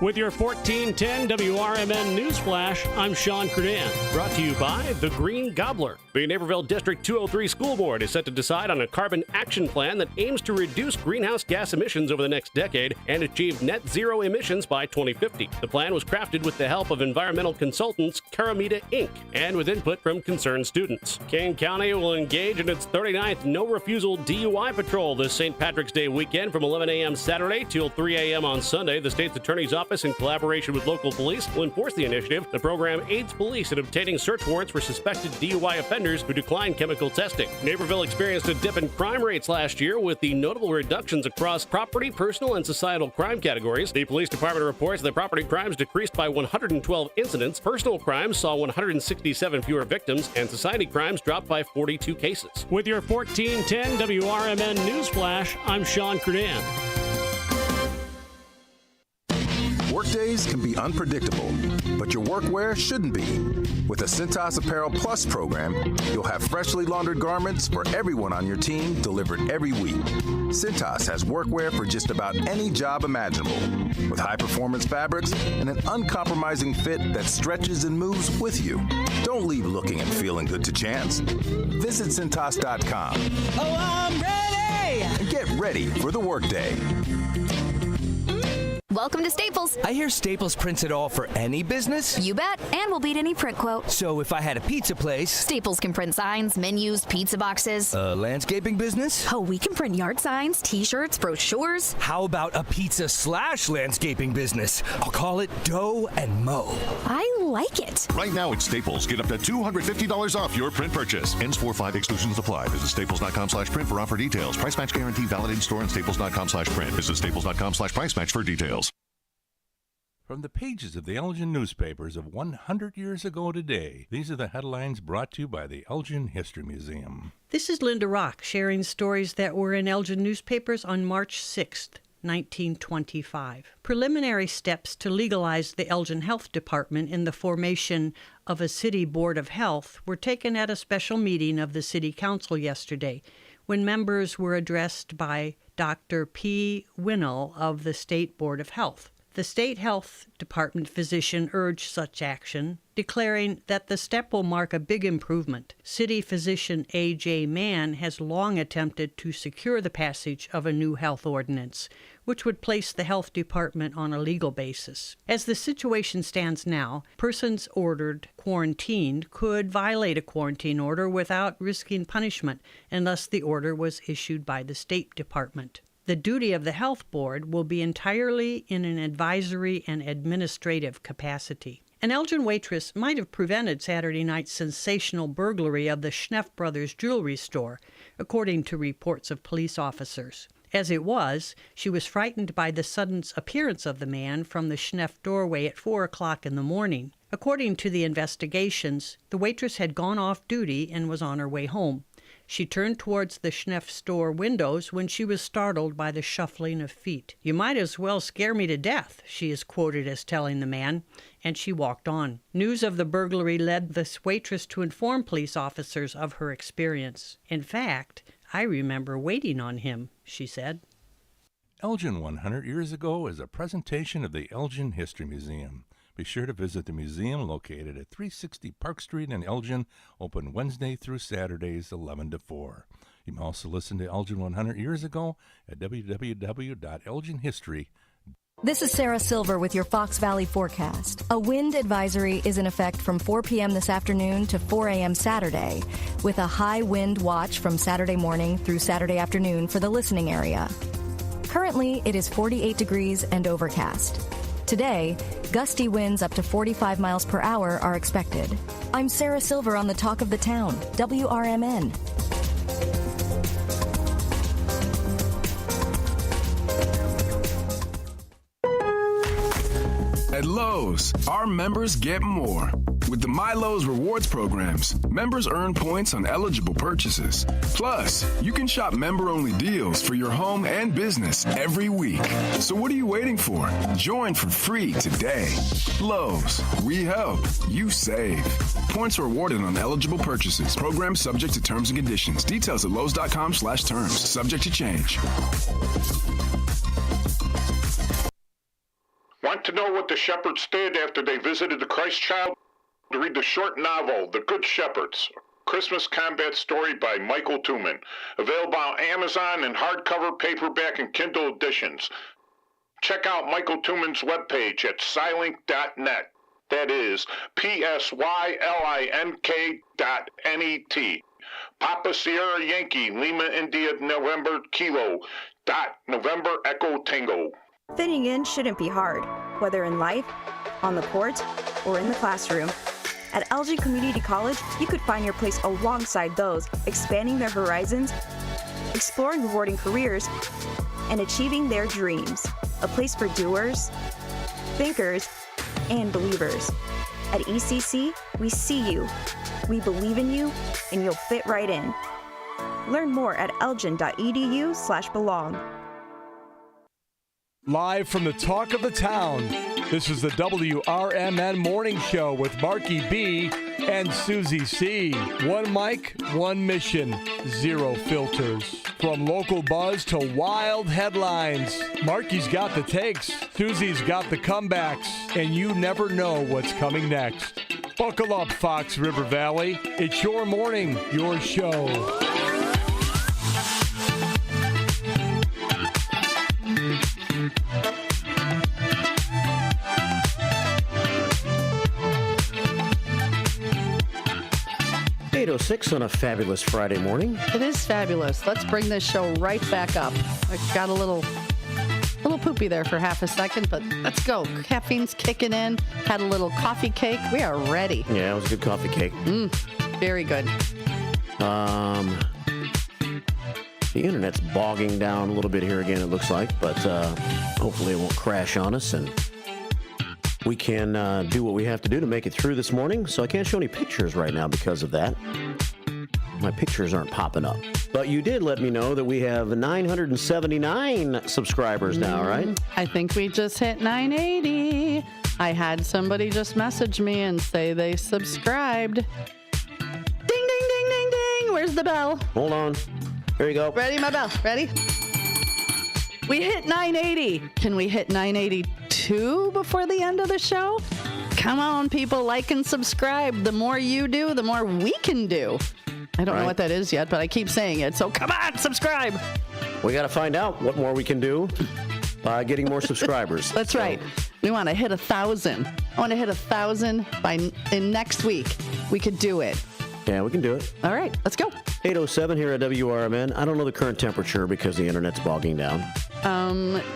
With your 1410 WRMN Newsflash, I'm Sean Credan. Brought to you by The Green Gobbler. The Naperville District 203 School Board is set to decide on a carbon action plan that aims to reduce greenhouse gas emissions over the next decade and achieve net zero emissions by 2050. The plan was crafted with the help of environmental consultants Caramita Inc. and with input from concerned students. Kane County will engage in its 39th No Refusal DUI patrol this St. Patrick's Day weekend from 11 a.m. Saturday till 3 a.m. on Sunday. The state's attorney's office, in collaboration with local police, will enforce the initiative. The program aids police in obtaining search warrants for suspected DUI offenders who decline chemical testing. Naperville experienced a dip in crime rates last year with the notable reductions across property, personal, and societal crime categories. The police department reports that property crimes decreased by 112 incidents, personal crimes saw 167 fewer victims, and society crimes dropped by 42 cases. With your 1410 WRMN Newsflash, I'm Sean Credan. Workdays can be unpredictable, but your workwear shouldn't be. With the Cintas Apparel Plus program, you'll have freshly laundered garments for everyone on your team delivered every week. Cintas has workwear for just about any job imaginable, with high-performance fabrics and an uncompromising fit that stretches and moves with you. Don't leave looking and feeling good to chance. Visit Cintas.com. Oh, I'm ready! And get ready for the workday. Welcome to Staples. I hear Staples prints it all for any business. You bet, and we'll beat any print quote. So if I had a pizza place... Staples can print signs, menus, pizza boxes. A landscaping business? Oh, we can print yard signs, t-shirts, brochures. How about a pizza/landscaping business? I'll call it Dough and Mo. I like it. Right now at Staples, get up to $250 off your print purchase. Ends 4/5, exclusions apply. Visit staples.com/print for offer details. Price match guarantee valid in store and staples.com/print. Visit staples.com/price match for details. From the pages of the Elgin newspapers of 100 years ago today, these are the headlines brought to you by the Elgin History Museum. This is Linda Rock sharing stories that were in Elgin newspapers on March 6th, 1925. Preliminary steps to legalize the Elgin Health Department in the formation of a city board of health were taken at a special meeting of the city council yesterday, when members were addressed by Dr. P. Winnell of the State Board of Health. The State Health Department physician urged such action, declaring that the step will mark a big improvement. City physician A.J. Mann has long attempted to secure the passage of a new health ordinance, which would place the health department on a legal basis. As the situation stands now, persons ordered quarantined could violate a quarantine order without risking punishment unless the order was issued by the State Department. The duty of the health board will be entirely in an advisory and administrative capacity. An Elgin waitress might have prevented Saturday night's sensational burglary of the Schneff Brothers jewelry store, according to reports of police officers. As it was, she was frightened by the sudden appearance of the man from the Schneff doorway at 4 o'clock in the morning. According to the investigations, the waitress had gone off duty and was on her way home. She turned towards the Schneff store windows when she was startled by the shuffling of feet. "You might as well scare me to death," she is quoted as telling the man, and she walked on. News of the burglary led this waitress to inform police officers of her experience. "In fact, I remember waiting on him," she said. Elgin 100 Years Ago is a presentation of the Elgin History Museum. Be sure to visit the museum located at 360 Park Street in Elgin, open Wednesday through Saturdays, 11 to 4. You can also listen to Elgin 100 Years Ago at www.elginhistory.com. This is Sarah Silver with your Fox Valley forecast. A wind advisory is in effect from 4 p.m. this afternoon to 4 a.m. Saturday, with a high wind watch from Saturday morning through Saturday afternoon for the listening area. Currently, it is 48 degrees and overcast. Today, gusty winds up to 45 miles per hour are expected. I'm Sarah Silver on the Talk of the Town, WRMN. At Lowe's, our members get more. With the MyLowe's rewards programs, members earn points on eligible purchases. Plus, you can shop member-only deals for your home and business every week. So what are you waiting for? Join for free today. Lowe's, we help, you save. Points are awarded on eligible purchases. Program subject to terms and conditions. Details at lowes.com/terms. Subject to change. Want to know what the shepherds did after they visited the Christ child? Read the short novel, The Good Shepherds, Christmas combat story by Michael Tooman. Available on Amazon in hardcover, paperback, and Kindle editions. Check out Michael Tooman's webpage at Silink.net. That is PSYLINK.net. Papa Sierra Yankee, Lima India November Kilo, November Echo Tango. Fitting in shouldn't be hard, whether in life, on the court, or in the classroom. At Elgin Community College, you could find your place alongside those expanding their horizons, exploring rewarding careers, and achieving their dreams. A place for doers, thinkers, and believers. At ECC, we see you, we believe in you, and you'll fit right in. Learn more at elgin.edu/belong. Live from the Talk of the Town, this is the WRMN Morning Show with Marky B and Susie C. One mic, one mission, zero filters. From local buzz to wild headlines, Marky's got the takes, Susie's got the comebacks, and you never know what's coming next. Buckle up, Fox River Valley. It's your morning, your show. 8:06 on a fabulous Friday morning. It is fabulous. Let's bring this show right back up. I got a little poopy there for half a second, but let's go. Caffeine's kicking in. Had a little coffee cake. We are ready. Yeah, it was a good coffee cake. Very good. The internet's bogging down a little bit here again, it looks like, but hopefully it won't crash on us, and we can do what we have to do to make it through this morning. So I can't show any pictures right now because of that. My pictures aren't popping up. But you did let me know that we have 979 subscribers now, right? I think we just hit 980. I had somebody just message me and say they subscribed. Ding, ding, ding, ding, ding. Where's the bell? Hold on. Here you go. Ready, my bell. Ready? We hit 980. Can we hit 982 before the end of the show? Come on, people, like and subscribe. The more you do, the more we can do. I don't know what that is yet, but I keep saying it. So come on, subscribe. We got to find out what more we can do by getting more subscribers. That's right. We want to hit 1,000. I want to hit 1,000 in next week. We could do it. Yeah, we can do it. All right, let's go. 8:07 here at WRMN. I don't know the current temperature because the internet's bogging down.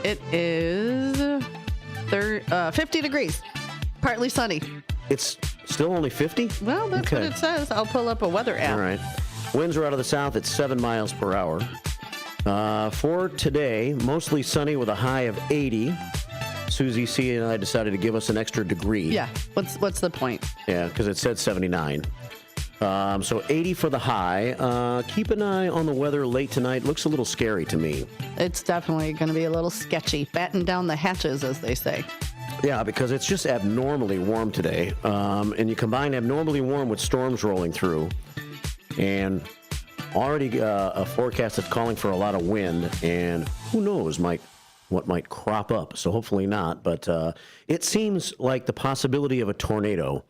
It is 50 degrees. Partly sunny. It's still only 50? Well, that's what it says. I'll pull up a weather app. All right. Winds are out of the south at 7 miles per hour. For today, mostly sunny with a high of 80. Susie C. and I decided to give us an extra degree. Yeah. What's the point? Yeah, because it said 79. So 80 for the high. Keep an eye on the weather late tonight. Looks a little scary to me. It's definitely going to be a little sketchy. Batten down the hatches, as they say. Yeah, because it's just abnormally warm today. And you combine abnormally warm with storms rolling through. And already a forecast that's calling for a lot of wind. And who knows, Mike, what might crop up. So hopefully not, but it seems like the possibility of a tornado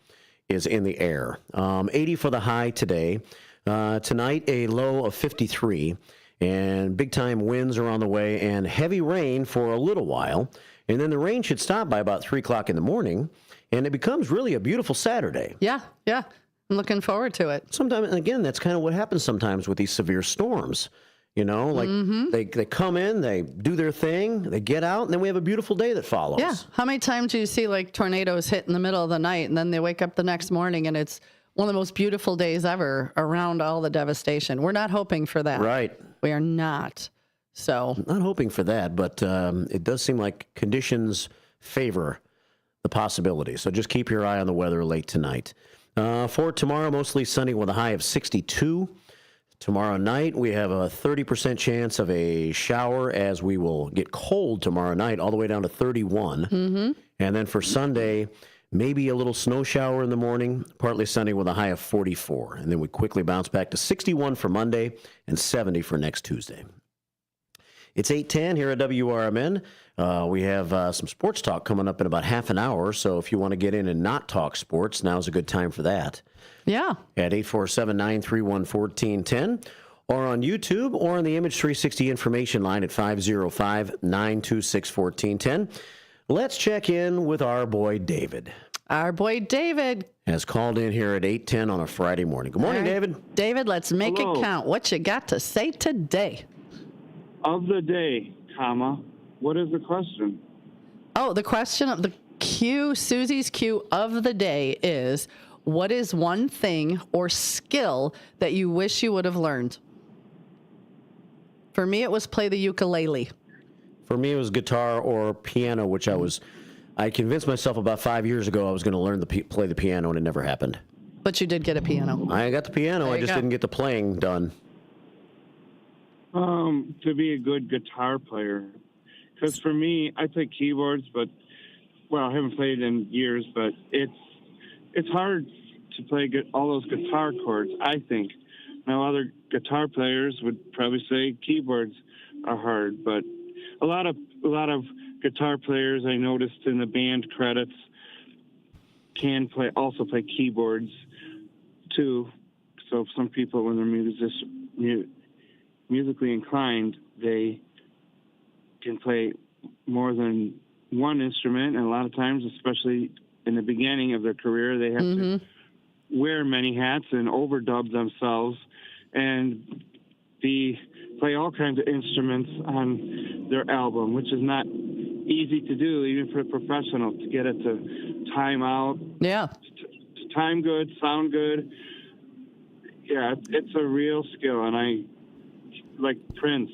is in the air. 80 for the high today. Tonight, a low of 53, and big-time winds are on the way, and heavy rain for a little while. And then the rain should stop by about 3 o'clock in the morning, and it becomes really a beautiful Saturday. Yeah. I'm looking forward to it. Sometimes, and again, that's kind of what happens sometimes with these severe storms. You know, like they come in, they do their thing, they get out, and then we have a beautiful day that follows. Yeah. How many times do you see like tornadoes hit in the middle of the night, and then they wake up the next morning, and it's one of the most beautiful days ever around all the devastation? We're not hoping for that. Right. We are not. So not hoping for that, but it does seem like conditions favor the possibility. So just keep your eye on the weather late tonight. For tomorrow, mostly sunny with a high of 62. Tomorrow night, we have a 30% chance of a shower as we will get cold tomorrow night, all the way down to 31. And then for Sunday, maybe a little snow shower in the morning, partly sunny with a high of 44. And then we quickly bounce back to 61 for Monday and 70 for next Tuesday. It's 8:10 here at WRMN. We have some sports talk coming up in about half an hour, so if you want to get in and not talk sports, now's a good time for that. Yeah. At 847-931-1410, or on YouTube, or on the Image 360 information line at 505-926-1410. Let's check in with our boy David. Our boy David has called in here at 8:10 on a Friday morning. Good morning, David. David, let's make it count. What you got to say today? Of the day, what is the question? Oh, the question of the Susie's Q of the day is, what is one thing or skill that you wish you would have learned? For me, it was play the ukulele. For me, it was guitar or piano, which I convinced myself about 5 years ago I was going to learn to play the piano, and it never happened. But you did get a piano. I got the piano. I just didn't get the playing done. To be a good guitar player. Because for me, I play keyboards, but, I haven't played in years, but it's hard to play all those guitar chords, I think. Now, other guitar players would probably say keyboards are hard, but a lot of guitar players I noticed in the band credits can also play keyboards, too. So some people, when they're musically inclined, they can play more than one instrument, and a lot of times, especially in the beginning of their career, they have to wear many hats and overdub themselves and play all kinds of instruments on their album, which is not easy to do, even for a professional, to get it to time out. Yeah. To time good, sound good. Yeah, it's a real skill, and I like Prince,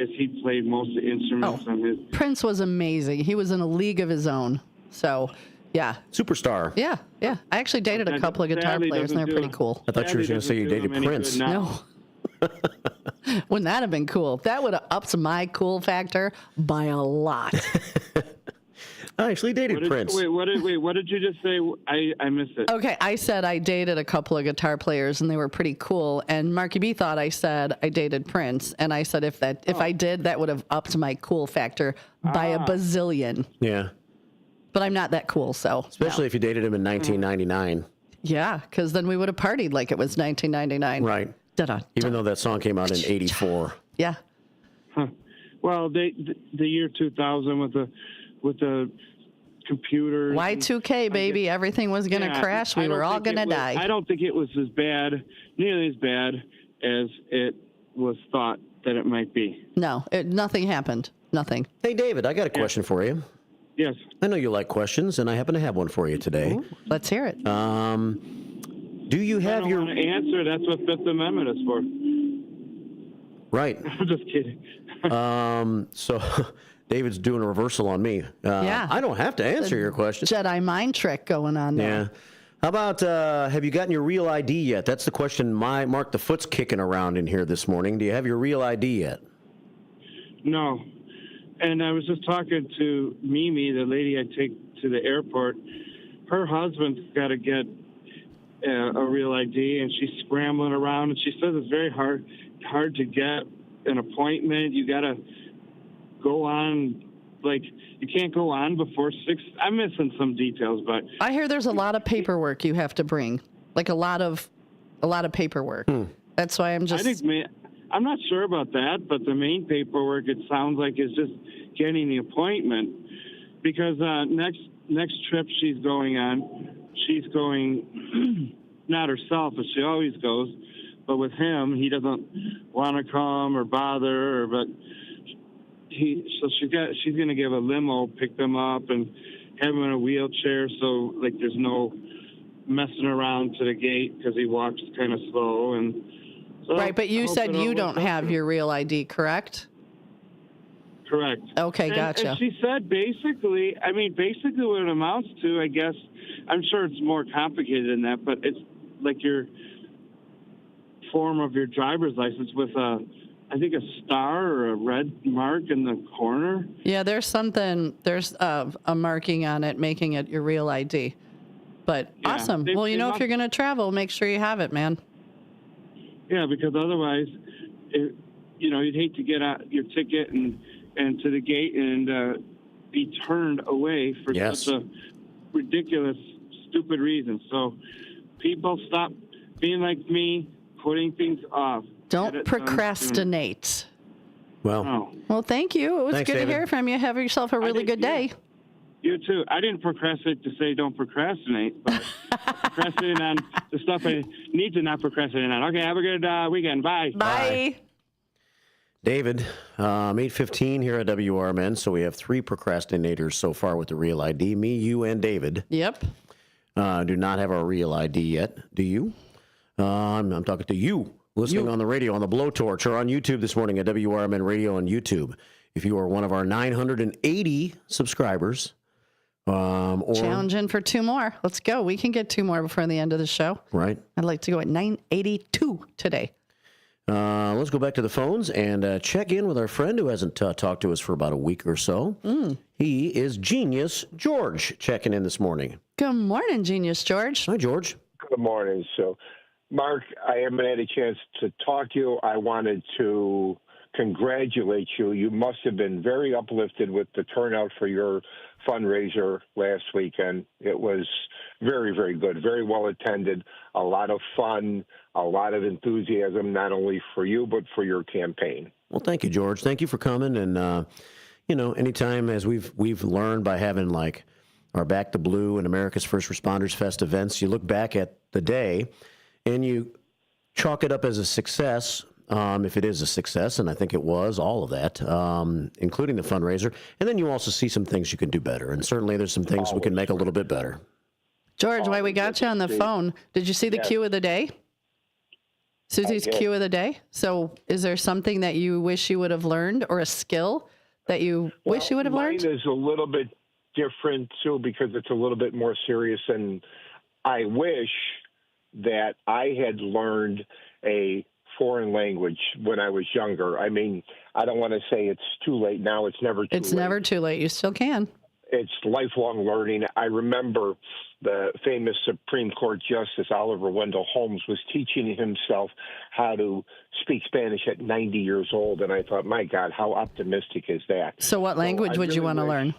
as he played most of the instruments on his. Prince was amazing. He was in a league of his own. So, yeah. Superstar. Yeah. I actually dated a couple of guitar players, and they're pretty cool. I thought you were going to say you dated Prince. No. Wouldn't that have been cool? That would have upped my cool factor by a lot. I actually dated Prince. What did you just say? I missed it. Okay, I said I dated a couple of guitar players, and they were pretty cool. And Marky B thought I said I dated Prince, and I said if I did, that would have upped my cool factor by a bazillion. Yeah. But I'm not that cool, so. Especially if you dated him in 1999. Yeah, because then we would have partied like it was 1999. Right. Even though that song came out in 84. Yeah. Huh. Well, the year 2000 with the computers. Y2K, baby. Everything was going to crash. We were all going to die. I don't think it was nearly as bad as it was thought that it might be. No, nothing happened. Nothing. Hey, David, I got a question for you. Yes. I know you like questions, and I happen to have one for you today. Ooh, let's hear it. Do you have your... I don't want to answer. That's what Fifth Amendment is for. Right. I'm just kidding. So David's doing a reversal on me. Yeah. I don't have to answer your question. Jedi mind trick going on there. Yeah. How about, have you gotten your real ID yet? That's the question Mark the Foot's kicking around in here this morning. Do you have your real ID yet? No. And I was just talking to Mimi, the lady I take to the airport. Her husband's got to get a real ID, and she's scrambling around, and she says it's very hard to get an appointment. You got to go on like you can't go on before 6. I'm missing some details, but I hear there's a lot of paperwork you have to bring, like a lot of paperwork. That's why I'm just. I'm not sure about that, but the main paperwork, it sounds like, is just getting the appointment, because next trip she's going on, she's going not herself as she always goes, but with him. He doesn't want to come or bother her, but she's going to give a limo, pick them up, and have him in a wheelchair, so like there's no messing around to the gate because he walks kind of slow. And so right, but you said you don't have your real ID, correct? Correct. Okay, gotcha. And she said basically what it amounts to, I guess, I'm sure it's more complicated than that, but it's like your form of your driver's license with I think a star or a red mark in the corner. Yeah, there's a marking on it making it your real ID. But yeah, awesome. Well, if you're going to travel, make sure you have it, man. Yeah, because otherwise, you'd hate to get out your ticket and to the gate and be turned away for such a ridiculous, stupid reason. So people stop being like me, putting things off. Don't procrastinate. Well, thank you. It was thanks, good David. to hear from you. Have yourself a really good day. You too. I didn't procrastinate to say don't procrastinate, but procrastinate on the stuff I need to not procrastinate on. Okay, have a good weekend. Bye. Bye. David, 8:15 here at WRMN. So we have 3 procrastinators so far with the real ID. Me, you, and David. Yep. Do not have our real ID yet. Do you? I'm talking to you, listening on the radio, on the Blowtorch, or on YouTube this morning at WRMN Radio on YouTube. If you are one of our 980 subscribers, or challenging for 2 more. Let's go. We can get 2 more before the end of the show. Right. I'd like to go at 982 today. Let's go back to the phones and check in with our friend who hasn't talked to us for about a week or so. He is Genius George, checking in this morning. Good morning, Genius George. Hi, George. Good morning. So, Mark, I haven't had a chance to talk to you. I wanted to congratulate you. You must have been very uplifted with the turnout for your fundraiser last weekend. It was very, very good, very well attended, a lot of fun, a lot of enthusiasm, not only for you, but for your campaign. Well, thank you, George. Thank you for coming. And, anytime, as we've learned by having like our Back to Blue and America's First Responders Fest events, you look back at the day and you chalk it up as a success. If it is a success, and I think it was, all of that, including the fundraiser. And then you also see some things you can do better. And certainly there's some things we can make a little bit better. George, while we got you on the phone, did you see the cue of the day? Susie's cue of the day? So is there something that you wish you would have learned, or a skill that you wish you would have learned? Mine is a little bit different, too, because it's a little bit more serious. And I wish that I had learned a foreign language when I was younger. I mean, I don't want to say it's too late now. It's never too late. It's never too late. You still can. It's lifelong learning. I remember the famous Supreme Court Justice Oliver Wendell Holmes was teaching himself how to speak Spanish at 90 years old. And I thought, my God, how optimistic is that? So what language would you want to learn?